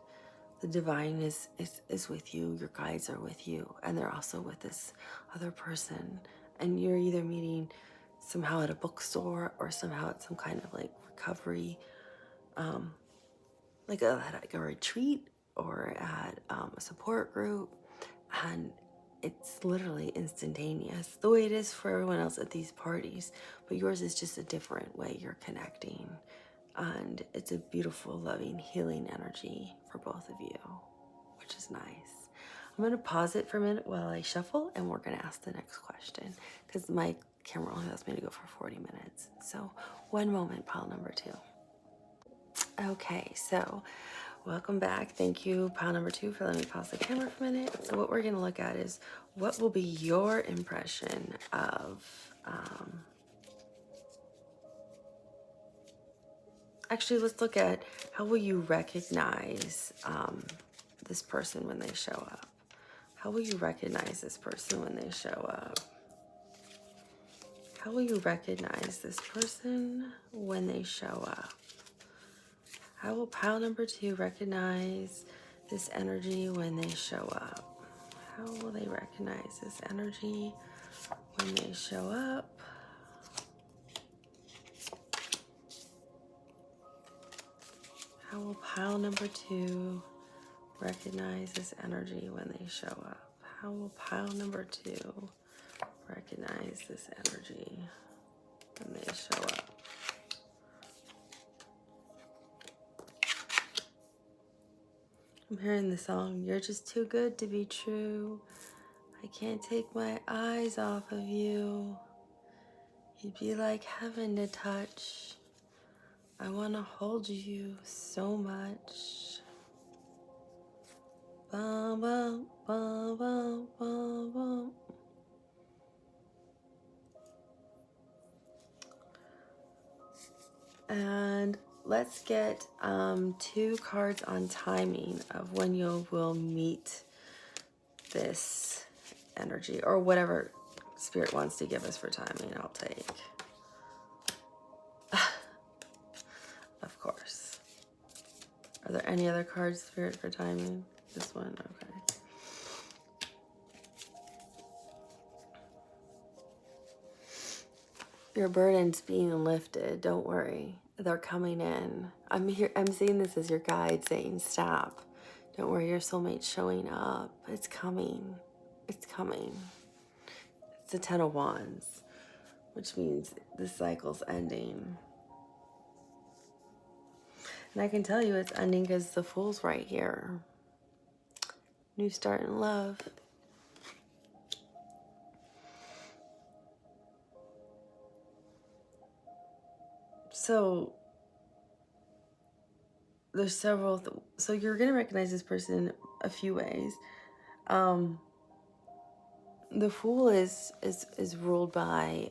the divine is with you. Your guides are with you, and they're also with this other person. And you're either meeting somehow at a bookstore or somehow at some kind of like recovery, like a retreat or at a support group. And it's literally instantaneous, the way it is for everyone else at these parties. But yours is just a different way you're connecting. And it's a beautiful, loving, healing energy for both of you, which is nice. I'm going to pause it for a minute while I shuffle, and we're going to ask the next question because my camera only allows me to go for 40 minutes. So one moment, pile number 2. Okay, so welcome back. Thank you, pile number 2, for letting me pause the camera for a minute. So what we're going to look at is what will be your impression of... Actually, let's look at how will you recognize this person when they show up. How will you recognize this person when they show up? How will you recognize this person when they show up? How will pile number 2 recognize this energy when they show up? How will they recognize this energy when they show up? How will pile number 2 recognize this energy when they show up? How will pile number 2 recognize this energy when they show up? I'm hearing the song, "You're just too good to be true. I can't take my eyes off of you. You'd be like heaven to touch. I want to hold you so much." Bum, bum, bum, bum, bum, bum. And let's get 2 cards on timing of when you will meet this energy, or whatever Spirit wants to give us for timing. I'll take. Of course. Are there any other cards, Spirit, for timing? This one? Okay. Your burden's being lifted. Don't worry. They're coming in. I'm seeing this as your guide saying, stop. Don't worry, your soulmate's showing up. It's coming. It's coming. It's the 10 of Wands, which means the cycle's ending. And I can tell you it's ending because the Fool's right here. New start in love. So there's several. So you're going to recognize this person a few ways. The Fool is ruled by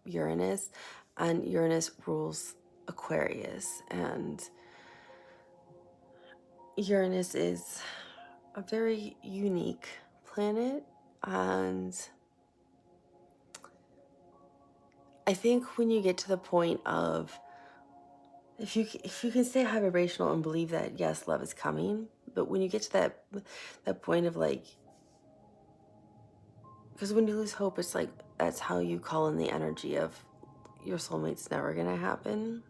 Uranus, and Uranus rules Aquarius, and Uranus is a very unique planet, and I think when you get to the point of, if you can stay high vibrational and believe that yes, love is coming, but when you get to that point of like, because when you lose hope, it's like that's how you call in the energy of your soulmate's never gonna happen.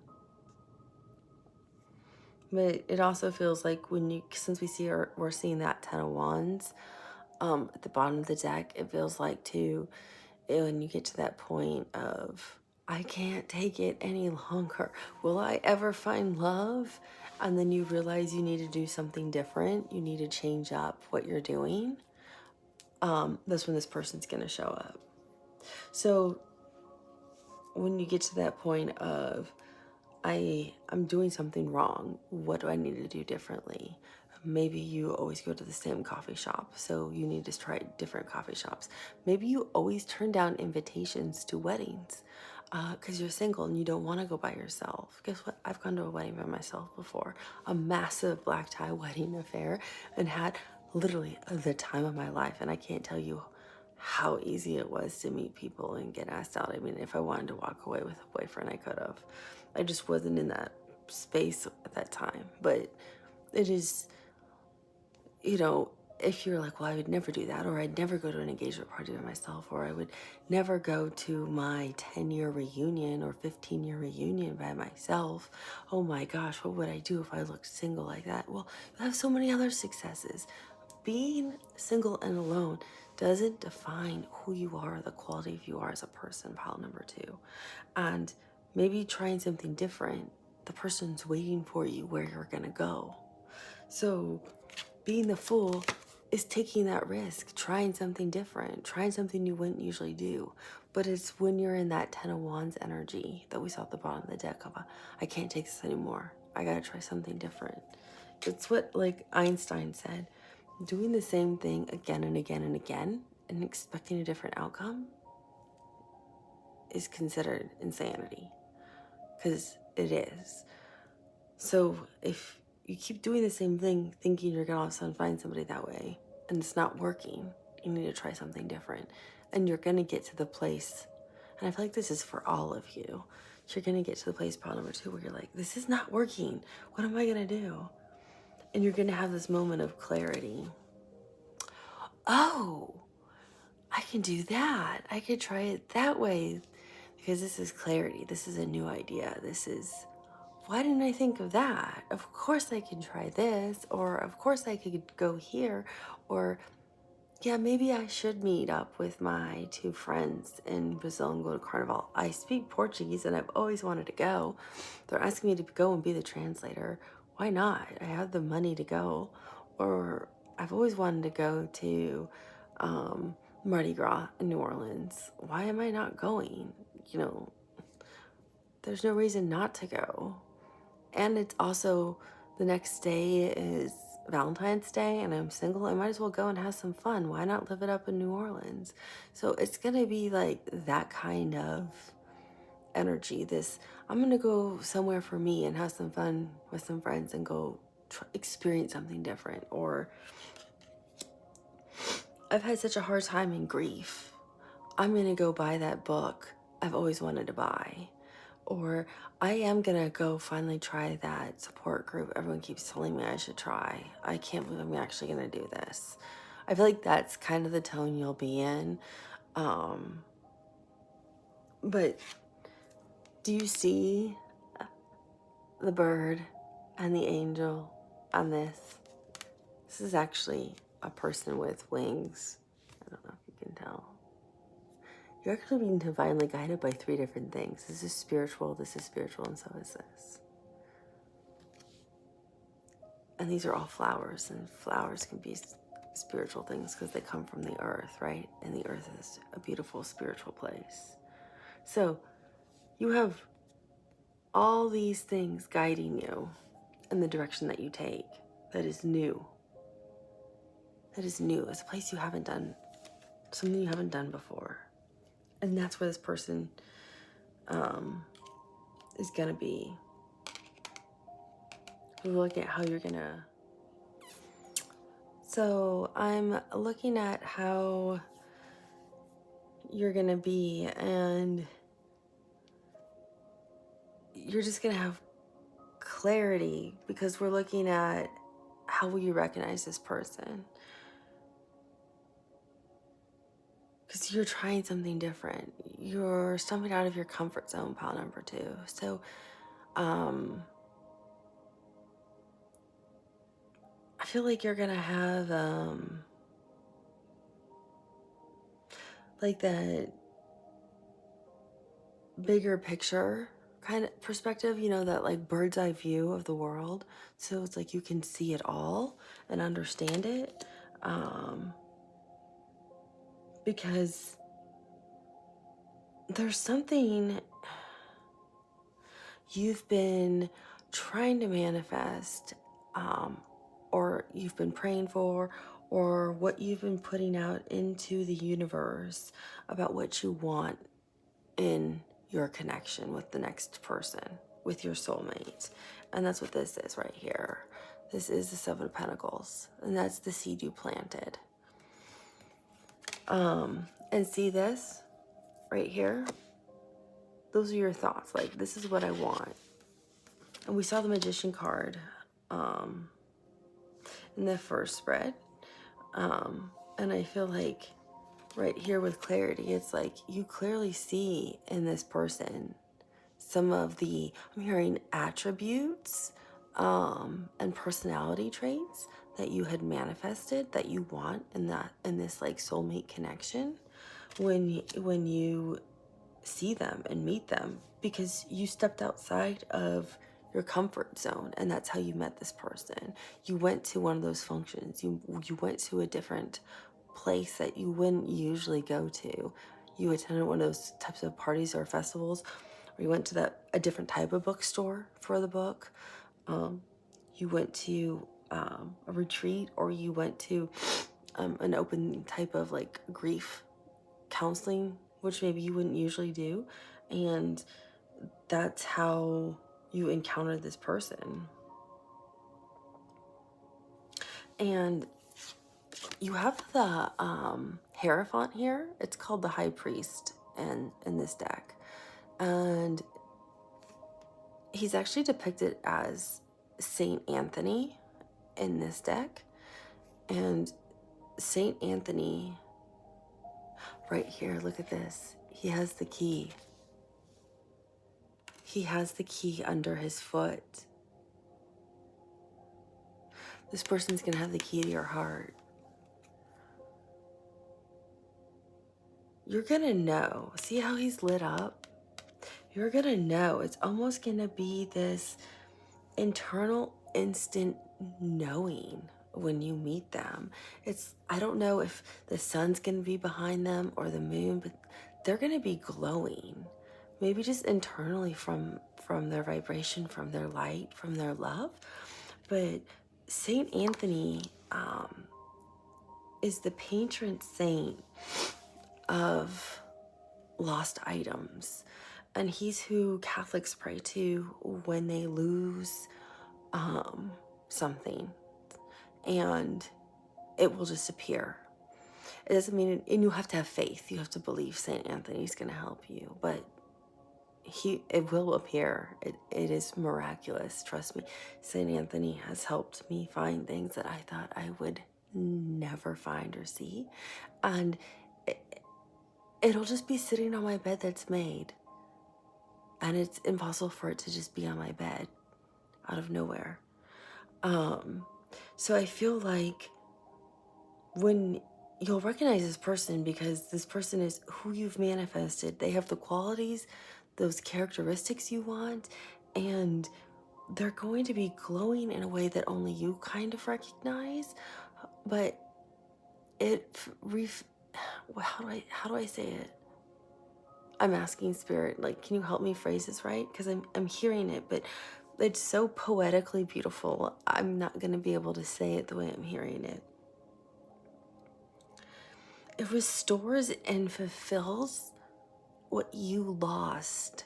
But it also feels like since we're seeing that 10 of Wands at the bottom of the deck, it feels like too, when you get to that point of, I can't take it any longer. Will I ever find love? And then you realize you need to do something different. You need to change up what you're doing. That's when this person's going to show up. So when you get to that point of, I'm doing something wrong, what do I need to do differently? Maybe you always go to the same coffee shop, so you need to try different coffee shops. Maybe you always turn down invitations to weddings because you're single and you don't want to go by yourself. Guess what? I've gone to a wedding by myself before, a massive black tie wedding affair, and had literally the time of my life. And I can't tell you how easy it was to meet people and get asked out. I mean, if I wanted to walk away with a boyfriend, I could have. I just wasn't in that space at that time. But it is, you know, if you're like, well, I would never do that, or I'd never go to an engagement party by myself, or I would never go to my 10-year reunion or 15-year reunion by myself. Oh my gosh, what would I do if I looked single like that? Well, you have so many other successes. Being single and alone doesn't define who you are, the quality of you are as a person, pile number 2. And maybe trying something different, the person's waiting for you where you're gonna go. So being the fool is taking that risk, trying something different, trying something you wouldn't usually do. But it's when you're in that 10 of Wands energy that we saw at the bottom of the deck of I can't take this anymore. I gotta try something different. It's what like Einstein said, doing the same thing again and again and again and expecting a different outcome is considered insanity, because it is. So if you keep doing the same thing thinking you're gonna all of a sudden find somebody that way and it's not working, you need to try something different. And you're gonna get to the place, and I feel like this is for all of you, you're gonna get to the place, part number 2, where you're like, this is not working. What am I gonna do? And you're gonna have this moment of clarity. Oh, I can do that. I could try it that way, because this is clarity. This is a new idea. This is, why didn't I think of that? Of course I can try this, or of course I could go here, or yeah, maybe I should meet up with my 2 friends in Brazil and go to Carnival. I speak Portuguese and I've always wanted to go. They're asking me to go and be the translator. Why not? I have the money to go. Or I've always wanted to go to Mardi Gras in New Orleans. Why am I not going? You know, there's no reason not to go. And it's also, the next day is Valentine's Day and I'm single. I might as well go and have some fun. Why not live it up in New Orleans? So it's gonna be like that kind of energy. This, I'm gonna go somewhere for me and have some fun with some friends and go experience something different. Or I've had such a hard time in grief. I'm gonna go buy that book I've always wanted to buy. Or I am gonna go finally try that support group everyone keeps telling me I should try. I can't believe I'm actually gonna do this. I feel like that's kind of the tone you'll be in. But do you see the bird and the angel on this? This is actually a person with wings. I don't know if you can tell. You're actually being divinely guided by 3 different things. This is spiritual, and so is this. And these are all flowers, and flowers can be spiritual things because they come from the earth, right? And the earth is a beautiful spiritual place. So you have all these things guiding you in the direction that you take that is new. That is new. It's a place you haven't done, something you haven't done before. And that's where this person is gonna be. We're looking at how you're gonna. So I'm looking at how you're gonna be, and you're just gonna have clarity, because we're looking at how will you recognize this person, because you're trying something different. You're stepping out of your comfort zone, pile number 2. So I feel like you're gonna have like that bigger picture kind of perspective, you know, that like bird's eye view of the world. So it's like you can see it all and understand it, because there's something you've been trying to manifest or you've been praying for, or what you've been putting out into the universe about what you want in your connection with the next person, with your soulmate. And that's what this is right here. This is the Seven of Pentacles, and that's the seed you planted. And see this right here? Those are your thoughts. Like, this is what I want. And we saw the Magician card in the first spread. And I feel like right here with clarity, it's like you clearly see in this person some of the, I'm hearing attributes and personality traits that you had manifested that you want in this like soulmate connection when you see them and meet them, because you stepped outside of your comfort zone, and that's how you met this person. You went to one of those functions. You went to a different place that you wouldn't usually go to. You attended one of those types of parties or festivals, or you went to a different type of bookstore for the book. You went to a retreat, or you went to an open type of like grief counseling, which maybe you wouldn't usually do. And that's how you encountered this person. And you have the Hierophant here. It's called the High Priest in this deck. And he's actually depicted as Saint Anthony in this deck. And Saint Anthony, right here, look at this. He has the key. He has the key under his foot. This person's going to have the key to your heart. You're going to know. See how he's lit up? You're going to know. It's almost going to be this internal instant knowing when you meet them. I don't know if the sun's going to be behind them or the moon, but they're going to be glowing. Maybe just internally from their vibration, from their light, from their love. But Saint Anthony is the patron saint of lost items. And he's who Catholics pray to when they lose something. And it will just appear. It doesn't mean, and you have to have faith. You have to believe Saint Anthony's going to help you. But it will appear. It is miraculous. Trust me. Saint Anthony has helped me find things that I thought I would never find or see. And it'll just be sitting on my bed that's made. And it's impossible for it to just be on my bed out of nowhere. So I feel like when you'll recognize this person, because this person is who you've manifested. They have the qualities, those characteristics you want, and they're going to be glowing in a way that only you kind of recognize. But how do I say it? I'm asking Spirit, like, can you help me phrase this right? Because I'm hearing it, but it's so poetically beautiful. I'm not going to be able to say it the way I'm hearing it. It restores and fulfills what you lost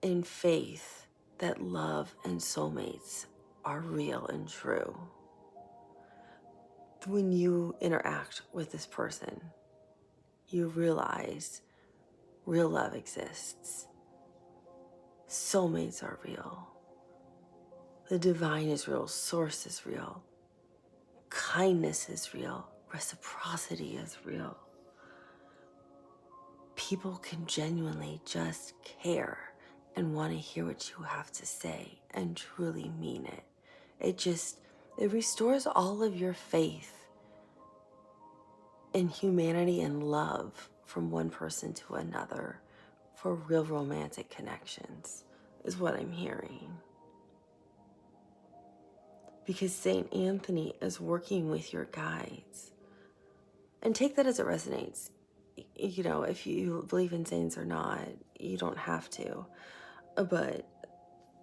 in faith that love and soulmates are real and true. When you interact with this person, you realize real love exists. Soulmates are real. The divine is real. Source is real. Kindness is real. Reciprocity is real. People can genuinely just care and want to hear what you have to say and truly mean it. It restores all of your faith in humanity and love from one person to another for real romantic connections, is what I'm hearing. Because Saint Anthony is working with your guides. And take that as it resonates. You know, if you believe in saints or not, you don't have to. But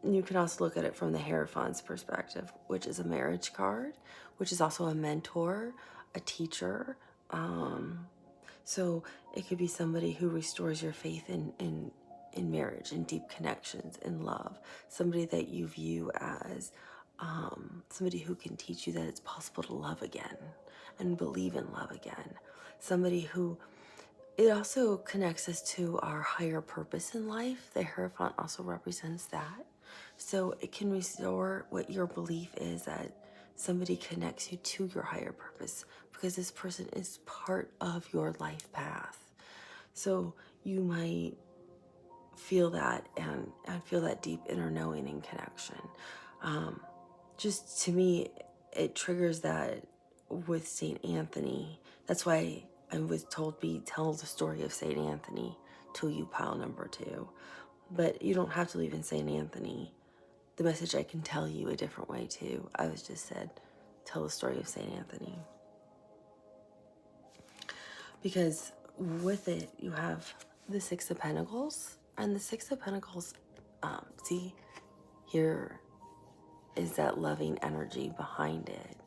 You can also look at it from the Hierophant's perspective, which is a marriage card, which is also a mentor, a teacher. So it could be somebody who restores your faith in marriage, in deep connections, in love. Somebody that you view as somebody who can teach you that it's possible to love again and believe in love again. Somebody who, it also connects us to our higher purpose in life. The Hierophant also represents that. So it can restore what your belief is, that somebody connects you to your higher purpose, because this person is part of your life path. So you might feel that and feel that deep inner knowing and connection. Just to me, it triggers that with Saint Anthony. That's why I was told, tell the story of Saint Anthony till you pile number 2. But you don't have to believe in Saint Anthony. The message I can tell you a different way too. I was just said, tell the story of Saint Anthony. Because with it, you have the Six of Pentacles. And the Six of Pentacles, see, here is that loving energy behind it.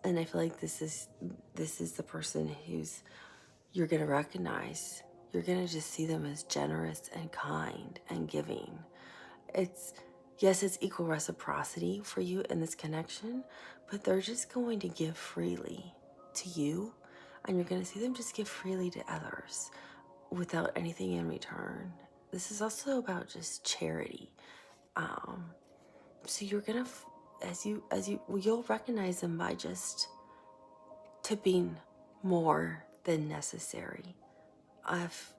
And I feel like this is the person who's, you're going to recognize. You're going to just see them as generous and kind and giving. Yes, it's equal reciprocity for you in this connection, but they're just going to give freely to you, and you're going to see them just give freely to others without anything in return. This is also about just charity. So you're gonna, you'll recognize them by just tipping more than necessary. If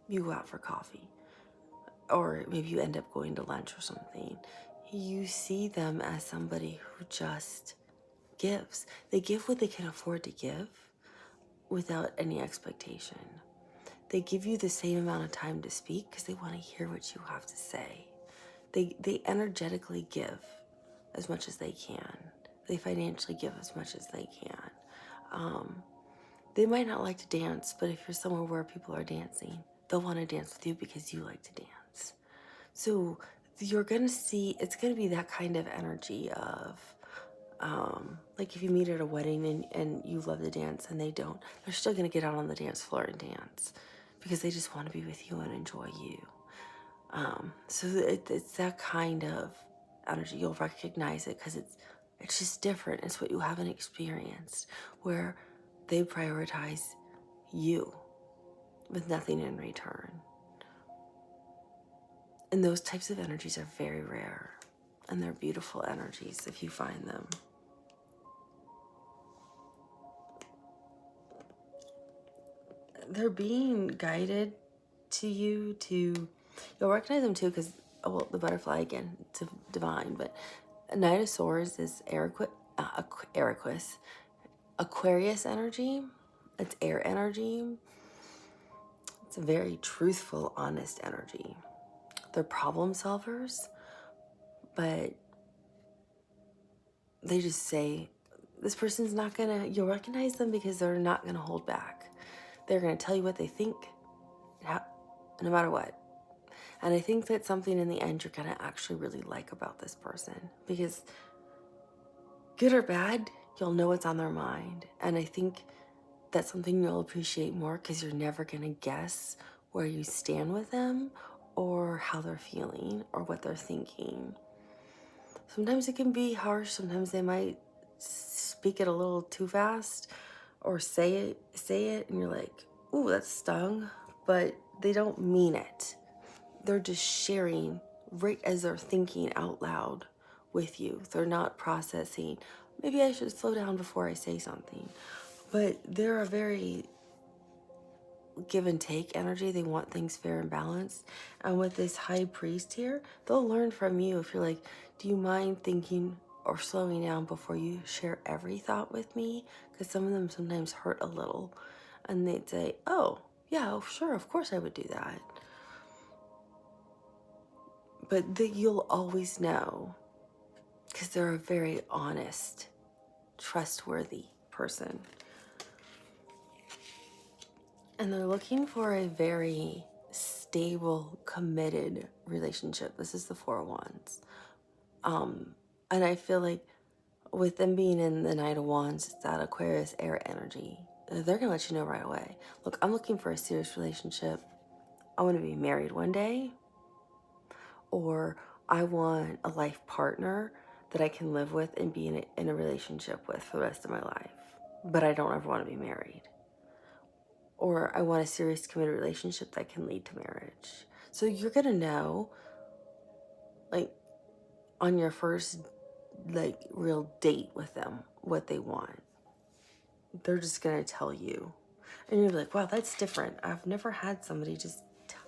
you go out for coffee, or maybe you end up going to lunch or something, you see them as somebody who just gives. They give what they can afford to give without any expectation. They give you the same amount of time to speak because they want to hear what you have to say. They energetically give as much as they can. They financially give as much as they can. They might not like to dance, but if you're somewhere where people are dancing, they'll want to dance with you because you like to dance. So you're going to see, it's going to be that kind of energy of, like if you meet at a wedding and you love to dance and they don't, they're still going to get out on the dance floor and dance because they just want to be with you and enjoy you. So it's that kind of energy. You'll recognize it because it's just different. It's what you haven't experienced, where they prioritize you with nothing in return. And those types of energies are very rare, and they're beautiful energies if you find them. They're being guided to you to, you'll recognize them too because, well, the butterfly again, it's divine, but Knight of Swords is Aquarius energy. It's air energy. It's a very truthful, honest energy. They're problem solvers, but they just say, this person's not gonna, you'll recognize them because they're not gonna hold back. They're gonna tell you what they think, no matter what. And I think that's something in the end you're gonna actually really like about this person, because good or bad, you'll know what's on their mind. And I think that's something you'll appreciate more because you're never gonna guess where you stand with them or how they're feeling or what they're thinking. Sometimes it can be harsh. Sometimes they might speak it a little too fast or say it and you're like, ooh, that stung, but they don't mean it. They're just sharing right as they're thinking out loud with you. They're not processing, maybe I should slow down before I say something. But they're a very give and take energy. They want things fair and balanced. And with this high priest here, they'll learn from you. If you're like, do you mind thinking or slowing down before you share every thought with me? Because some of them sometimes hurt a little. And they'd say, oh, yeah, oh, sure, of course I would do that. But you'll always know because they're a very honest, trustworthy person. And they're looking for a very stable, committed relationship. This is the Four of Wands. And I feel like with them being in the Knight of Wands, that Aquarius air energy, they're going to let you know right away. Look, I'm looking for a serious relationship. I want to be married one day, or I want a life partner that I can live with and be in a relationship with for the rest of my life, but I don't ever want to be married. Or I want a serious committed relationship that can lead to marriage. So you're going to know, like, on your first, like, real date with them, what they want. They're just going to tell you. And you're like, wow, that's different. I've never had somebody just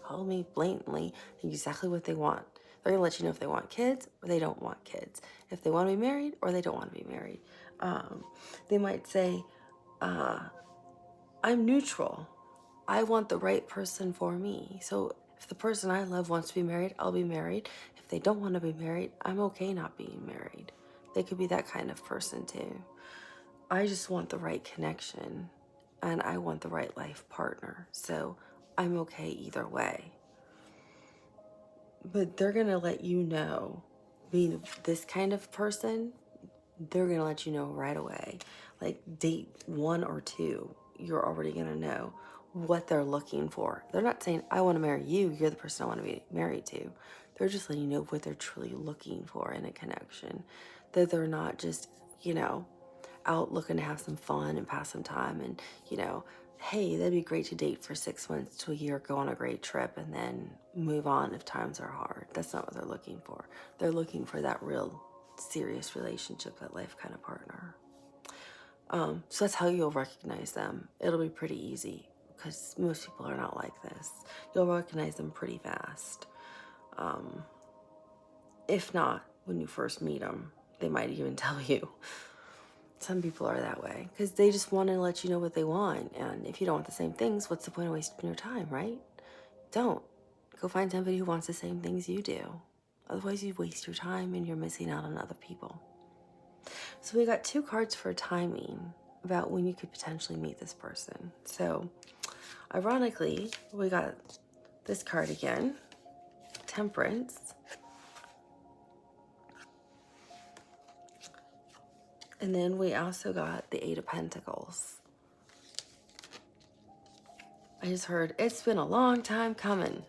tell me blatantly exactly what they want. They're going to let you know if they want kids or they don't want kids. If they want to be married or they don't want to be married. They might say, I'm neutral. I want the right person for me. So if the person I love wants to be married, I'll be married. If they don't want to be married, I'm okay not being married. They could be that kind of person too. I just want the right connection and I want the right life partner. So I'm okay either way. But they're going to let you know, being this kind of person, they're going to let you know right away. Like date 1 or 2, you're already going to know what they're looking for. They're not saying, I want to marry you, you're the person I want to be married to. They're just letting you know what they're truly looking for in a connection. That they're not just, out looking to have some fun and pass some time and, hey, that'd be great to date for 6 months to a year, go on a great trip, and then move on if times are hard. That's not what they're looking for. They're looking for that real serious relationship, that life kind of partner. So that's how you'll recognize them. It'll be pretty easy because most people are not like this. You'll recognize them pretty fast. If not, when you first meet them, they might even tell you. Some people are that way because they just want to let you know what they want. And if you don't want the same things, what's the point of wasting your time, right? Don't. Go find somebody who wants the same things you do. Otherwise, you waste your time and you're missing out on other people. So we got 2 cards for timing about when you could potentially meet this person. So ironically, we got this card again, Temperance. And then we also got the 8 of Pentacles. I just heard it's been a long time coming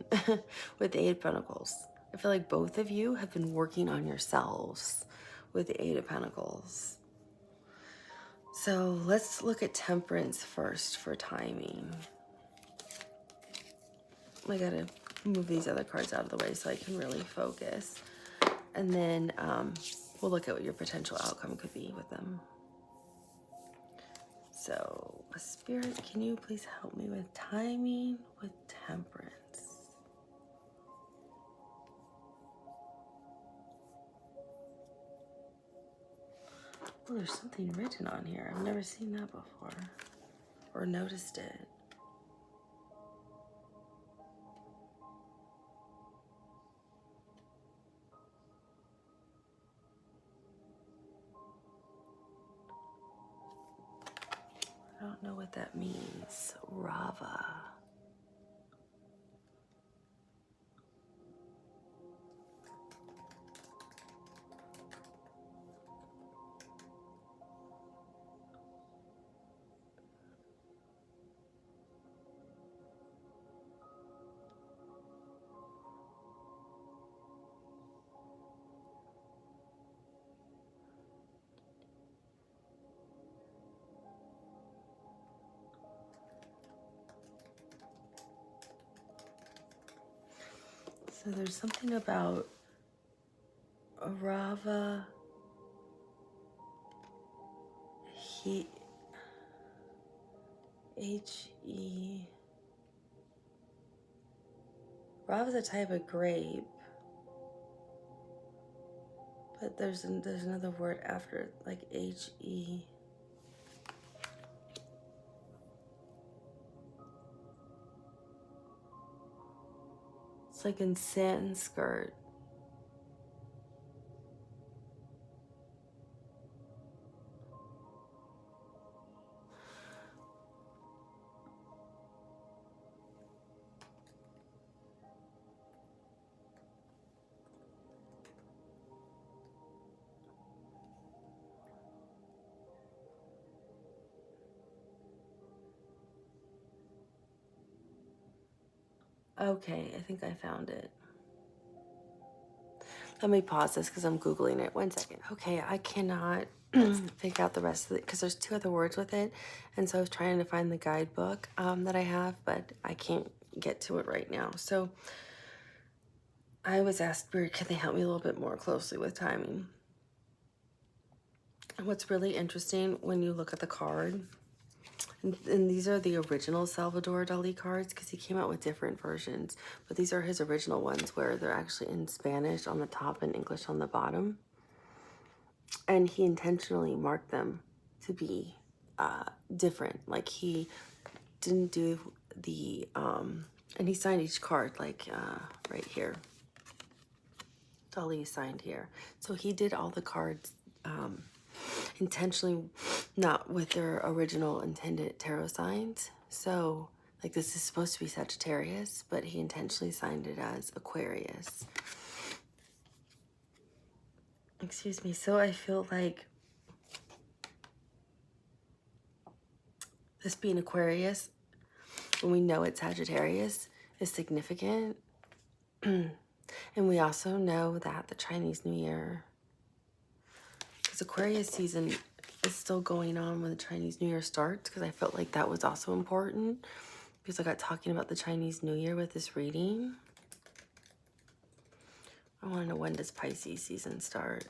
with the 8 of Pentacles. I feel like both of you have been working on yourselves with the 8 of Pentacles. So let's look at Temperance first for timing. I gotta move these other cards out of the way so I can really focus. And then we'll look at what your potential outcome could be with them. So, Spirit, can you please help me with timing with Temperance? Oh, there's something written on here. I've never seen that before or noticed it. I don't know what that means. Rava. So there's something about Rava. H-E. Rava is a type of grape. But there's another word after it, like H-E. It's like in Sanskrit. Okay, I think I found it. Let me pause this because I'm Googling it. 1 second. Okay, I cannot figure out the rest of it because there's 2 other words with it. And so I was trying to find the guidebook that I have, but I can't get to it right now. So I was asked, can they help me a little bit more closely with timing? And what's really interesting when you look at the card, and these are the original Salvador Dali cards because he came out with different versions, but these are his original ones where they're actually in Spanish on the top and English on the bottom. And he intentionally marked them to be different. Like he didn't do the, and he signed each card like right here. Dali signed here. So he did all the cards intentionally not with their original intended tarot signs. So like this is supposed to be Sagittarius, but he intentionally signed it as Aquarius. Excuse me. So I feel like this being Aquarius, when we know it's Sagittarius, is significant. And we also know that the Chinese New Year, because Aquarius season is still going on when the Chinese New Year starts, because I felt like that was also important because I got talking about the Chinese New Year with this reading. I want to know, when does Pisces season start?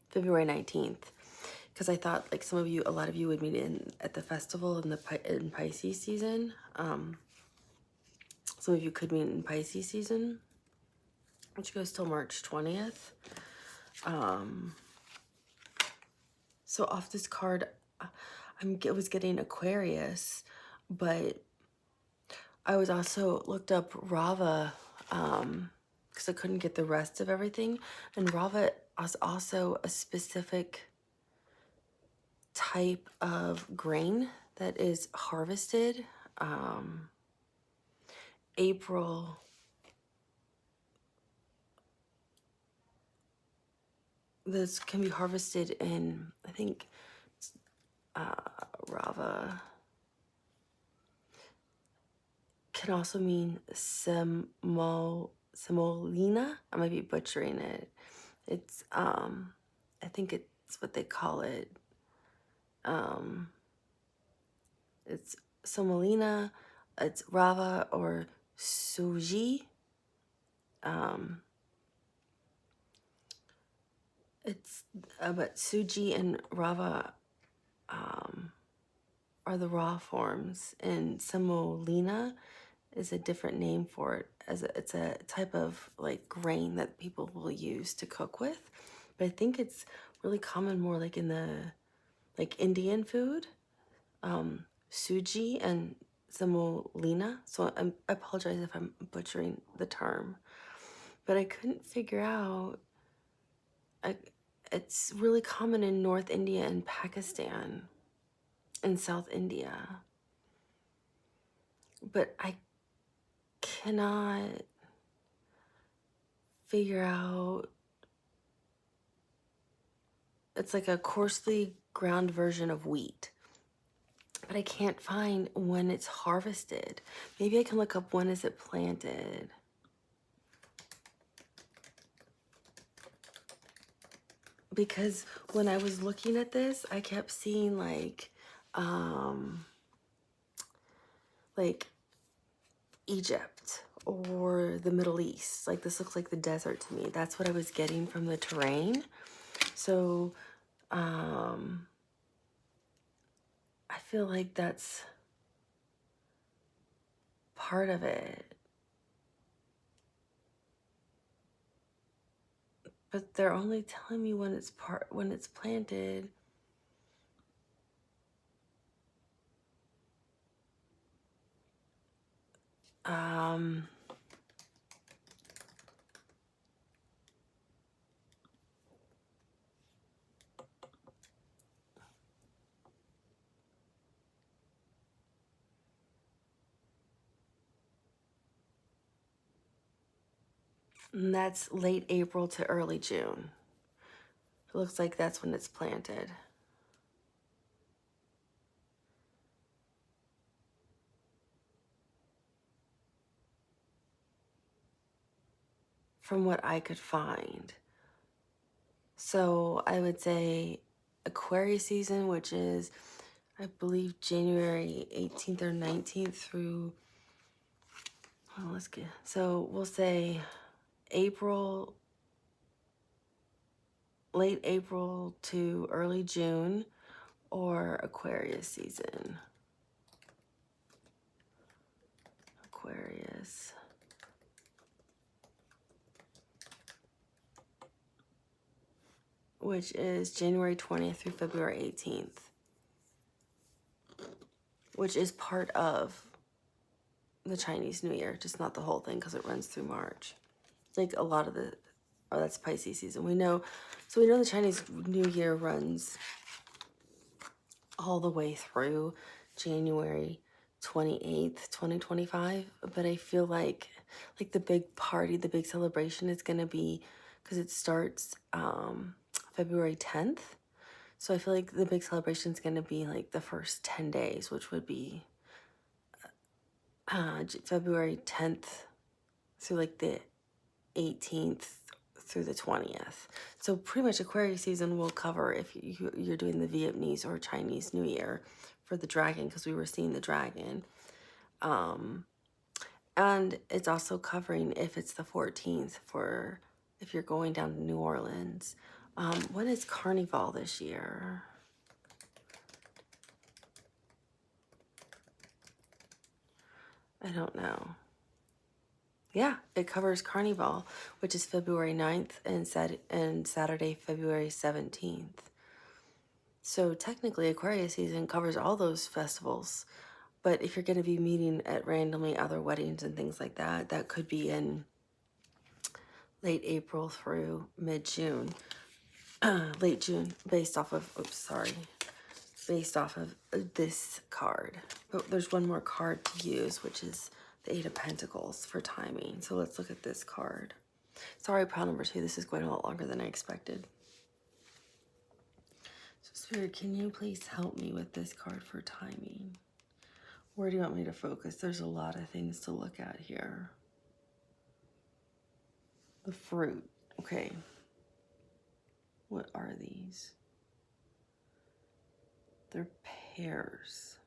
February 19th. Because I thought like a lot of you would meet in at the festival in Pisces season. Some of you could meet in Pisces season, which goes till March 20th. So off this card, I was getting Aquarius, but I was also looked up Rava because I couldn't get the rest of everything. And Rava is also a specific type of grain that is harvested April. This can be harvested in, I think, Rava can also mean semolina. I might be butchering it. It's I think it's what they call it. It's semolina, it's rava or suji. It's but suji and rava are the raw forms, and semolina is a different name for it. It's a type of like grain that people will use to cook with, but I think it's really common more like in the like Indian food, suji and semolina. So I apologize if I'm butchering the term, but I couldn't figure out. It's really common in North India and Pakistan and South India, but I cannot figure out. It's like a coarsely ground version of wheat, but I can't find when it's harvested. Maybe I can look up when is it planted. Because when I was looking at this, I kept seeing like Egypt or the Middle East. Like this looks like the desert to me. That's what I was getting from the terrain. So I feel like that's part of it. But they're only telling me when it's planted. And that's late April to early June. It looks like that's when it's planted. from what I could find. So I would say Aquarius season, which is, I believe, January 18th or 19th through, well, let's get, so we'll say April, late April to early June, or Aquarius season. Aquarius. Which is January 20th through February 18th. Which is part of the Chinese New Year, just not the whole thing because it runs through March. Like a lot of the, oh, that's Pisces season. We know, so we know the Chinese New Year runs all the way through January 28th, 2025. But I feel like the big party, the big celebration is going to be, because it starts February 10th. So I feel like the big celebration is going to be like the first 10 days, which would be February 10th through like the 18th through the 20th. So pretty much Aquarius season will cover if you're doing the Vietnamese or Chinese New Year for the dragon, because we were seeing the dragon. And it's also covering if it's the 14th for if you're going down to New Orleans. When is Carnival this year? I don't know. Yeah, it covers Carnival, which is February 9th and Saturday, February 17th. So technically Aquarius season covers all those festivals. But if you're going to be meeting at randomly other weddings and things like that, that could be in late April through mid-June. Late June, based off of, based off of this card. But there's one more card to use, which is the Eight of Pentacles for timing. So let's look at this card. Sorry, pile number 2. This is going a lot longer than I expected. So Spirit, can you please help me with this card for timing? Where do you want me to focus? There's a lot of things to look at here. The fruit. Okay. What are these? They're pears.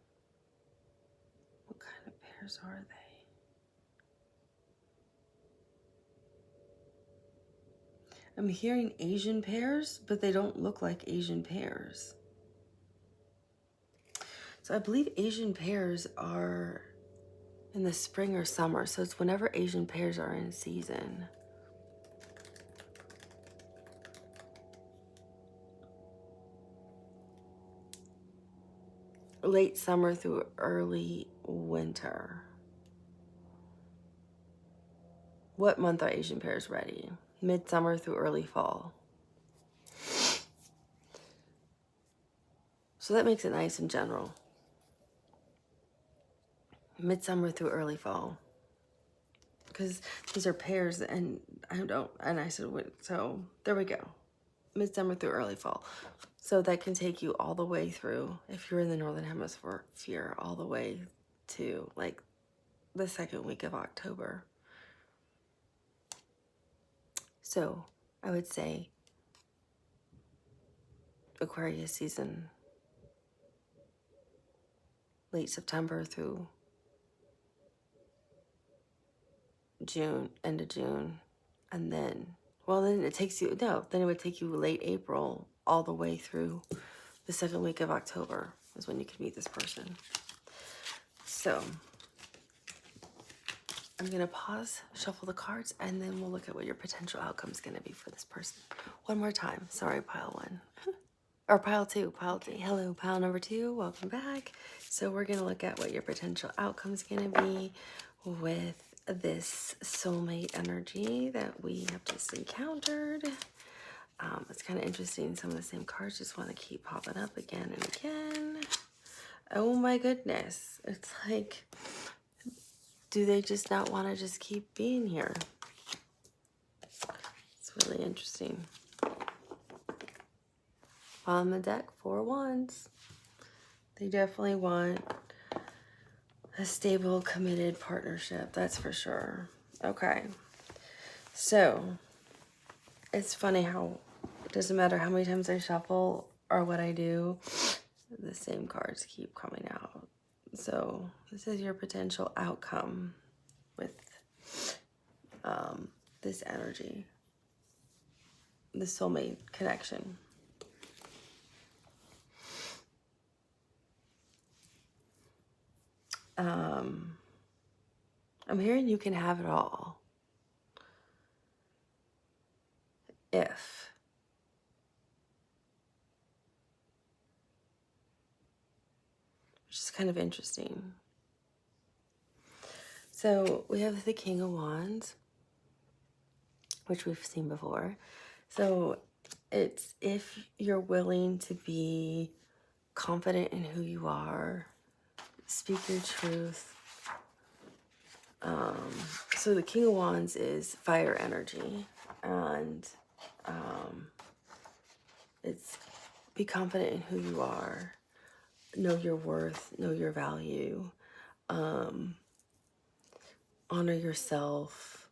What kind of pears are they? I'm hearing Asian pears, but they don't look like Asian pears. So I believe Asian pears are in the spring or summer. So it's whenever Asian pears are in season. Late summer through early winter. What month are Asian pears ready? Midsummer through early fall. So that makes it nice in general. Midsummer through early fall. Because these are pears and I said, so there we go. Midsummer through early fall. So that can take you all the way through, if you're in the Northern Hemisphere, all the way to like the second week of October. So I would say Aquarius season, late September through June, end of June, and then, well, then it takes you, no, then it would take you late April all the way through the second week of October is when you could meet this person. So I'm going to pause, shuffle the cards, and then we'll look at what your potential outcome is going to be for this person. One more time. Sorry, pile 1. Or pile 2. Hello, pile number 2. Welcome back. So we're going to look at what your potential outcome is going to be with this soulmate energy that we have just encountered. It's kind of interesting. Some of the same cards just want to keep popping up again and again. Oh my goodness. It's like, do they just not want to just keep being here? It's really interesting. On the deck, 4 wands. They definitely want a stable, committed partnership. That's for sure. Okay. So, it's funny how it doesn't matter how many times I shuffle or what I do, the same cards keep coming out. So, this is your potential outcome with this energy, the soulmate connection. I'm hearing you can have it all if. Which is kind of interesting. So we have the King of Wands, which we've seen before. So it's if you're willing to be confident in who you are, speak your truth. So the King of Wands is fire energy, and it's be confident in who you are, know your worth, know your value, honor yourself.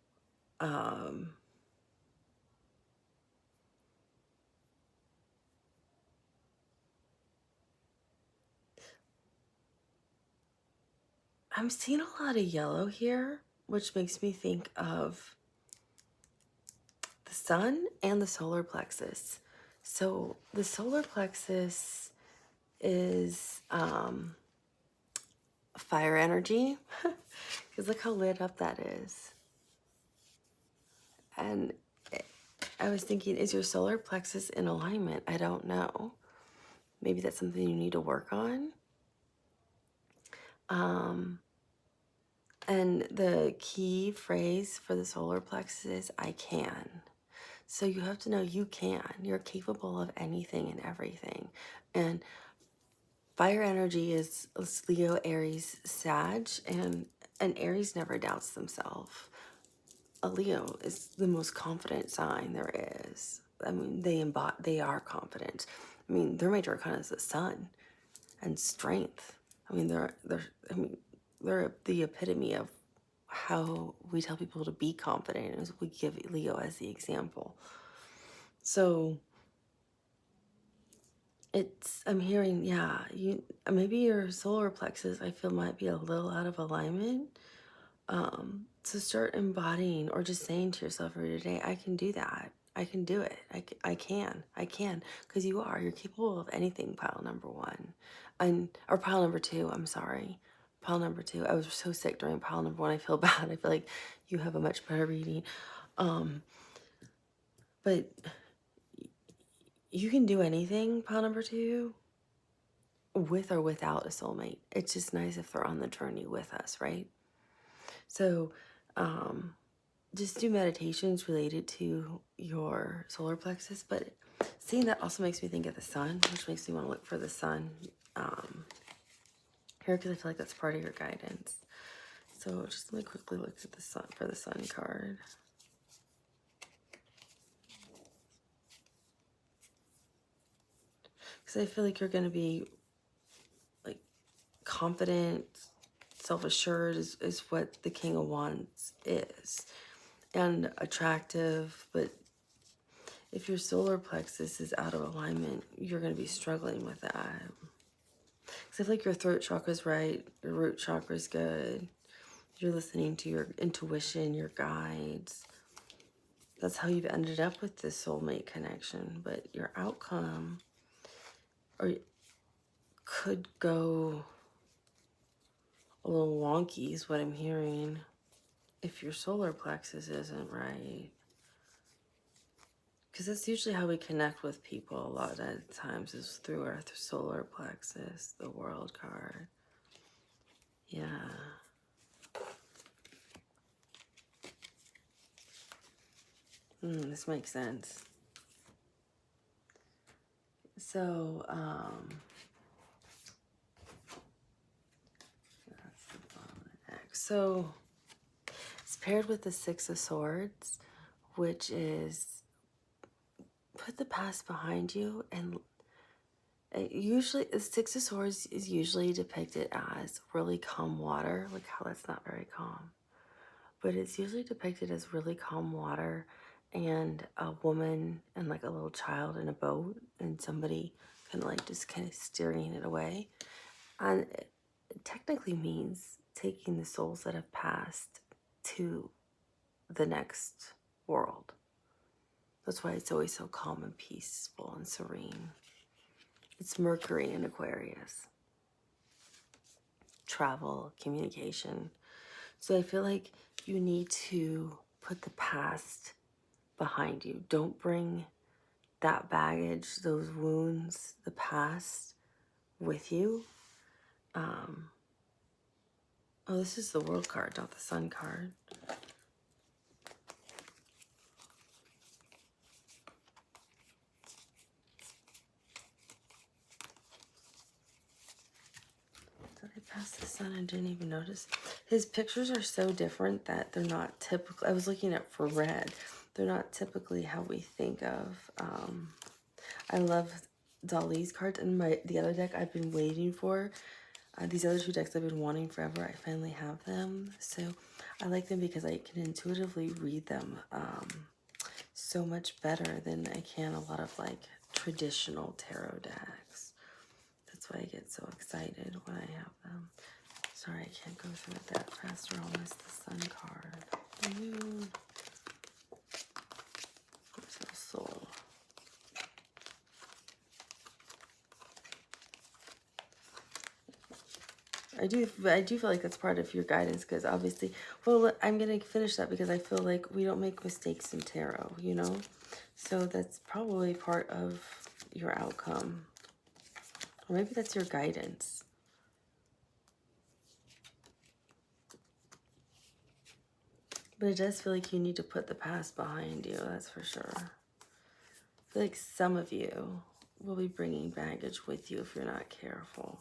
I'm seeing a lot of yellow here, which makes me think of the sun and the solar plexus. So the solar plexus is fire energy, because look how lit up that is. And I was thinking, is your solar plexus in alignment? I don't know. Maybe that's something you need to work on. And the key phrase for the solar plexus is I can. So you have to know you can. You're capable of anything and everything. And fire energy is Leo, Aries, Sag, and an Aries never doubts themselves. A Leo is the most confident sign there is. I mean, they are confident. I mean, their major arcana is the sun and strength. I mean, they're the epitome of how we tell people to be confident, as we give Leo as the example. So I'm hearing, yeah, maybe your solar plexus, I feel, might be a little out of alignment. So start embodying or just saying to yourself every day, I can do that. I can do it. I can, because you're capable of anything, pile number one. Or pile number two, I'm sorry. Pile number two, I was so sick during pile number one, I feel bad. I feel like you have a much better reading. But you can do anything, pile number two, with or without a soulmate. It's just nice if they're on the journey with us, right? So, just do meditations related to your solar plexus, but seeing that also makes me think of the sun, which makes me want to look for the sun here, because I feel like that's part of your guidance. So just let me quickly look at the sun for the sun card. Because I feel like you're going to be like confident, self-assured is what the King of Wands is, and attractive. But if your solar plexus is out of alignment, you're going to be struggling with that. Because I feel like your throat chakra is right, your root chakra is good, you're listening to your intuition, your guides. That's how you've ended up with this soulmate connection. But your outcome could go a little wonky is what I'm hearing if your solar plexus isn't right. Because that's usually how we connect with people a lot of times, is through our solar plexus, the world card. Yeah. This makes sense. So, that's the bottom of the deck. So, it's paired with the Six of Swords, which is put the past behind you. And usually, the Six of Swords is usually depicted as really calm water. Like how that's not very calm. but it's usually depicted as really calm water and a woman and like a little child in a boat and somebody kind of like just kind of steering it away. And it technically means taking the souls that have passed to the next world. That's why it's always so calm and peaceful and serene. It's Mercury in Aquarius. Travel, communication. So I feel like you need to put the past behind you. Don't bring that baggage, those wounds, the past with you. Oh, this is the World card, not the Sun card. Did I pass the Sun and didn't even notice? His pictures are so different that they're not typical. I was looking at for red. They're not typically how we think of. I love Dali's cards, and the other deck I've been waiting for. These other two decks I've been wanting forever. I finally have them, so I like them because I can intuitively read them so much better than I can a lot of like traditional tarot decks. That's why I get so excited when I have them. Sorry, I can't go through it that fast or I'll miss the Sun card. The Moon. Personal Soul. I do feel like that's part of your guidance because obviously, well, I'm going to finish that because I feel like we don't make mistakes in tarot, you know? So that's probably part of your outcome. Or maybe that's your guidance. But it does feel like you need to put the past behind you, that's for sure. I feel like some of you will be bringing baggage with you if you're not careful.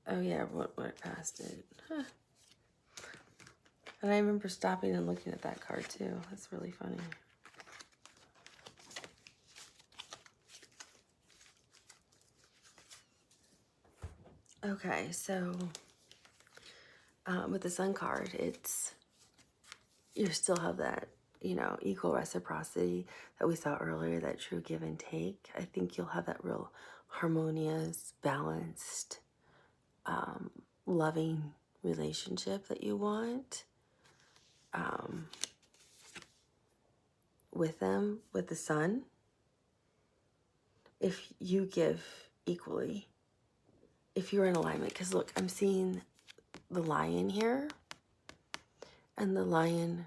Oh yeah, what went past it. Huh. And I remember stopping and looking at that card too. That's really funny. Okay, so with the Sun card, you still have that, you know, equal reciprocity that we saw earlier, that true give and take. I think you'll have that real harmonious, balanced, loving relationship that you want with them, with the Sun. If you give equally, if you're in alignment, because look, I'm seeing the Lion here, and the Lion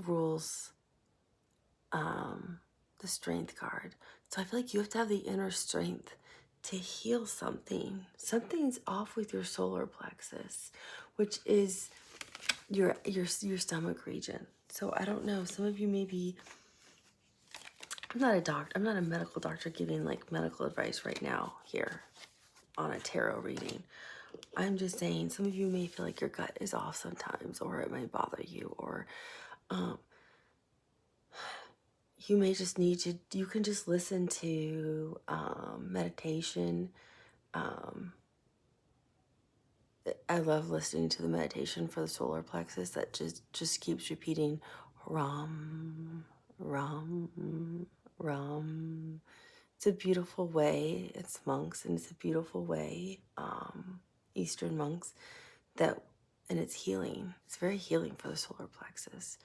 rules the Strength card. So I feel like you have to have the inner strength to heal something. Something's off with your solar plexus, which is your stomach region. So I don't know, some of you may be, I'm not a doctor, I'm not a medical doctor giving like medical advice right now here on a tarot reading. I'm just saying some of you may feel like your gut is off sometimes, or it might bother you, or you may just need to, you can just listen to meditation. I love listening to the meditation for the solar plexus that just keeps repeating Ram, Ram, Ram. It's a beautiful way. It's monks, and it's a beautiful way, Eastern monks, and it's healing. It's very healing for the solar plexus.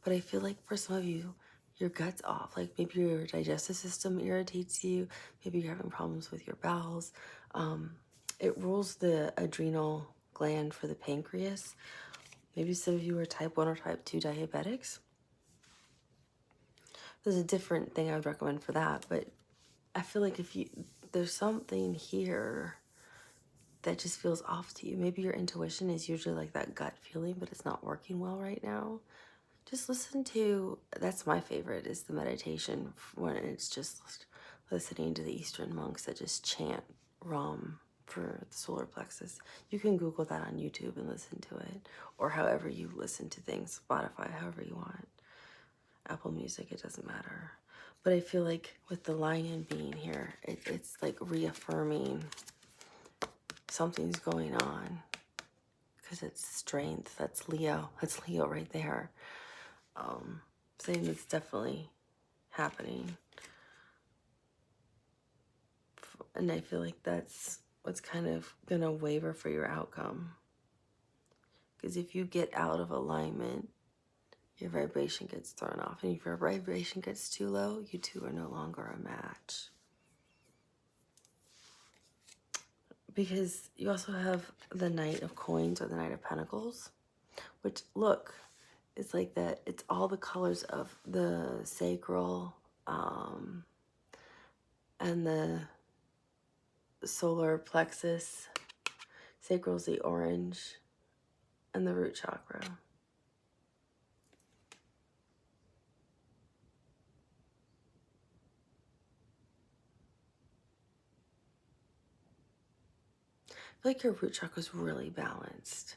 But I feel like for some of you, your gut's off. Like maybe your digestive system irritates you. Maybe you're having problems with your bowels. It rules the adrenal gland for the pancreas. Maybe some of you are type 1 or type 2 diabetics. There's a different thing I would recommend for that, but I feel like there's something here that just feels off to you. Maybe your intuition is usually like that gut feeling, but it's not working well right now. Just listen to, that's my favorite, is the meditation when it's just listening to the Eastern monks that just chant Ram for the solar plexus. You can Google that on YouTube and listen to it, or however you listen to things, Spotify, however you want. Apple Music, it doesn't matter. But I feel like with the lion being here, it's like reaffirming something's going on. Because it's strength. That's Leo. That's Leo right there. Saying it's definitely happening. And I feel like that's what's kind of going to waver for your outcome. Because if you get out of alignment, your vibration gets thrown off. And if your vibration gets too low, you two are no longer a match. Because you also have the Knight of Coins or the Knight of Pentacles, which, look, it's like that. It's all the colors of the sacral and the solar plexus. Sacral's the orange and the root chakra. I feel like your root chakra is really balanced.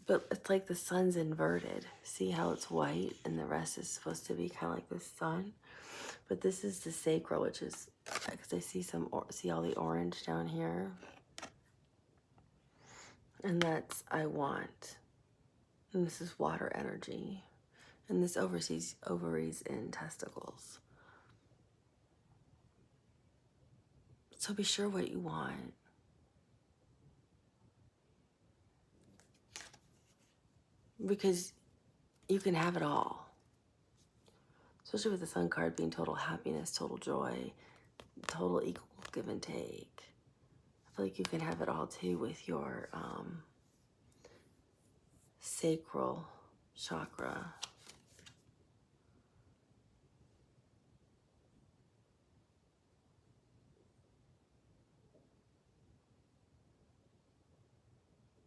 But it's like the sun's inverted. See how it's white and the rest is supposed to be kind of like the sun? But this is the sacral, which is, because I see see all the orange down here. And that's I want. And this is water energy. And this oversees ovaries and testicles. So be sure what you want. Because you can have it all. Especially with the sun card being total happiness, total joy, total equal give and take. I feel like you can have it all too with your sacral chakra.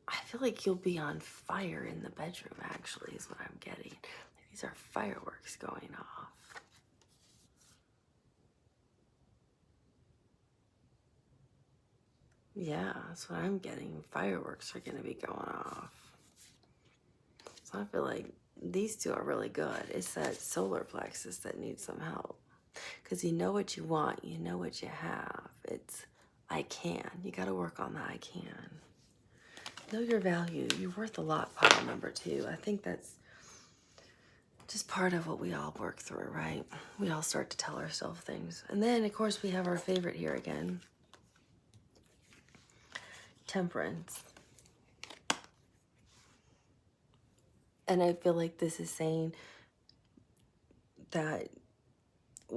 I feel like you'll be on fire in the bedroom, actually, is what I'm getting. Like, these are fireworks going off. Yeah, that's what I'm getting. Fireworks are going to be going off. So I feel like these two are really good. It's that solar plexus that needs some help. Because you know what you want. You know what you have. It's, I can. You got to work on the I can. Know your value. You're worth a lot, pile number 2. I think that's just part of what we all work through, right? We all start to tell ourselves things. And then, of course, we have our favorite here again. Temperance. And I feel like this is saying that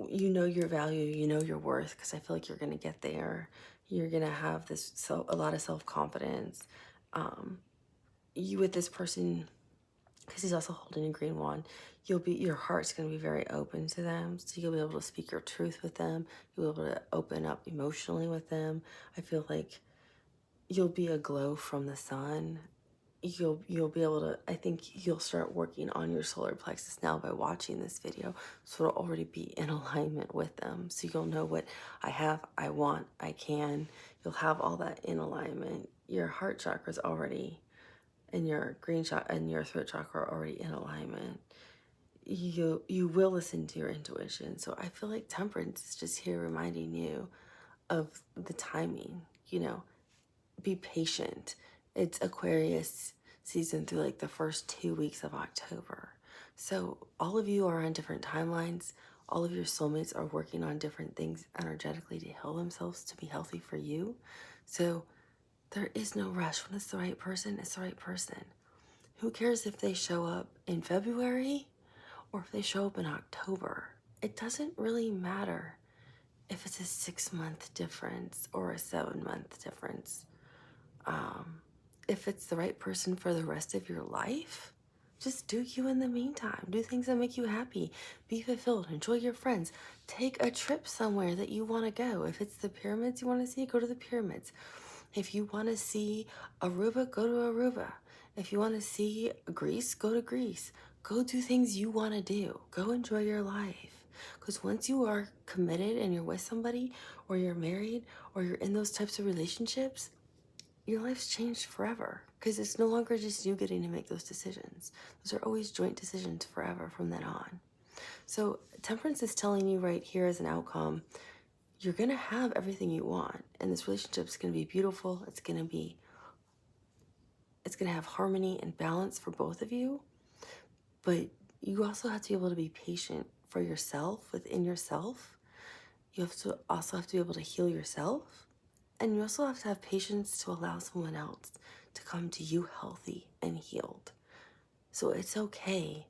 you know your value, you know your worth, because I feel like you're going to get there. You're going to have this a lot of self-confidence. You with this person, because he's also holding a green wand, your heart's going to be very open to them. So you'll be able to speak your truth with them. You'll be able to open up emotionally with them. I feel like you'll be a glow from the sun. You'll be able to, I think you'll start working on your solar plexus now by watching this video. So it'll already be in alignment with them. So you'll know what I have, I want, I can. You'll have all that in alignment. Your heart chakra is already, and your green chakra and your throat chakra are already in alignment. You will listen to your intuition. So I feel like temperance is just here reminding you of the timing, be patient. It's Aquarius season through like the first 2 weeks of October. So all of you are on different timelines. All of your soulmates are working on different things energetically to heal themselves, to be healthy for you. So there is no rush. When it's the right person, it's the right person. Who cares if they show up in February or if they show up in October? It doesn't really matter if it's a 6-month difference or a 7-month difference. If it's the right person for the rest of your life, just do you in the meantime. Do things that make you happy. Be fulfilled. Enjoy your friends. Take a trip somewhere that you want to go. If it's the pyramids you want to see, go to the pyramids. If you want to see Aruba, go to Aruba. If you want to see Greece, go to Greece. Go do things you want to do. Go enjoy your life. Because once you are committed and you're with somebody, or you're married, or you're in those types of relationships, your life's changed forever. because it's no longer just you getting to make those decisions. Those are always joint decisions forever from then on. So Temperance is telling you right here as an outcome, you're going to have everything you want. And this relationship is going to be beautiful. It's going to have harmony and balance for both of you. But you also have to be able to be patient for yourself, within yourself. You also have to be able to heal yourself. And you also have to have patience to allow someone else to come to you healthy and healed. So it's okay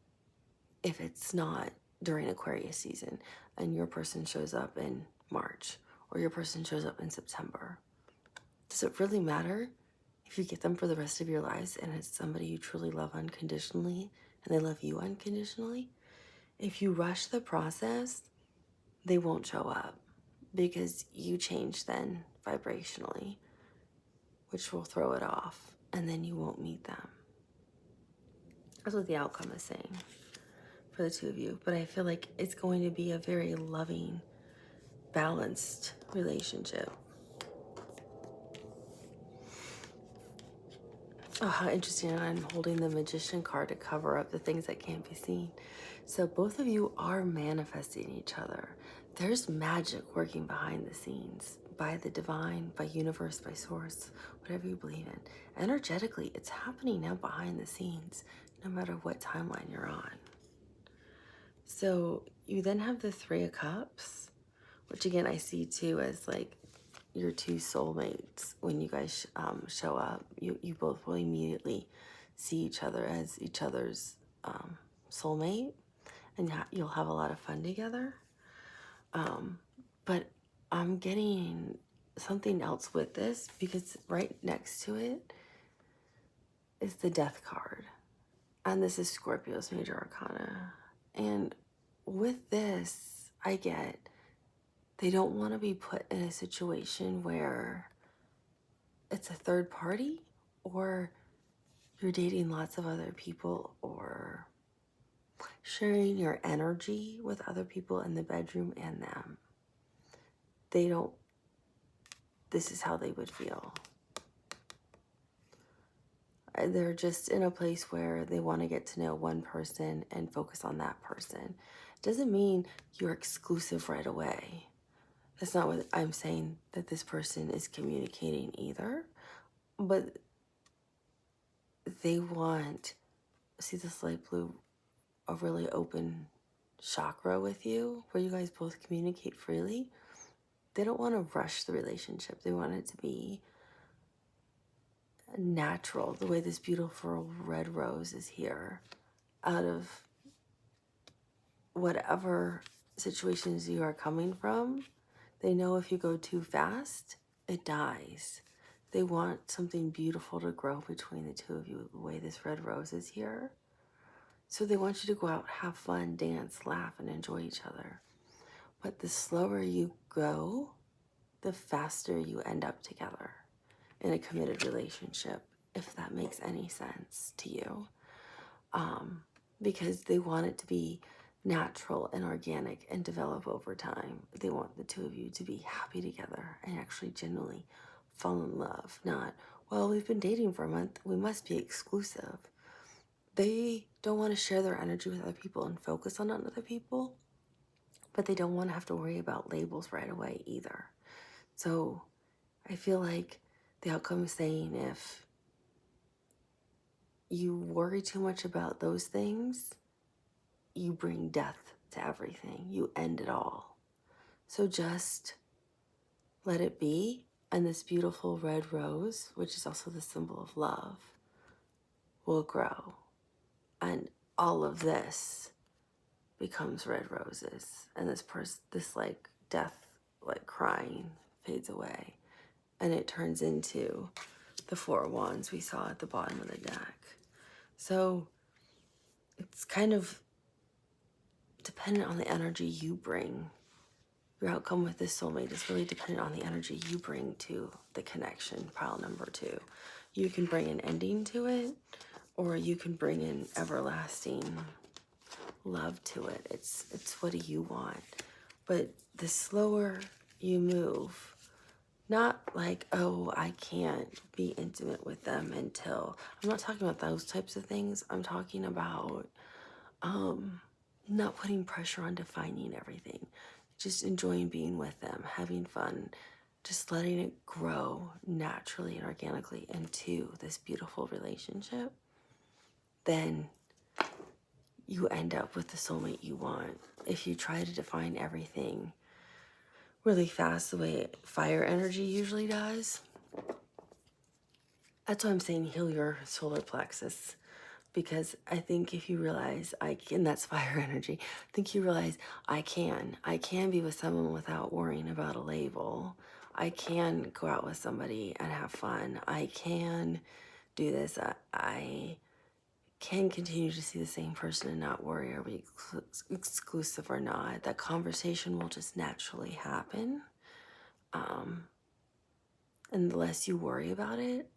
if it's not during Aquarius season and your person shows up in March or your person shows up in September. Does it really matter if you get them for the rest of your lives and it's somebody you truly love unconditionally and they love you unconditionally? If you rush the process, they won't show up because you change then vibrationally, which will throw it off, and then you won't meet them. That's what the outcome is saying for the two of you. But I feel like it's going to be a very loving, balanced relationship. Oh, how interesting. I'm holding the Magician card to cover up the things that can't be seen. So both of you are manifesting each other. There's magic working behind the scenes by the divine, by universe, by source, whatever you believe in. Energetically, it's happening now behind the scenes, no matter what timeline you're on. So you then have the Three of Cups, which again I see too as like your two soulmates. When you guys show up, you both will immediately see each other as each other's soulmate, and you'll have a lot of fun together. But I'm getting something else with this, because right next to it is the Death card, and this is Scorpio's major arcana. And with this, I get they don't want to be put in a situation where it's a third party, or you're dating lots of other people, or sharing your energy with other people in the bedroom and them. This is how they would feel. They're just in a place where they want to get to know one person and focus on that person. Doesn't mean you're exclusive right away. That's not what I'm saying that this person is communicating either. But they want, see this light blue, a really open chakra with you where you guys both communicate freely. They don't want to rush the relationship. They want it to be natural, the way this beautiful red rose is here. Out of whatever situations you are coming from, they know if you go too fast, it dies. They want something beautiful to grow between the two of you, the way this red rose is here. So they want you to go out, have fun, dance, laugh, and enjoy each other. But the slower you go, the faster you end up together in a committed relationship, if that makes any sense to you. Because they want it to be natural and organic and develop over time. They want the two of you to be happy together and actually genuinely fall in love. Not, well, we've been dating for a month, we must be exclusive. They don't want to share their energy with other people and focus on other people, but they don't want to have to worry about labels right away either. So I feel like the outcome is saying if you worry too much about those things, you bring death to everything. You end it all. So just let it be. And this beautiful red rose, which is also the symbol of love, will grow. And all of this becomes red roses. And this like death, like crying, fades away. And it turns into the Four of Wands we saw at the bottom of the deck. So it's kind of dependent on the energy you bring. Your outcome with this soulmate is really dependent on the energy you bring to the connection, pile number 2. You can bring an ending to it, or you can bring in everlasting love to it. It's what do you want? But the slower you move, Not like, oh, I can't be intimate with them until, I'm not talking about those types of things. I'm talking about not putting pressure on defining everything, just enjoying being with them, having fun, just letting it grow naturally and organically into this beautiful relationship. Then you end up with the soulmate you want. If you try to define everything really fast the way fire energy usually does, that's why I'm saying heal your solar plexus. Because I think if you realize I can, that's fire energy. I think you realize I can be with someone without worrying about a label. I can go out with somebody and have fun. I can do this. I can continue to see the same person and not worry, are we exclusive or not. That conversation will just naturally happen. And the less you worry about it,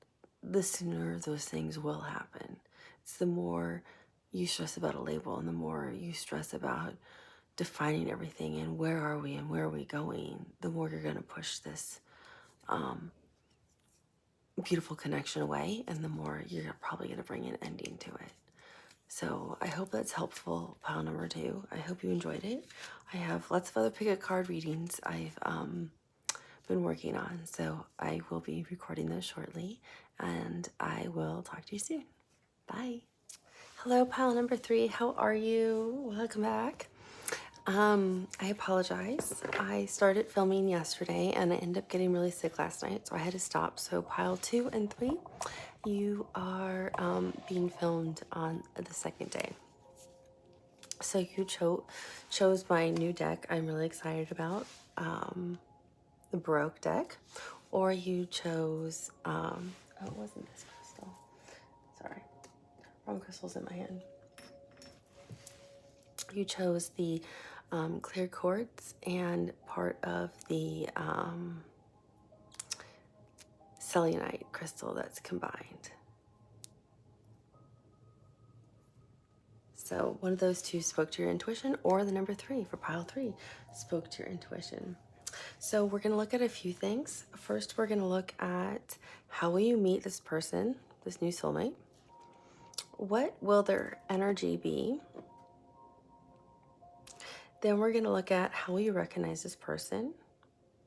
the sooner those things will happen. It's the more you stress about a label and the more you stress about defining everything and where are we and where are we going, the more you're going to push this beautiful connection away, and the more you're probably going to bring an ending to it. So I hope that's helpful, pile number 2. I hope you enjoyed it. I have lots of other pick-up card readings I've been working on, so I will be recording those shortly, and I will talk to you soon. Bye. Hello, pile number 3. How are you? Welcome back. I apologize. I started filming yesterday and I ended up getting really sick last night, so I had to stop. So pile 2 and 3, you are being filmed on the second day. So you chose my new deck I'm really excited about, the Baroque deck, or you chose, oh, it wasn't this crystal. Sorry, wrong crystal's in my hand. You chose the clear quartz and part of the selenite crystal that's combined. So one of those two spoke to your intuition, or the number 3 for pile 3 spoke to your intuition. So we're going to look at a few things. First, we're going to look at how will you meet this person, this new soulmate? What will their energy be? Then we're going to look at how will you recognize this person?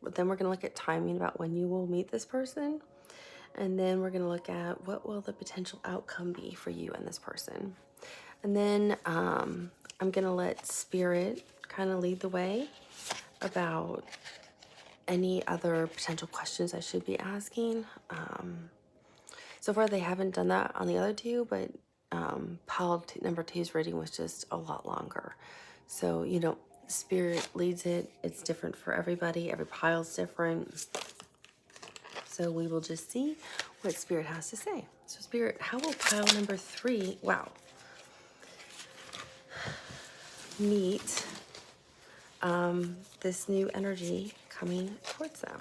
Then we're going to look at timing about when you will meet this person. And then we're going to look at what will the potential outcome be for you and this person. And then I'm going to let Spirit kind of lead the way about any other potential questions I should be asking. So far, they haven't done that on the other 2, but pile number 2's reading was just a lot longer. So, you know, Spirit leads it. It's different for everybody. Every pile's different. So we will just see what Spirit has to say. So Spirit, how will pile number 3, wow, meet this new energy coming towards them?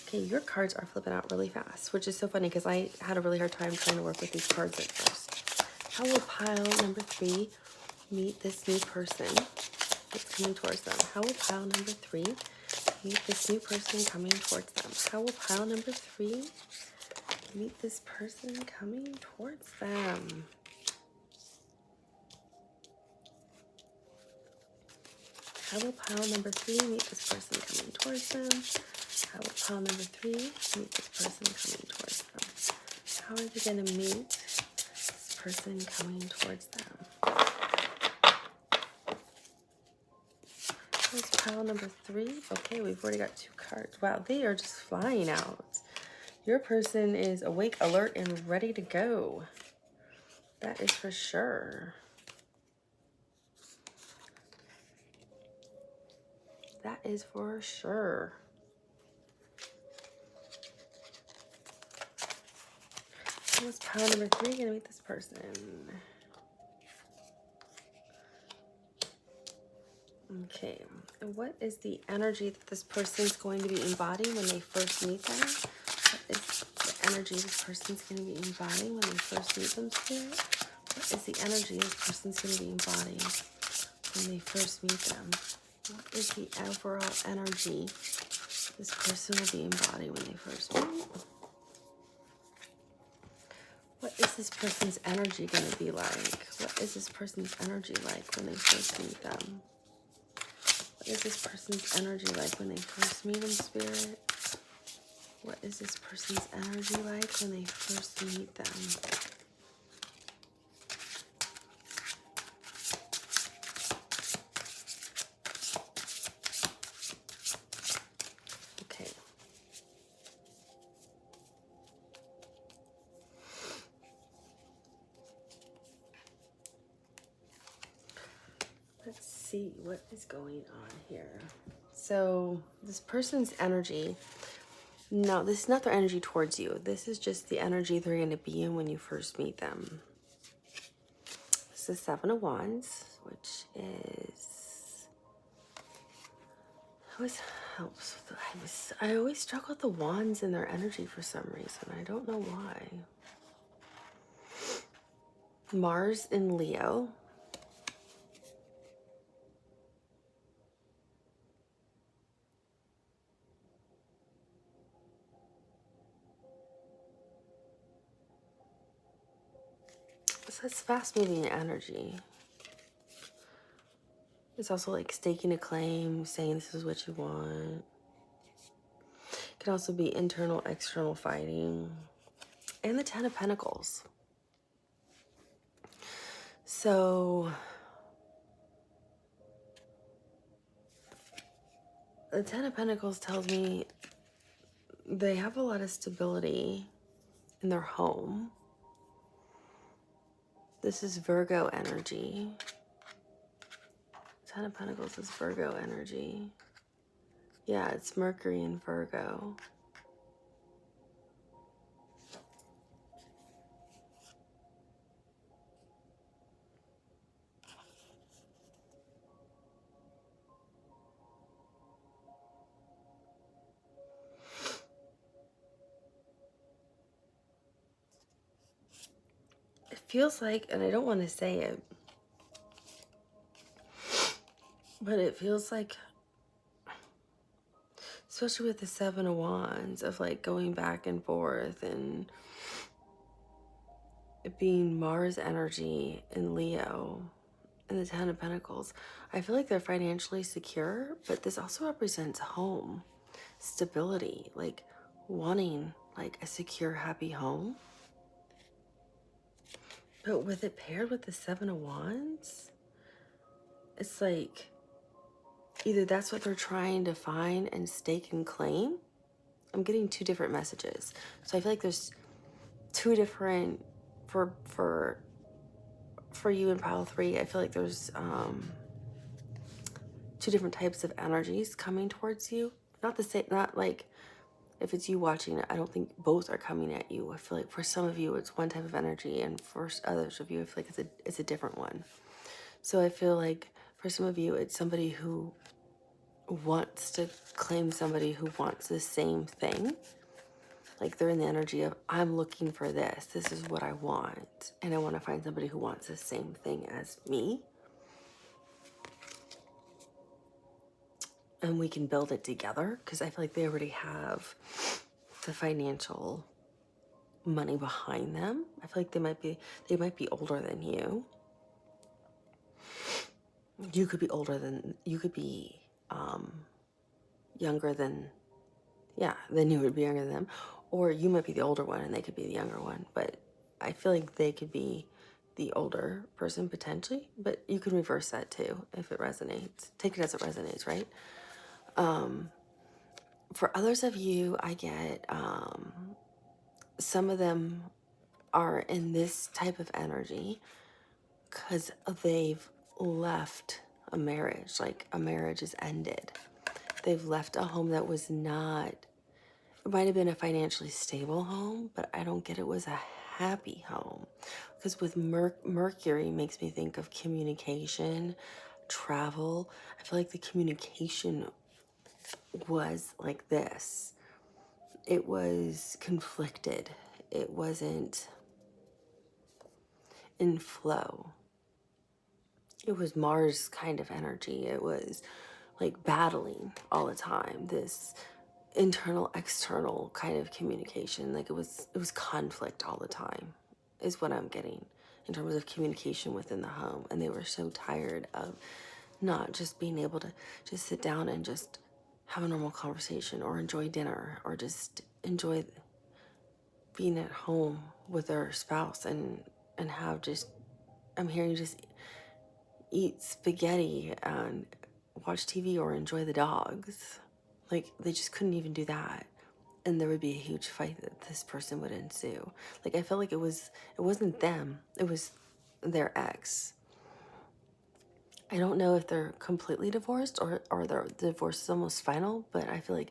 Okay, your cards are flipping out really fast, which is so funny because I had a really hard time trying to work with these cards at first. How will pile number 3 meet this new person that's coming towards them? How will pile number 3 meet this new person coming towards them? How will pile number 3 meet this person coming towards them? How will pile number 3 meet this person coming towards them? How will pile number 3 meet this person coming towards them? How are they going to meet this person coming towards them? Here's pile number 3. Okay, we've already got 2 cards. Wow, they are just flying out. Your person is awake, alert, and ready to go. That is for sure. That is for sure. How is pile number 3 going to meet this person? Okay, and what is the energy that this person's going to be embodying when they first meet them? What is the energy this person's going to be embodying when they first meet them, Spirit? What is the energy this person's going to be embodying when they first meet them? What is the overall energy this person will be embodied when they first meet? What is this person's energy going to be like? What is this person's energy like when they first meet them? What is this person's energy like when they first meet them, Spirit? What is this person's energy like when they first meet them? Okay. Let's see what is going on here. So this person's energy, no, this is not their energy towards you. This is just the energy they're going to be in when you first meet them. This is Seven of Wands, which is, always helps with, I always struggle with the wands and their energy for some reason. I don't know why. Mars in Leo. So that's fast moving energy. It's also like staking a claim, saying this is what you want. It can also be internal, external fighting. And the Ten of Pentacles. So the Ten of Pentacles tells me they have a lot of stability in their home. This is Virgo energy. Ten of Pentacles is Virgo energy. Yeah, it's Mercury in Virgo. It feels like, and I don't want to say it, but it feels like, especially with the Seven of Wands, of like going back and forth and it being Mars energy in Leo and the Ten of Pentacles, I feel like they're financially secure, but this also represents home, stability, like wanting like a secure, happy home. But with it paired with the Seven of Wands, it's like either that's what they're trying to find and stake and claim. I'm getting two different messages. So I feel like there's two different, for you in pile 3, I feel like there's two different types of energies coming towards you. Not the same, not like if it's you watching it, I don't think both are coming at you. I feel like for some of you it's one type of energy, and for others of you I feel like it's a different one. So I feel like for some of you it's somebody who wants to claim somebody who wants the same thing. Like they're in the energy of, I'm looking for this. This is what I want. And I want to find somebody who wants the same thing as me. And we can build it together, because I feel like they already have the financial money behind them. I feel like they might be older than you. You could be older than, you could be younger than, yeah, then you would be younger than them. Or you might be the older one and they could be the younger one. But I feel like they could be the older person potentially, but you can reverse that too if it resonates. Take it as it resonates, right? For others of you, I get some of them are in this type of energy because they've left a marriage, like a marriage is ended. They've left a home that was not, it might have been a financially stable home, but I don't get it was a happy home. Because with Mercury makes me think of communication, travel. I feel like the communication was like this. It was conflicted. It wasn't in flow. It was Mars kind of energy. It was like battling all the time. This internal, external kind of communication. Like it was conflict all the time, is what I'm getting in terms of communication within the home. And they were so tired of not just being able to just sit down and just have a normal conversation or enjoy dinner or just enjoy being at home with their spouse and have just, I'm hearing you just eat spaghetti and watch TV or enjoy the dogs. Like they just couldn't even do that. And there would be a huge fight that this person would ensue. Like I felt like it wasn't them, it was their ex. I don't know if they're completely divorced or their divorce is almost final, but I feel like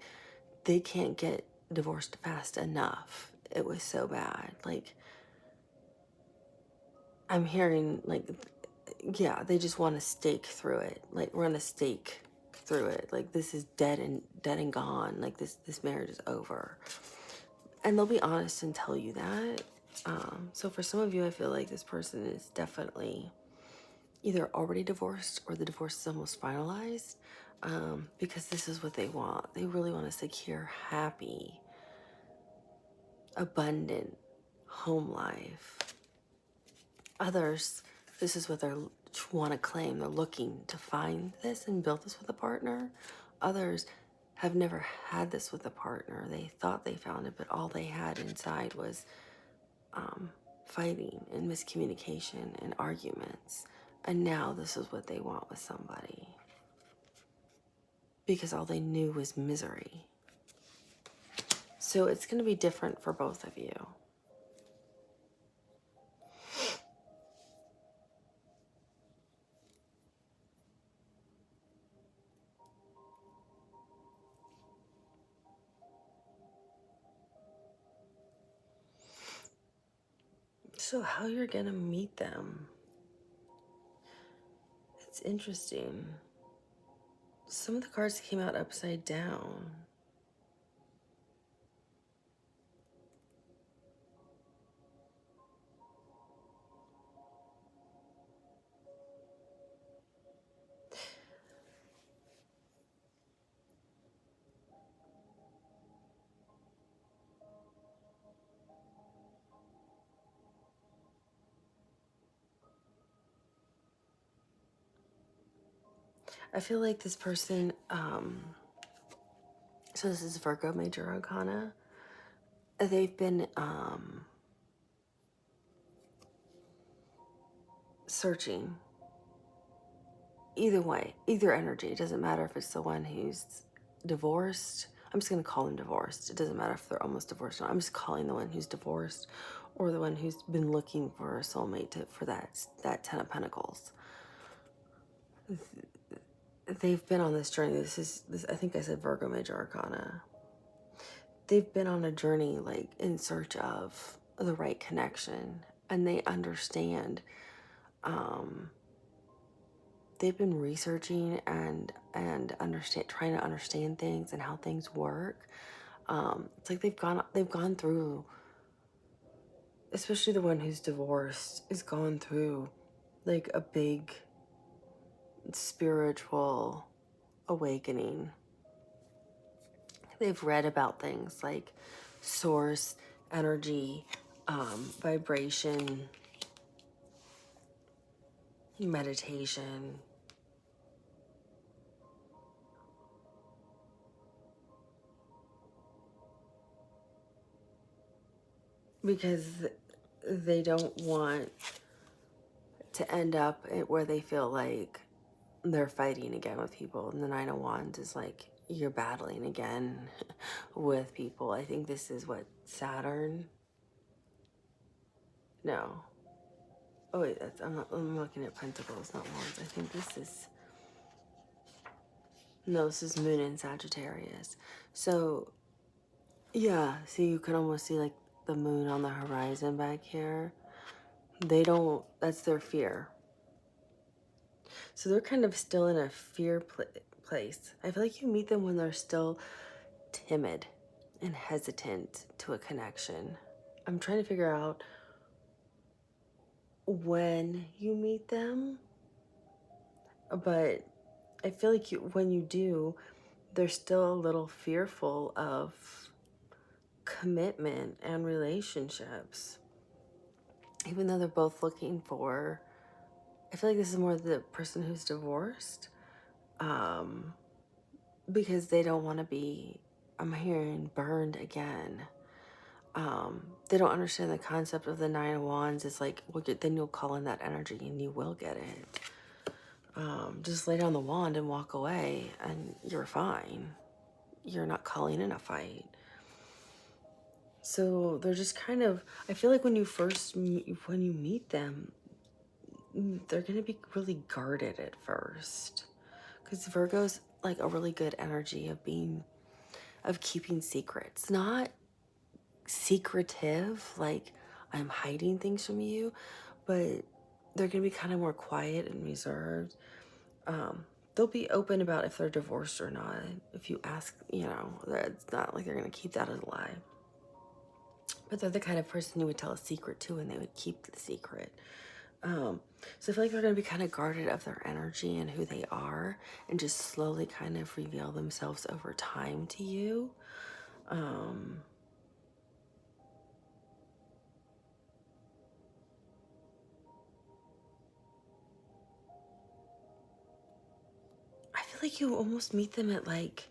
they can't get divorced fast enough. It was so bad. Like I'm hearing like, yeah, they just want to stake through it. Like run a stake through it. Like this is dead and gone. Like this marriage is over. And they'll be honest and tell you that. So for some of you, I feel like this person is definitely either already divorced or the divorce is almost finalized, because this is what they want. They really want a secure, happy, abundant home life. Others, this is what they want to claim. They're looking to find this and build this with a partner. Others have never had this with a partner. They thought they found it, but all they had inside was fighting and miscommunication and arguments. And now this is what they want with somebody. Because all they knew was misery. So it's going to be different for both of you. So how you're going to meet them? It's interesting. Some of the cards came out upside down. I feel like this person, so this is Virgo Major Arcana. They've been searching. Either way, either energy. It doesn't matter if it's the one who's divorced. I'm just going to call them divorced. It doesn't matter if they're almost divorced or not. I'm just calling the one who's divorced or the one who's been looking for a soulmate for that 10 of Pentacles. They've been on this journey. This I think I said Virgo Major Arcana. They've been on a journey like in search of the right connection, and they understand. They've been researching and trying to understand things and how things work. It's like they've gone through, especially the one who's divorced, is gone through like a big spiritual awakening. They've read about things like source, energy, vibration, meditation. Because they don't want to end up where they feel like they're fighting again with people. And the Nine of Wands is like, you're battling again with people. I think this is what, Saturn? No. Oh wait, I'm looking at Pentacles, not Wands. I think this is, no, this is Moon in Sagittarius. So, yeah, see, you can almost see like the moon on the horizon back here. They don't, that's their fear. So they're kind of still in a fear place. I feel like you meet them when they're still timid and hesitant to a connection. I'm trying to figure out when you meet them, but I feel like when you do, they're still a little fearful of commitment and relationships. Even though they're both looking for, I feel like this is more the person who's divorced, because they don't want to be, I'm hearing, burned again. They don't understand the concept of the Nine of Wands. It's like, well, then you'll call in that energy and you will get it. Just lay down the wand and walk away and you're fine. You're not calling in a fight. So they're just kind of, I feel like when you meet them, they're going to be really guarded at first. Because Virgo's like a really good energy of keeping secrets. Not secretive, like I'm hiding things from you, but they're going to be kind of more quiet and reserved. They'll be open about if they're divorced or not. If you ask, it's not like they're going to keep that as a lie. But they're the kind of person you would tell a secret to and they would keep the secret. So I feel like they're going to be kind of guarded of their energy and who they are and just slowly kind of reveal themselves over time to you. I feel like you almost meet them at like,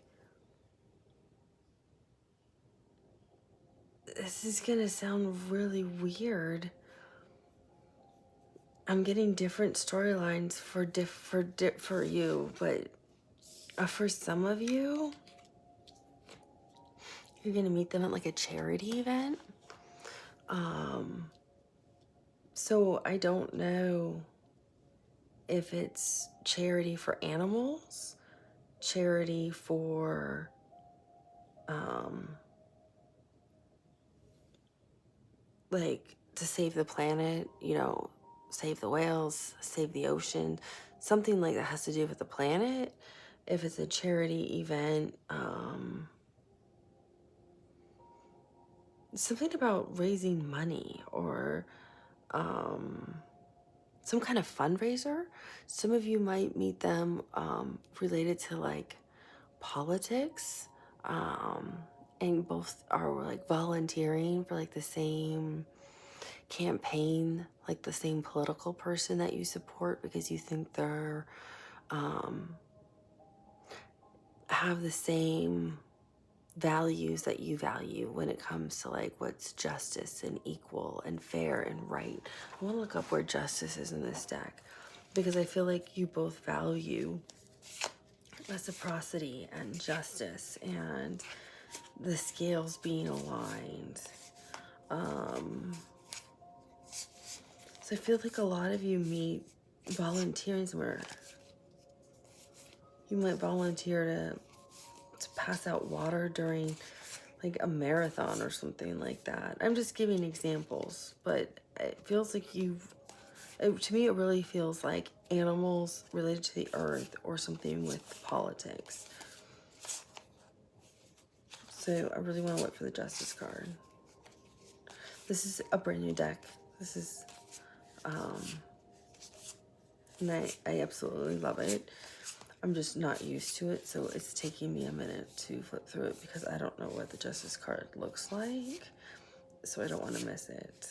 this is gonna sound really weird. I'm getting different storylines for you, but for some of you, you're gonna meet them at like a charity event. So I don't know if it's charity for animals, charity for like to save the planet, save the whales, save the ocean, something like that has to do with the planet. If it's a charity event, something about raising money or some kind of fundraiser. Some of you might meet them related to like politics, and both are like volunteering for like the same campaign, like the same political person that you support because you think they're have the same values that you value when it comes to like what's justice and equal and fair and right. I want to look up where justice is in this deck because I feel like you both value reciprocity and justice and the scales being aligned. So I feel like a lot of you meet volunteering somewhere. You might volunteer to pass out water during like a marathon or something like that. I'm just giving examples, but it feels like to me it really feels like animals related to the earth or something with politics. So I really want to look for the Justice card. This is a brand new deck. This is, and I absolutely love it. I'm just not used to it, so it's taking me a minute to flip through it because I don't know what the Justice card looks like, so I don't want to miss it.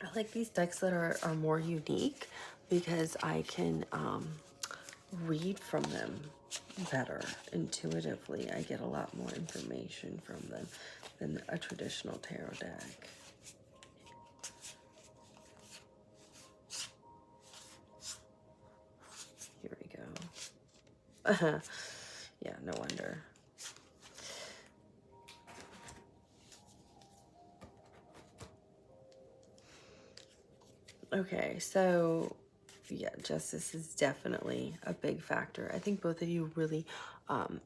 I like these decks that are more unique because I can read from them better intuitively. I get a lot more information from them than a traditional tarot deck. Here we go. Yeah, no wonder. Okay, so yeah, justice is definitely a big factor. I think both of you really,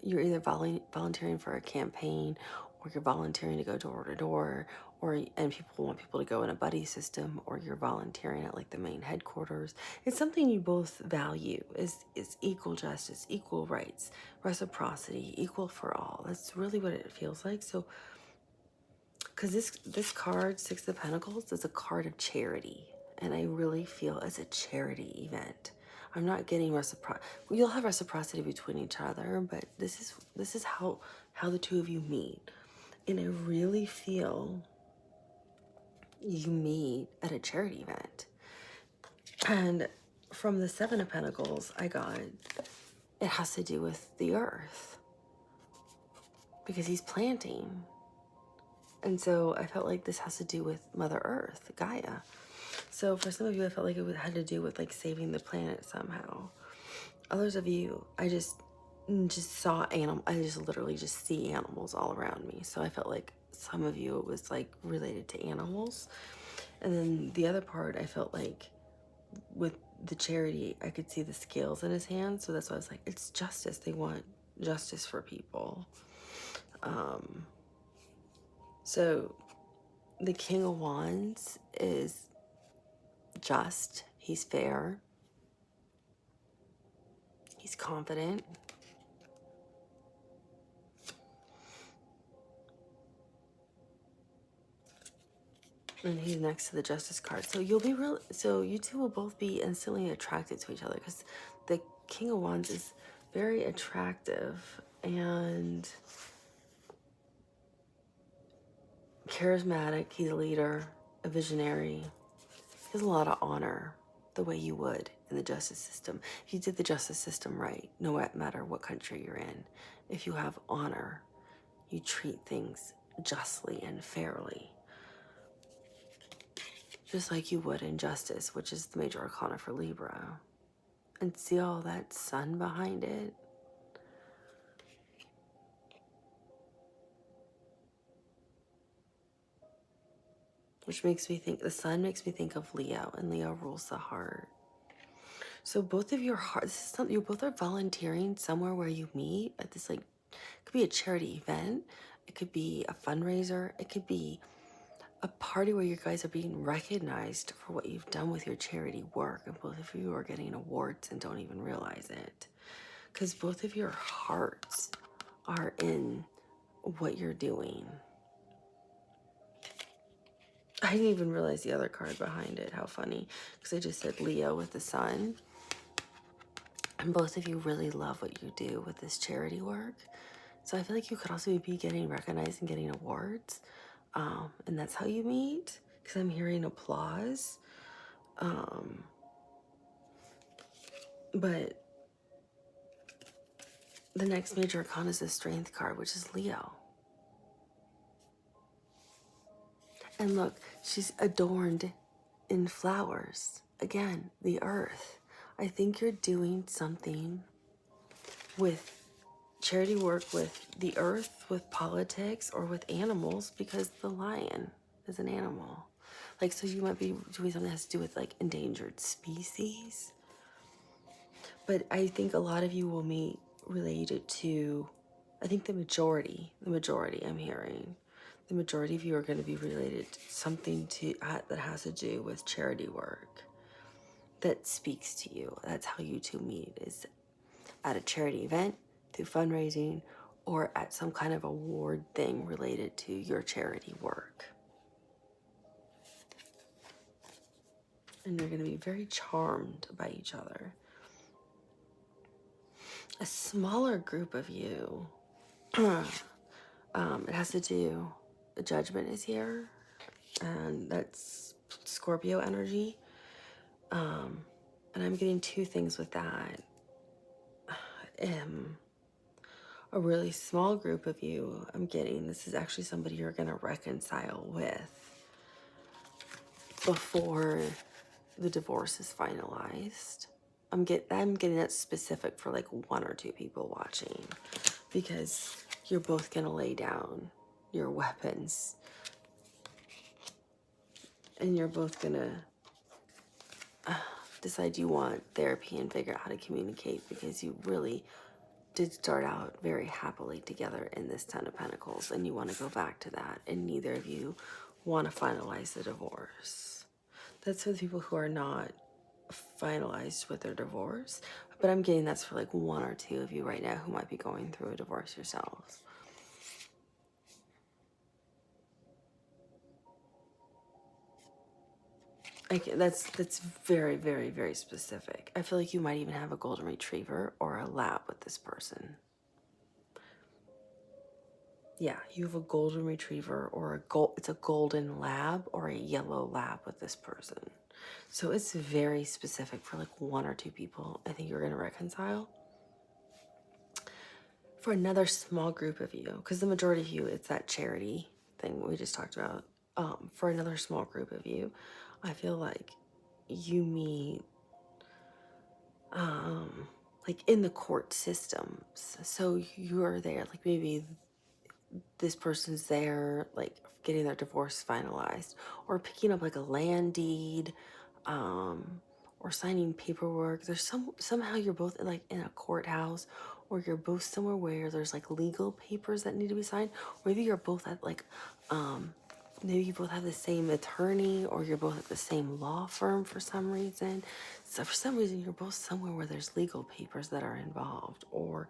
you're either volunteering for a campaign or you're volunteering to go door to door, and people want people to go in a buddy system, or you're volunteering at like the main headquarters. It's something you both value is equal justice, equal rights, reciprocity, equal for all. That's really what it feels like. So, because this card, Six of Pentacles, is a card of charity. And I really feel as a charity event. I'm not getting reciprocity. You'll have reciprocity between each other, but this is how the two of you meet. And I really feel you meet at a charity event. And from the Seven of Pentacles, I got it has to do with the earth because he's planting. And so I felt like this has to do with Mother Earth, Gaia. So for some of you, I felt like it had to do with like saving the planet somehow. Others of you, I just saw I just literally just see animals all around me. So I felt like some of you, it was like related to animals. And then the other part, I felt like with the charity, I could see the scales in his hand. So that's why I was like, it's justice. They want justice for people. So the King of Wands is just. He's fair. He's confident. And he's next to the Justice card. So you'll be so you two will both be instantly attracted to each other because the King of Wands is very attractive and charismatic. He's a leader, a visionary. He has a lot of honor, the way you would in the justice system. If you did the justice system right, no matter what country you're in, if you have honor, you treat things justly and fairly. Just like you would in justice, which is the major arcana for Libra. And see all that sun behind it? Which makes me think, the sun makes me think of Leo, and Leo rules the heart. So both of your hearts, this is something, you both are volunteering somewhere where you meet at this, like, it could be a charity event, it could be a fundraiser, it could be a party where you guys are being recognized for what you've done with your charity work, and both of you are getting awards and don't even realize it. Because both of your hearts are in what you're doing. I didn't even realize the other card behind it. How funny. Because I just said Leo with the sun. And both of you really love what you do with this charity work. So I feel like you could also be getting recognized and getting awards. And that's how you meet. Because I'm hearing applause. But the next major arcana is the Strength card, which is Leo. And look, she's adorned in flowers. Again, the earth. I think you're doing something with charity work with the earth, with politics, or with animals, because the lion is an animal. Like, so you might be doing something that has to do with like endangered species. But I think a lot of you will meet related to, I think the majority I'm hearing, the majority of you are going to be related to something that has to do with charity work that speaks to you. That's how you two meet, is at a charity event, through fundraising, or at some kind of award thing related to your charity work. And you're going to be very charmed by each other. A smaller group of you, it has to do, the Judgment is here, and that's Scorpio energy. And I'm getting two things with that. A really small group of you, I'm getting, this is actually somebody you're going to reconcile with before the divorce is finalized. I'm getting that specific for like one or two people watching, because you're both going to lay down your weapons and you're both going to decide you want therapy and figure out how to communicate, because you really did start out very happily together in this Ten of Pentacles, and you want to go back to that, and neither of you want to finalize the divorce. That's for the people who are not finalized with their divorce, but I'm getting that's for like one or two of you right now who might be going through a divorce yourselves. Like that's very, very, very specific. I feel like you might even have a golden retriever or a lab with this person. Yeah, you have a golden retriever or it's a golden lab or a yellow lab with this person. So it's very specific for like one or two people. I think you're going to reconcile. For another small group of you, because the majority of you, it's that charity thing we just talked about. For another small group of you, I feel like you meet like in the court systems. So you're there, like maybe this person's there, like getting their divorce finalized, or picking up like a land deed, or signing paperwork. There's somehow you're both like in a courthouse, or you're both somewhere where there's like legal papers that need to be signed. Or maybe you're both at like, maybe you both have the same attorney, or you're both at the same law firm for some reason. So for some reason, you're both somewhere where there's legal papers that are involved, or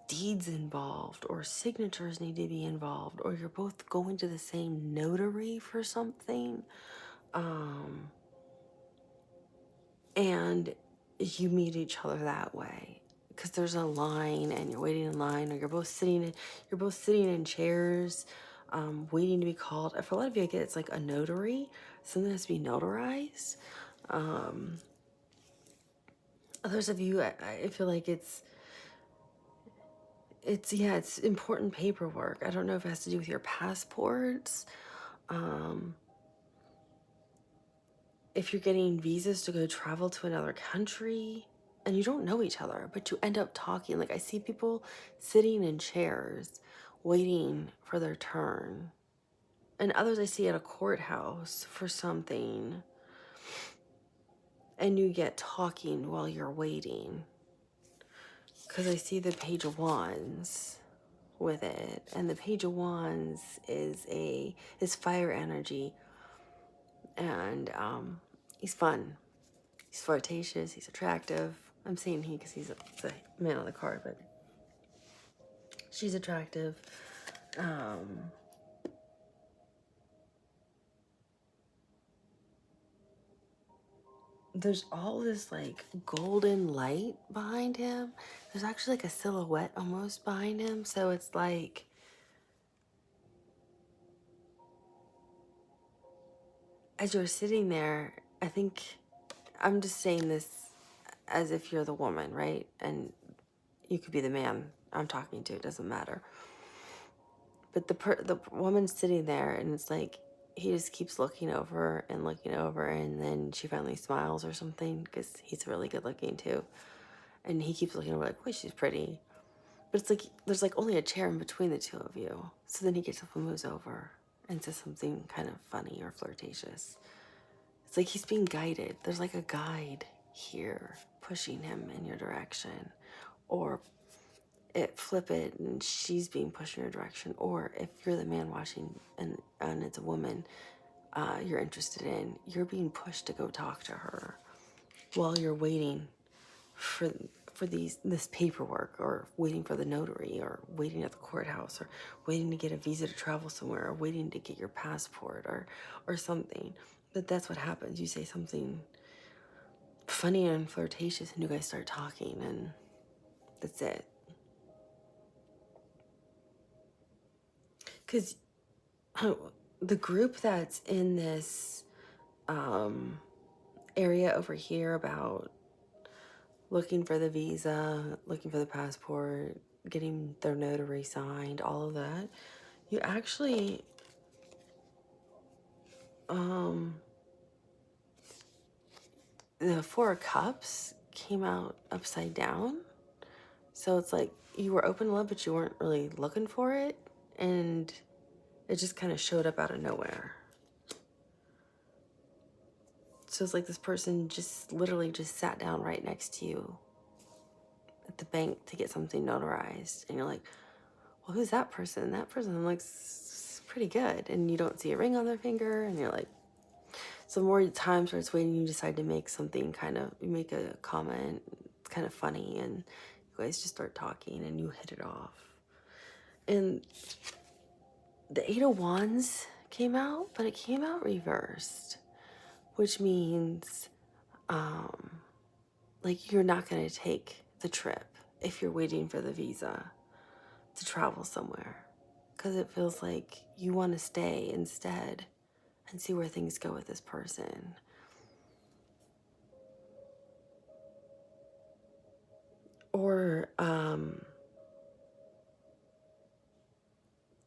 deeds involved, or signatures need to be involved, or you're both going to the same notary for something. And you meet each other that way because there's a line and you're waiting in line, or you're both sitting in chairs, waiting to be called. For a lot of you, I get it's like a notary, something has to be notarized. Others of you, I feel like it's yeah, it's important paperwork. I don't know if it has to do with your passports, if you're getting visas to go travel to another country and you don't know each other, but you end up talking. Like I see people sitting in chairs waiting for their turn, and others I see at a courthouse for something, and you get talking while you're waiting. Because I see the Page of Wands with it, and the Page of Wands is fire energy, and he's fun. He's flirtatious, he's attractive. I'm saying he because he's the man on the card, but she's attractive. There's all this like golden light behind him. There's actually like a silhouette almost behind him. So it's like, as you're sitting there, I think I'm just saying this as if you're the woman, right? And you could be the man I'm talking to, it doesn't matter. But the woman's sitting there, and it's like he just keeps looking over, and then she finally smiles or something because he's really good looking too, and he keeps looking over like, "Wait, she's pretty," but it's like there's like only a chair in between the two of you. So then he gets up and moves over and says something kind of funny or flirtatious. It's like he's being guided. There's like a guide here pushing him in your direction, or flip it and she's being pushed in your direction. Or if you're the man watching and it's a woman you're interested in, you're being pushed to go talk to her while you're waiting for this paperwork, or waiting for the notary, or waiting at the courthouse, or waiting to get a visa to travel somewhere, or waiting to get your passport, or something. But that's what happens. You say something funny and flirtatious and you guys start talking, and that's it. Because the group that's in this area over here about looking for the visa, looking for the passport, getting their notary signed, all of that, you actually, the Four of Cups came out upside down. So it's like you were open to love, but you weren't really looking for it. And it just kind of showed up out of nowhere. So it's like this person just literally just sat down right next to you at the bank to get something notarized. And you're like, well, who's that person? That person looks pretty good. And you don't see a ring on their finger. And you're like, so more times where it's waiting, you decide to make something you make a comment, it's kind of funny. And you guys just start talking and you hit it off. And the Eight of Wands came out, but it came out reversed, which means like you're not going to take the trip if you're waiting for the visa to travel somewhere, because it feels like you want to stay instead and see where things go with this person. Or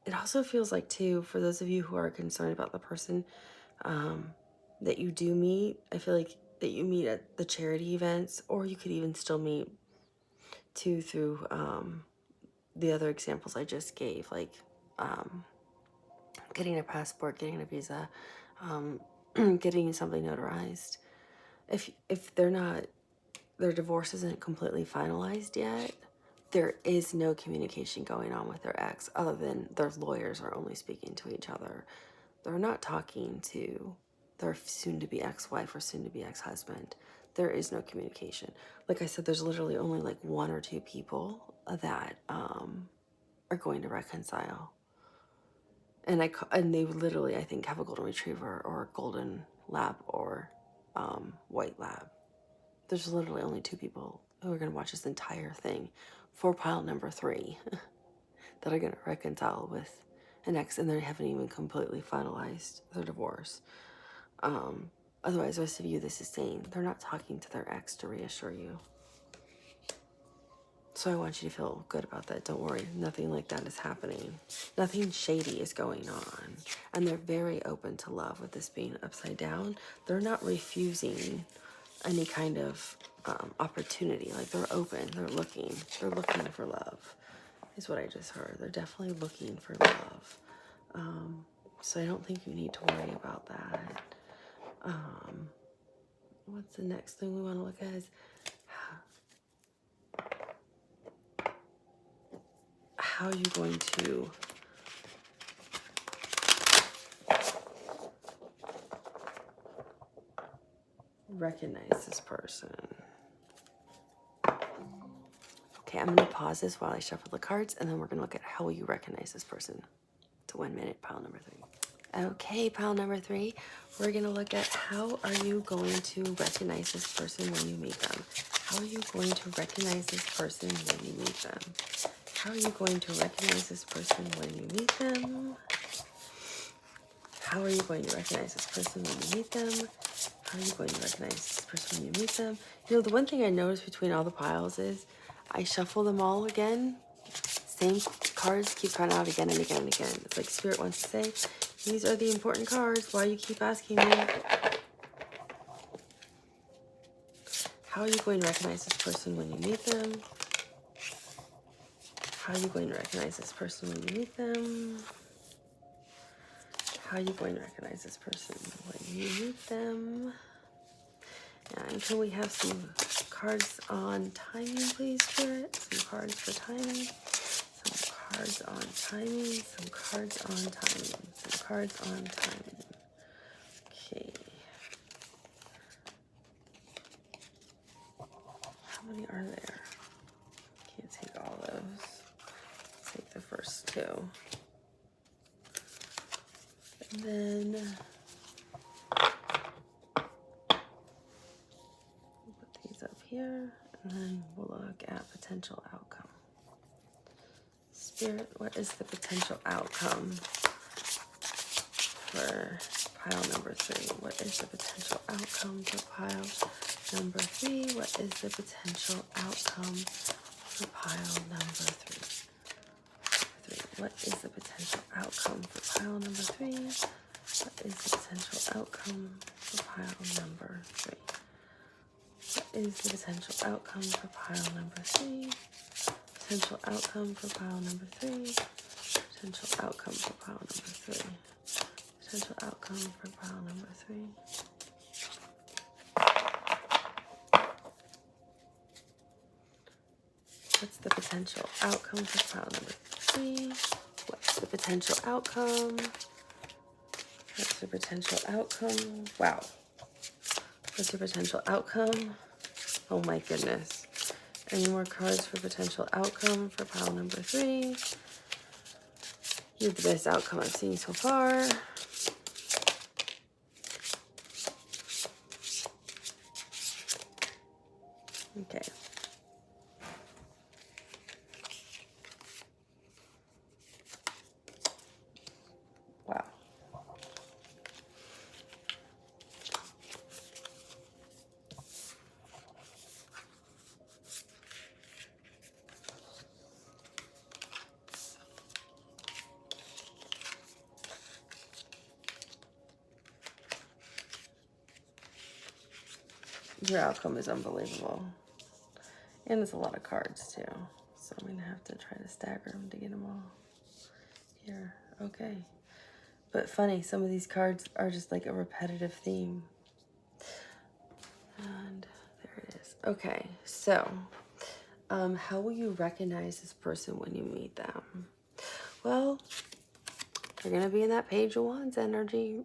it also feels like, too, for those of you who are concerned about the person that you do meet, I feel like that you meet at the charity events, or you could even still meet, too, through the other examples I just gave, like getting a passport, getting a visa, getting something notarized. If they're not, their divorce isn't completely finalized yet, there is no communication going on with their ex other than their lawyers are only speaking to each other. They're not talking to their soon-to-be ex-wife or soon-to-be ex-husband. There is no communication. Like I said, there's literally only like 1 or 2 people that are going to reconcile. And they literally, I think, have a golden retriever or a golden lab or white lab. There's literally only 2 people who are going to watch this entire thing for pile number 3 that are going to reconcile with an ex, and they haven't even completely finalized their divorce. Otherwise, the rest of you, this is saying they're not talking to their ex to reassure you. So I want you to feel good about that. Don't worry, nothing like that is happening. Nothing shady is going on. And they're very open to love with this being upside down. They're not refusing any kind of opportunity. Like, they're open, they're looking for love, is what I just heard. They're definitely looking for love. So I don't think you need to worry about that. What's the next thing we want to look at is how are you going to recognize this person. Okay, I'm going to pause this while I shuffle the cards, and then we're going to look at how will you recognize this person. It's 1 minute, pile number 3. Okay, pile number 3, we're going to look at how are you going to recognize this person when you meet them. How are you going to recognize this person when you meet them? How are you going to recognize this person when you meet them? How are you going to recognize this person when you meet them? How are you going to recognize this person when you meet them? You know, the one thing I noticed between all the piles is I shuffle them all again. Same cards keep coming out again and again and again. It's like Spirit wants to say, these are the important cards. Why you keep asking me? How are you going to recognize this person when you meet them? How are you going to recognize this person when you meet them? How are you going to recognize this person when you meet them? And can we have some cards on timing, please, Spirit? Some cards for timing. Some cards on timing. Some cards on timing. Some cards on timing. Okay. How many are there? Can't take all those. Take the first 2. And then put these up here, and then we'll look at potential outcome. Spirit, what is the potential outcome for pile number 3? What is the potential outcome for pile number 3? What is the potential outcome for pile number 3? What is the potential outcome for pile number 3? What is the potential outcome for pile number 3? What is the potential outcome for pile number 3? Potential outcome for pile number 3. Potential outcome for pile number 3. Potential outcome for pile number 3. What's the potential outcome for pile number 3? What's the potential outcome? What's the potential outcome? Wow. What's the potential outcome? Oh my goodness. Any more cards for potential outcome for pile number 3? You're the best outcome I've seen so far. Okay. Wow. Your outcome is unbelievable. And it's a lot of cards too. So I'm going to have to try to stagger them to get them all here. Okay. But funny, some of these cards are just like a repetitive theme. And there it is. Okay, so how will you recognize this person when you meet them? Well, they're going to be in that Page of Wands energy.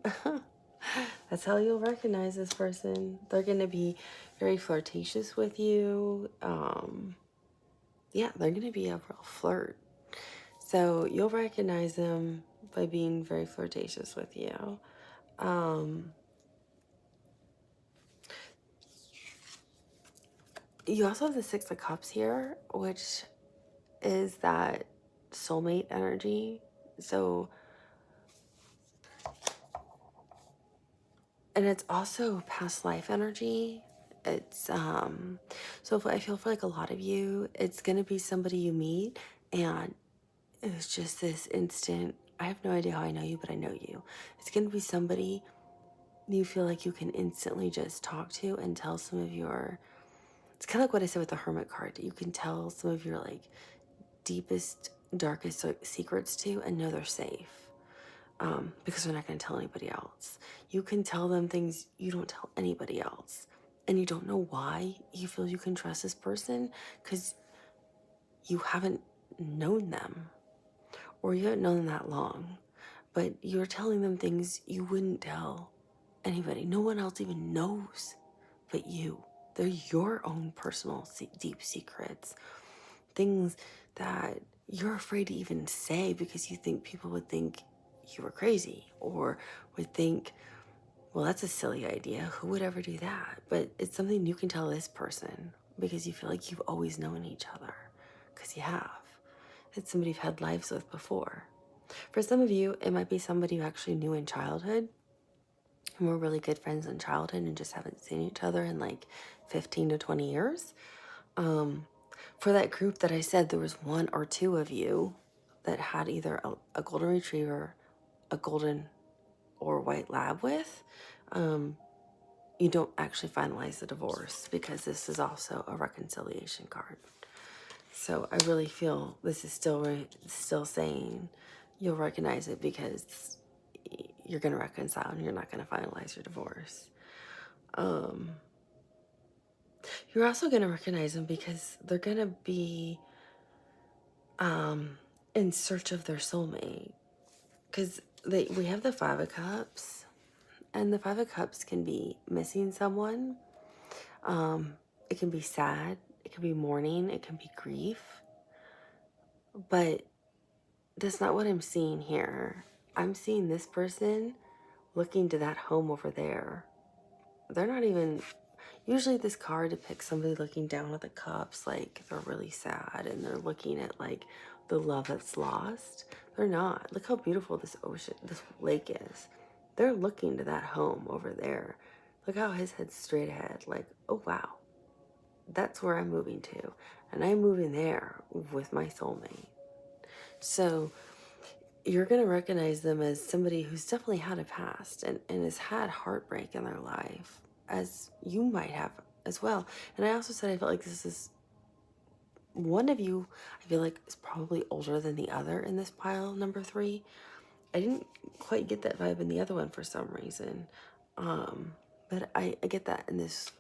That's how you'll recognize this person. They're going to be very flirtatious with you. Yeah, they're going to be a real flirt. So you'll recognize them by being very flirtatious with you. You also have the Six of Cups here, which is that soulmate energy. So, and it's also past life energy. It's so I feel for like a lot of you, it's gonna be somebody you meet and it's just this instant, I have no idea how I know you, but I know you. It's gonna be somebody you feel like you can instantly just talk to and tell some of your, it's kind of like what I said with the Hermit card. You can tell some of your like deepest, darkest secrets to and know they're safe. Because they're not going to tell anybody else. You can tell them things you don't tell anybody else. And you don't know why you feel you can trust this person because you haven't known them or you haven't known them that long. But you're telling them things you wouldn't tell anybody. No one else even knows but you. They're your own personal deep secrets. Things that you're afraid to even say because you think people would think you were crazy or would think, well, that's a silly idea. Who would ever do that? But it's something you can tell this person because you feel like you've always known each other because you have. It's somebody you've had lives with before. For some of you, it might be somebody you actually knew in childhood and were really good friends in childhood and just haven't seen each other in like 15 to 20 years. For that group that I said, there was one or two of you that had either a golden retriever, a golden or white lab with, you don't actually finalize the divorce because this is also a reconciliation card. So I really feel this is still saying you'll recognize it because you're going to reconcile and you're not going to finalize your divorce. You're also going to recognize them because they're going to be in search of their soulmate. Because we have the Five of Cups, and the Five of Cups can be missing someone. It can be sad. It can be mourning. It can be grief. But that's not what I'm seeing here. I'm seeing this person looking to that home over there. They're not even... Usually this card depicts somebody looking down at the cups like they're really sad and they're looking at like the love that's lost. They're not. Look how beautiful this ocean, this lake is. They're looking to that home over there. Look how his head's straight ahead. Like, oh wow, that's where I'm moving to. And I'm moving there with my soulmate. So you're going to recognize them as somebody who's definitely had a past and has had heartbreak in their life, as you might have as well. And I also said I felt like this is one of you, I feel like is probably older than the other in this pile, number 3. I didn't quite get that vibe in the other one for some reason. But I get that in this.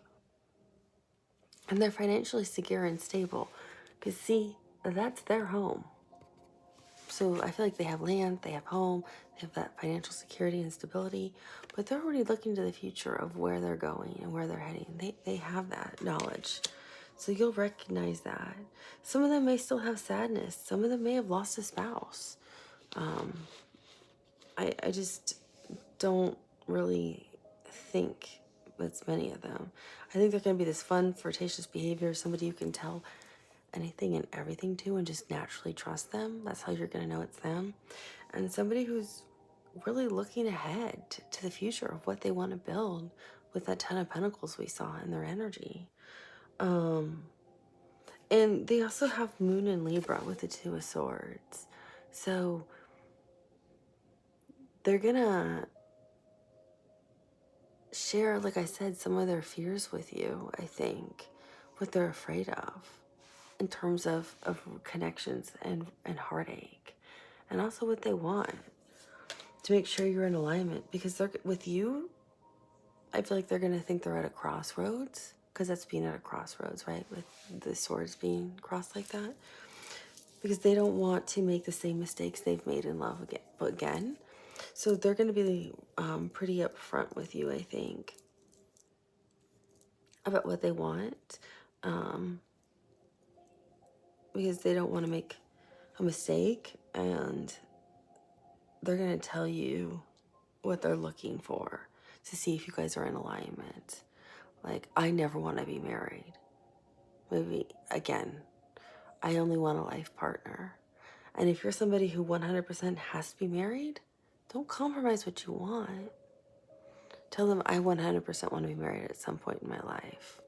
And they're financially secure and stable. Because see, that's their home. So I feel like they have land, they have home, they have that financial security and stability, but they're already looking to the future of where they're going and where they're heading. They have that knowledge. So you'll recognize that. Some of them may still have sadness. Some of them may have lost a spouse. I just don't really think that's many of them. I think they're going to be this fun, flirtatious behavior, somebody you can tell anything and everything to and just naturally trust them. That's how you're going to know it's them. And somebody who's really looking ahead to the future of what they want to build with that Ten of Pentacles we saw in their energy. And they also have Moon and Libra with the Two of Swords. So they're going to share, like I said, some of their fears with you, I think, what they're afraid of in terms of connections and heartache, and also what they want to make sure you're in alignment. Because they're with you, I feel like they're going to think they're at a crossroads, because that's being at a crossroads, right? With the swords being crossed like that. Because they don't want to make the same mistakes they've made in love again. So they're going to be pretty upfront with you, I think, about what they want, because they don't want to make a mistake, and they're going to tell you what they're looking for to see if you guys are in alignment. Like, I never want to be married. Maybe, again, I only want a life partner. And if you're somebody who 100% has to be married, don't compromise what you want. Tell them, I 100% want to be married at some point in my life.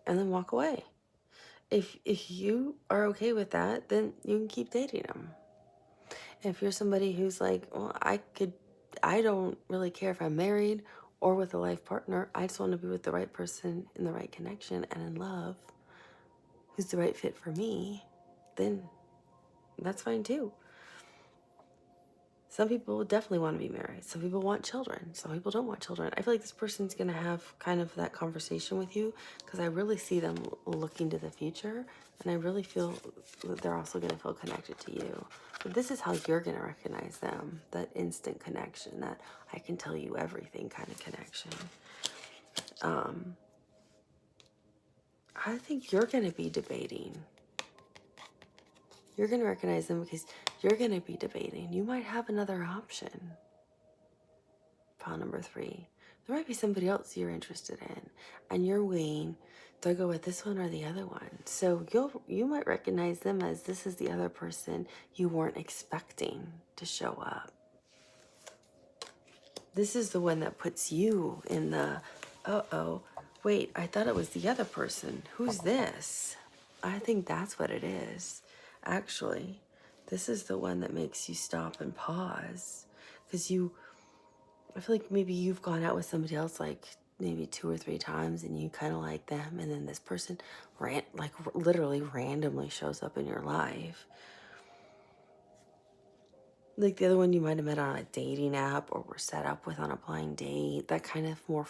And then walk away. If you are okay with that, then you can keep dating them. If you're somebody who's like, well, I don't really care if I'm married or with a life partner. I just want to be with the right person in the right connection and in love, who's the right fit for me, then that's fine too. Some people definitely want to be married. Some people want children. Some people don't want children. I feel like this person's going to have kind of that conversation with you, because I really see them looking to the future, and I really feel that they're also going to feel connected to you. But this is how you're going to recognize them, that instant connection, that I can tell you everything kind of connection. I think you're going to be debating. You're going to recognize them because you're going to be debating. You might have another option. Pile number 3. There might be somebody else you're interested in, and you're weighing, do I go with this one or the other one? So you might recognize them as this is the other person you weren't expecting to show up. This is the one that puts you in the, uh-oh, wait, I thought it was the other person. Who's this? I think that's what it is. Actually, this is the one that makes you stop and pause, because I feel like maybe you've gone out with somebody else like maybe 2 or 3 times, and you kind of like them, and then this person literally randomly shows up in your life. Like the other one you might have met on a dating app or were set up with on a blind date. That kind of more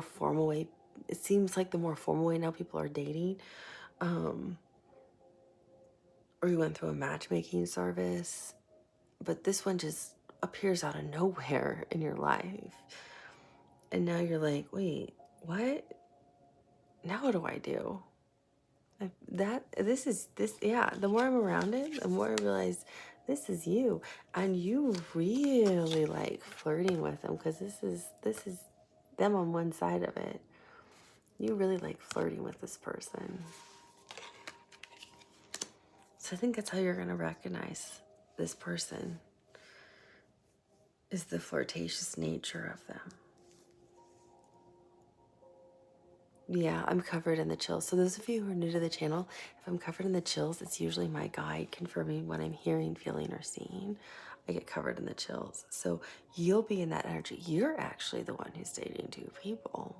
formal way. It seems like the more formal way now people are dating. Or you went through a matchmaking service. But this one just appears out of nowhere in your life. And now you're like, wait, what? Now what do I do? The more I'm around it, the more I realize this is you. And you really like flirting with them, because this is them on one side of it. You really like flirting with this person. So I think that's how you're going to recognize this person, is the flirtatious nature of them. Yeah, I'm covered in the chills. So those of you who are new to the channel, if I'm covered in the chills, it's usually my guide confirming what I'm hearing, feeling, or seeing. I get covered in the chills. So you'll be in that energy. You're actually the one who's dating 2 people.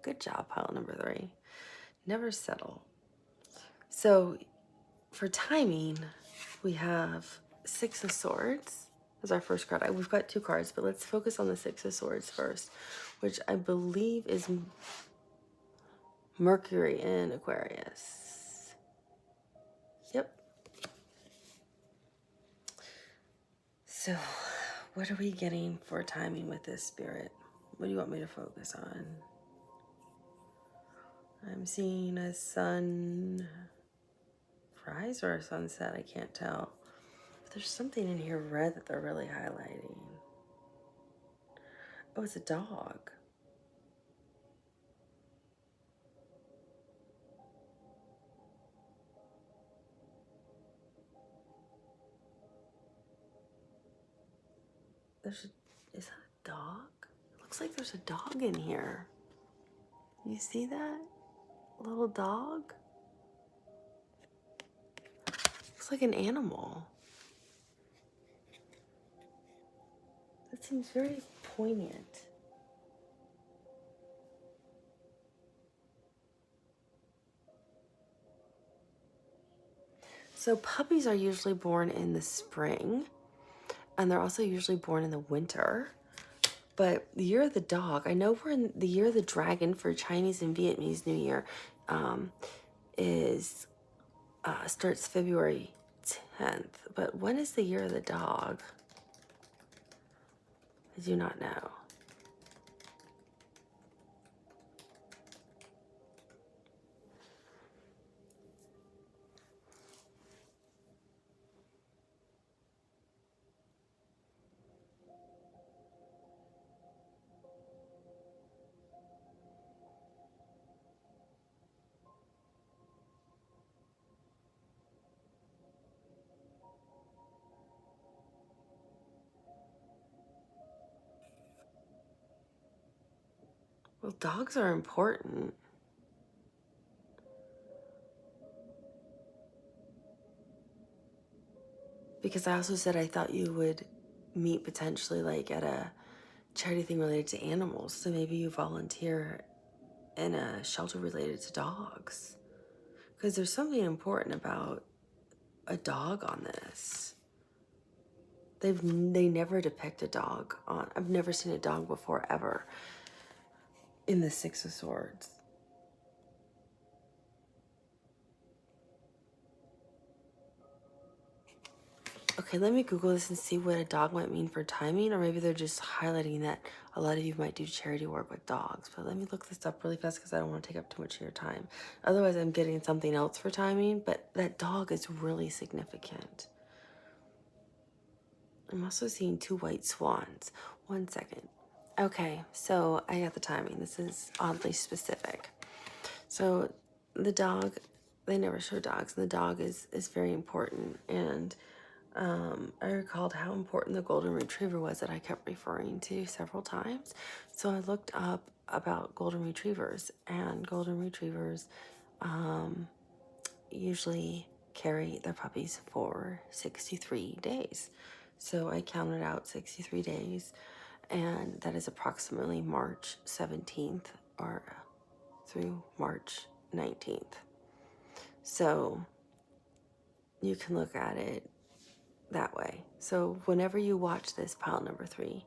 Good job, pile number 3. Never settle. So for timing, we have 6 of Swords as our first card. We've got 2 cards, but let's focus on the 6 of Swords first, which I believe is Mercury in Aquarius. Yep. So what are we getting for timing with this, Spirit? What do you want me to focus on? I'm seeing a sunrise or a sunset. I can't tell. But there's something in here red that they're really highlighting. Oh, it's a dog. is that a dog? It looks like there's a dog in here. You see that? A little dog? Looks like an animal. That seems very poignant. So puppies are usually born in the spring, and they're also usually born in the winter. But the year of the dog, I know we're in the year of the dragon for Chinese and Vietnamese New Year, is starts February 10th. But when is the year of the dog? I do not know. Well, dogs are important. Because I also said I thought you would meet potentially like at a charity thing related to animals. So maybe you volunteer in a shelter related to dogs. Because there's something important about a dog on this. They never depict a dog on. I've never seen a dog before ever in the Six of Swords. Okay, let me Google this and see what a dog might mean for timing, or maybe they're just highlighting that a lot of you might do charity work with dogs. But let me look this up really fast because I don't want to take up too much of your time. Otherwise, I'm getting something else for timing, but that dog is really significant. I'm also seeing 2 white swans. 1 second. Okay, so I got the timing. This is oddly specific. So the dog, they never show dogs, and the dog is very important. And I recalled how important the golden retriever was that I kept referring to several times. So I looked up about golden retrievers, and golden retrievers usually carry their puppies for 63 days. So I counted out 63 days, and that is approximately March 17th or through March 19th. So you can look at it that way. So whenever you watch this pile number 3,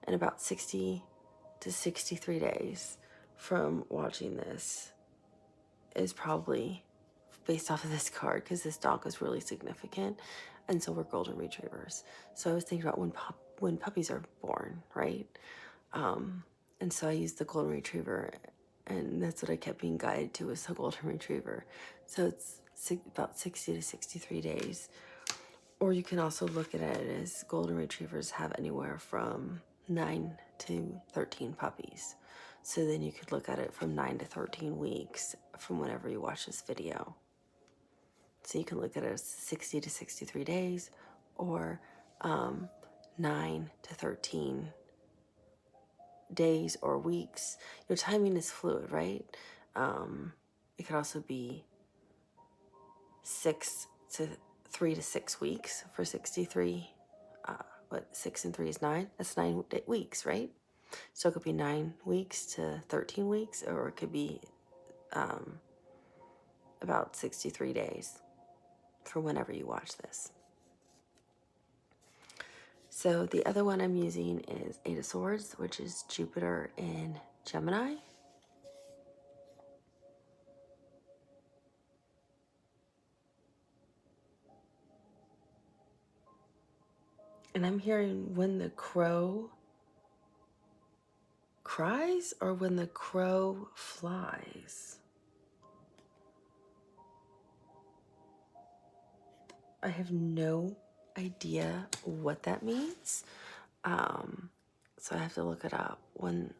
in about 60 to 63 days from watching this is probably based off of this card, because this dog is really significant, and so we're golden retrievers. So I was thinking about when puppies are born, right? And so I used the golden retriever, and that's what I kept being guided to, was the golden retriever. So it's about 60 to 63 days. Or you can also look at it as golden retrievers have anywhere from 9 to 13 puppies. So then you could look at it from 9 to 13 weeks from whenever you watch this video. So you can look at it as 60 to 63 days, or 9 to 13 days or weeks. Your timing is fluid, right? It could also be 3 to 6 weeks for 63. But 6 and 3 is 9. That's 9 weeks, right? So it could be 9 weeks to 13 weeks, or it could be about 63 days for whenever you watch this. So the other one I'm using is 8 of Swords, which is Jupiter in Gemini. And I'm hearing when the crow cries or when the crow flies. I have no idea what that means. So I have to look it up. When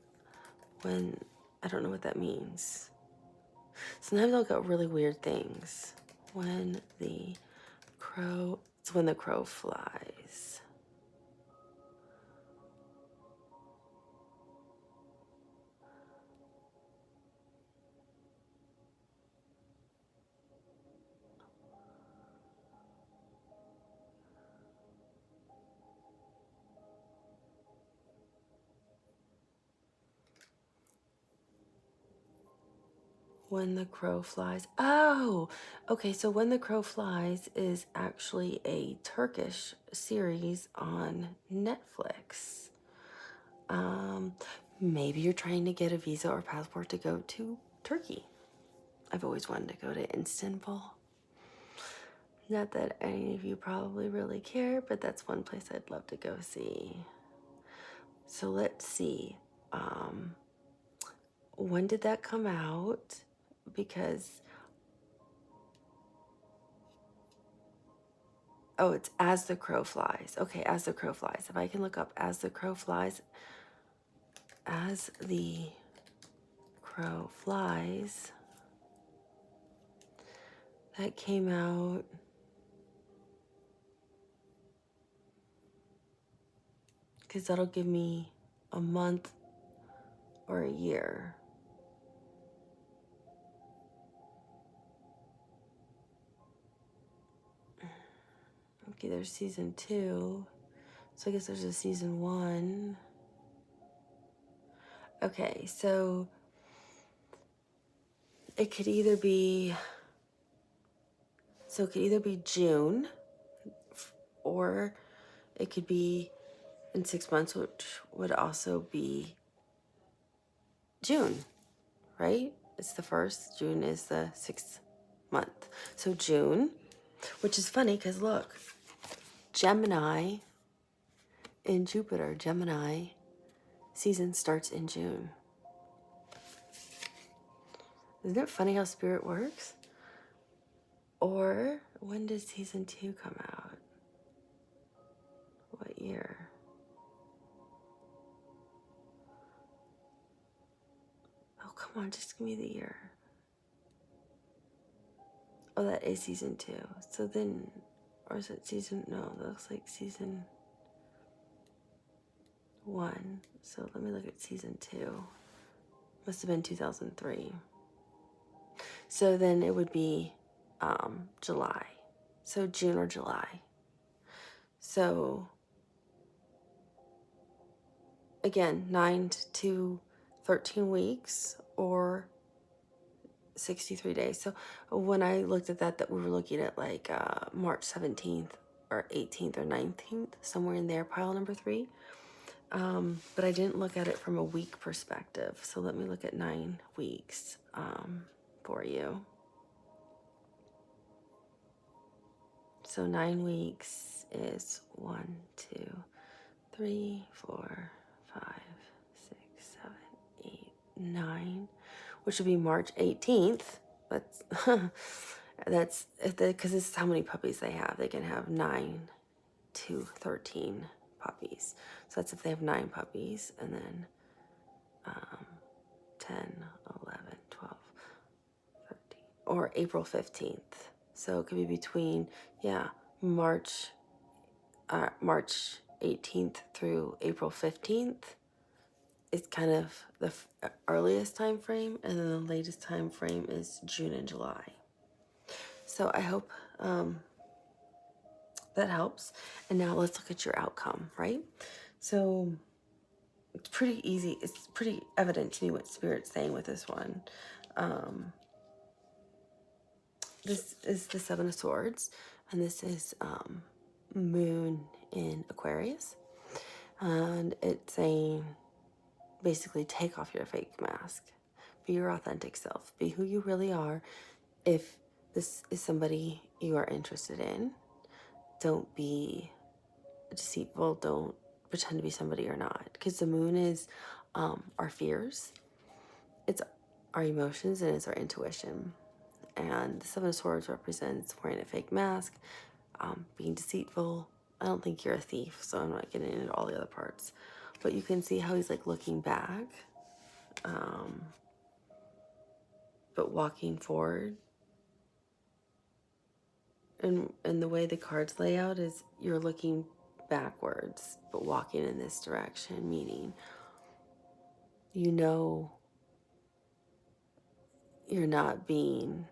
I don't know what that means. Sometimes I'll get really weird things. When the crow, it's when the crow flies. When the Crow Flies. Oh, okay. So When the Crow Flies is actually a Turkish series on Netflix. Maybe you're trying to get a visa or passport to go to Turkey. I've always wanted to go to Istanbul. Not that any of you probably really care, but that's one place I'd love to go see. So let's see. When did that come out? Because, oh, it's As the Crow Flies. Okay, As the Crow Flies. If I can look up As the Crow Flies. As the Crow Flies. That came out. Because that'll give me a month or a year. Okay, there's season 2. So I guess there's a season 1. Okay, so it could either be June, or it could be in 6 months, which would also be June, right? It's the 1st. June is the 6th month. So June, which is funny because look, Gemini in Jupiter, Gemini season starts in June. Isn't it funny how spirit works? Or when did season 2 come out? What year? Oh, come on, just give me the year. Oh, that is season 2. So then, or is it season, no, that looks like season 1. So let me look at season 2. Must have been 2003. So then it would be July. So June or July. So again, 9 to 13 weeks or 63 days. So when I looked at that we were looking at like March 17th or 18th or 19th, somewhere in there, pile number 3. But I didn't look at it from a week perspective. So let me look at 9 weeks for you. So 9 weeks is 1, 2, 3, 4, 5, 6, 7, 8, 9, which would be March 18th. That's because this is how many puppies they have. They can have 9 to 13 puppies. So that's if they have 9 puppies, and then 10, 11, 12, 13, or April 15th. So it could be between, March 18th through April 15th. It's kind of the earliest time frame, and then the latest time frame is June and July. So I hope that helps. And now let's look at your outcome, right? So it's pretty easy. It's pretty evident to me what Spirit's saying with this one. This is the 7 of Swords, and this is Moon in Aquarius. And it's saying, basically, take off your fake mask. Be your authentic self. Be who you really are. If this is somebody you are interested in, don't be deceitful. Don't pretend to be somebody you're not. Because the moon is our fears. It's our emotions, and it's our intuition. And the 7 of Swords represents wearing a fake mask, being deceitful. I don't think you're a thief, so I'm not getting into all the other parts. But you can see how he's like looking back, but walking forward. And the way the cards lay out is you're looking backwards, but walking in this direction, meaning you're not being,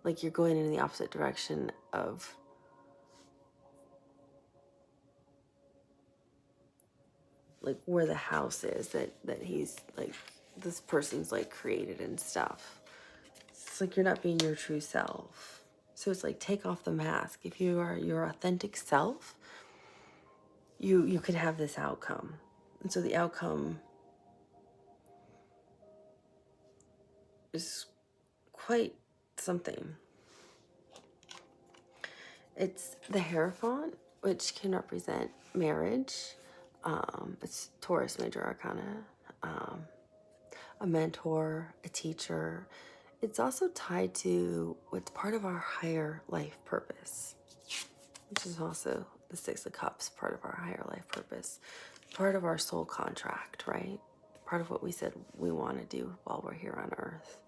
like you're going in the opposite direction of like where the house is that he's like, this person's like created and stuff. it's like you're not being your true self. So it's like, take off the mask. If you are your authentic self, you can have this outcome. And so the outcome is quite something. It's the Hierophant, which can represent marriage. It's Taurus Major Arcana. A mentor, a teacher. It's also tied to what's part of our higher life purpose, which is also the Six of Cups, part of our higher life purpose, part of our soul contract, right? Part of what we said we want to do while we're here on Earth.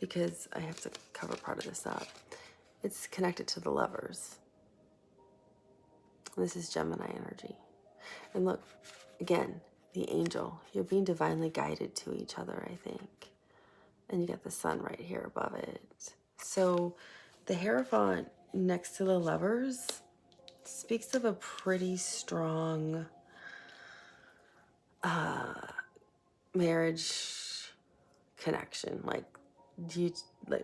Because I have to cover part of this up. It's connected to the Lovers. This is Gemini energy. And look, again, the angel. You're being divinely guided to each other, I think. And you got the sun right here above it. So the Hierophant next to the Lovers speaks of a pretty strong marriage connection. Like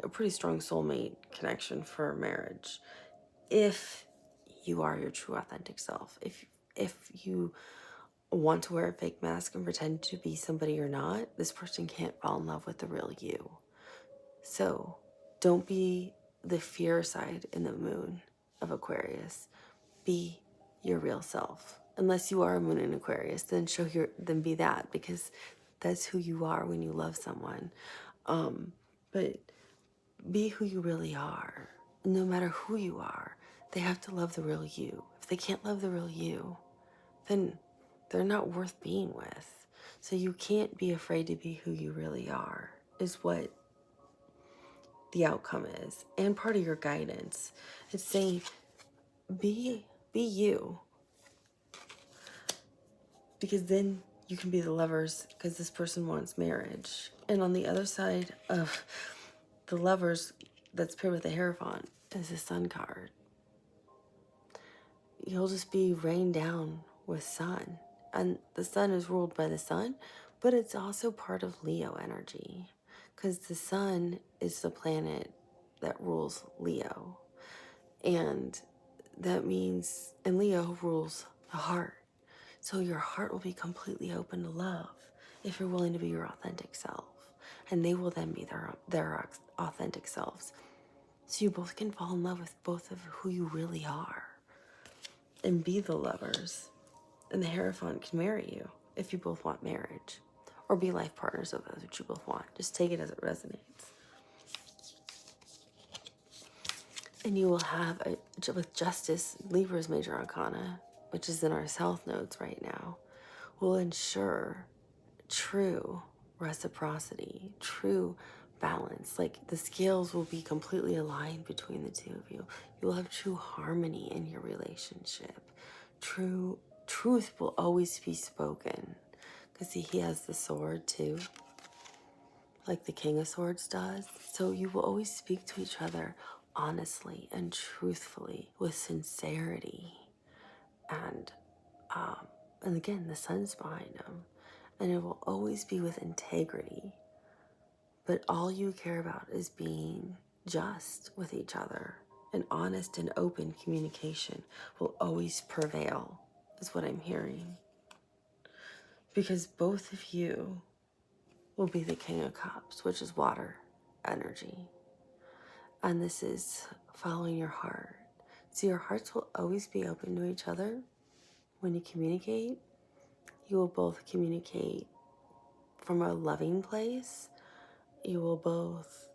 a pretty strong soulmate connection for marriage. If you are your true authentic self. If you want to wear a fake mask and pretend to be somebody you're not, this person can't fall in love with the real you. So don't be the fear side in the moon of Aquarius. Be your real self. Unless you are a moon in Aquarius, then then be that, because that's who you are when you love someone. But be who you really are. No matter who you are, they have to love the real you. If they can't love the real you, then they're not worth being with. So you can't be afraid to be who you really are, is what the outcome is. And part of your guidance. It's saying, be you. Because then you can be the Lovers, because this person wants marriage. And on the other side of the Lovers that's paired with the Hierophant is the Sun card. You'll just be rained down with sun. And the sun is ruled by the sun, but it's also part of Leo energy, because the sun is the planet that rules Leo. And that means, and Leo rules the heart. So your heart will be completely open to love if you're willing to be your authentic self. And they will then be their authentic selves. So you both can fall in love with both of who you really are and be the Lovers. And the Hierophant can marry you if you both want marriage, or be life partners of those which you both want. Just take it as it resonates. And you will have, with Justice, Libra's Major Arcana, which is in our South nodes right now, will ensure true reciprocity, true balance. Like the scales will be completely aligned between the two of you. You will have true harmony in your relationship. Truth will always be spoken. Because he has the sword too, like the King of Swords does. So you will always speak to each other honestly and truthfully, with sincerity. And again, the sun's behind him. And it will always be with integrity. But all you care about is being just with each other. And honest and open communication will always prevail, is what I'm hearing. Because both of you will be the King of Cups, which is water energy. And this is following your heart. So your hearts will always be open to each other. When you communicate, you will both communicate from a loving place. You will both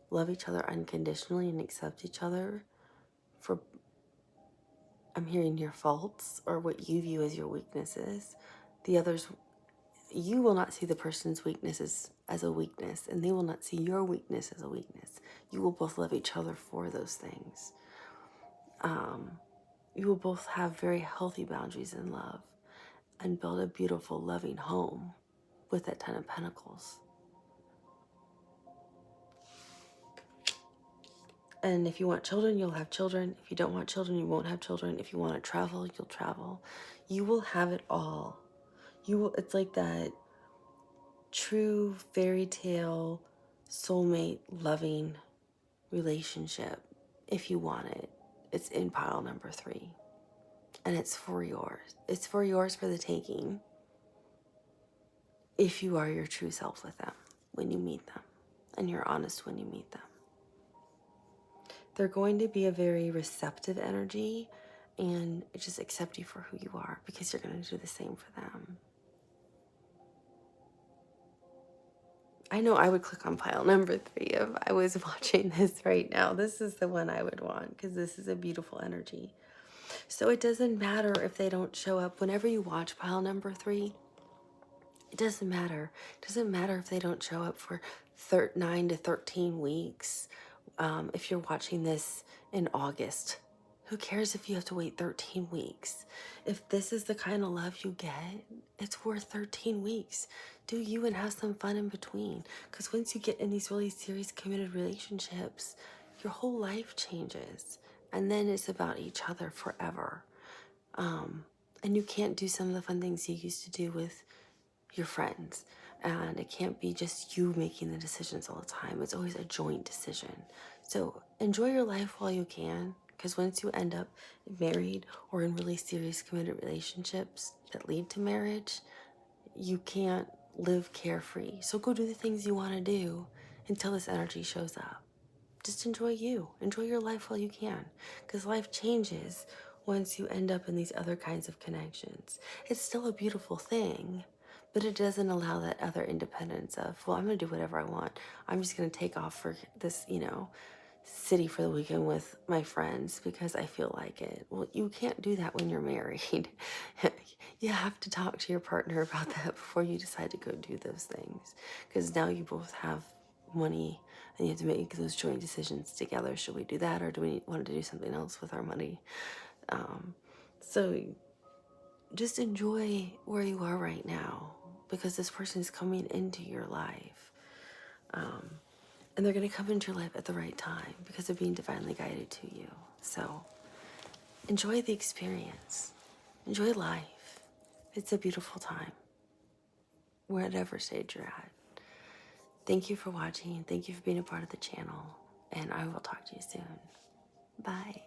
love each other unconditionally and accept each other for, I'm hearing, your faults or what you view as your weaknesses. The others, you will not see the person's weaknesses as a weakness, and they will not see your weakness as a weakness. You will both love each other for those things. You will both have very healthy boundaries in love and build a beautiful, loving home with that Ten of Pentacles. And if you want children, you'll have children. If you don't want children, you won't have children. If you want to travel, you'll travel. You will have it all. You will, it's like that true fairy tale soulmate, loving relationship, if you want it, it's in pile number 3. And it's for yours. It's for yours for the taking if you are your true self with them when you meet them and you're honest when you meet them. They're going to be a very receptive energy and just accept you for who you are because you're going to do the same for them. I know I would click on pile number 3 if I was watching this right now. This is the one I would want because this is a beautiful energy. So it doesn't matter if they don't show up. Whenever you watch pile number 3, it doesn't matter. It doesn't matter if they don't show up for 9 to 13 weeks. If you're watching this in August, who cares if you have to wait 13 weeks? If this is the kind of love you get, it's worth 13 weeks. Do you and have some fun in between. Because once you get in these really serious committed relationships, your whole life changes. And then it's about each other forever. And you can't do some of the fun things you used to do with your friends. And it can't be just you making the decisions all the time. It's always a joint decision. So enjoy your life while you can, because once you end up married or in really serious committed relationships that lead to marriage, you can't live carefree. So go do the things you want to do until this energy shows up. Just enjoy you. Enjoy your life while you can, because life changes once you end up in these other kinds of connections. It's still a beautiful thing, but it doesn't allow that other independence of, well, I'm going to do whatever I want. I'm just going to take off for this, city for the weekend with my friends because I feel like it. Well, you can't do that when you're married. You have to talk to your partner about that before you decide to go do those things, because now you both have money and you have to make those joint decisions together. Should we do that, or do we want to do something else with our money? So just enjoy where you are right now, because this person is coming into your life. And they're going to come into your life at the right time because they're being divinely guided to you. So enjoy the experience. Enjoy life. It's a beautiful time, whatever stage you're at. Thank you for watching. Thank you for being a part of the channel. And I will talk to you soon. Bye.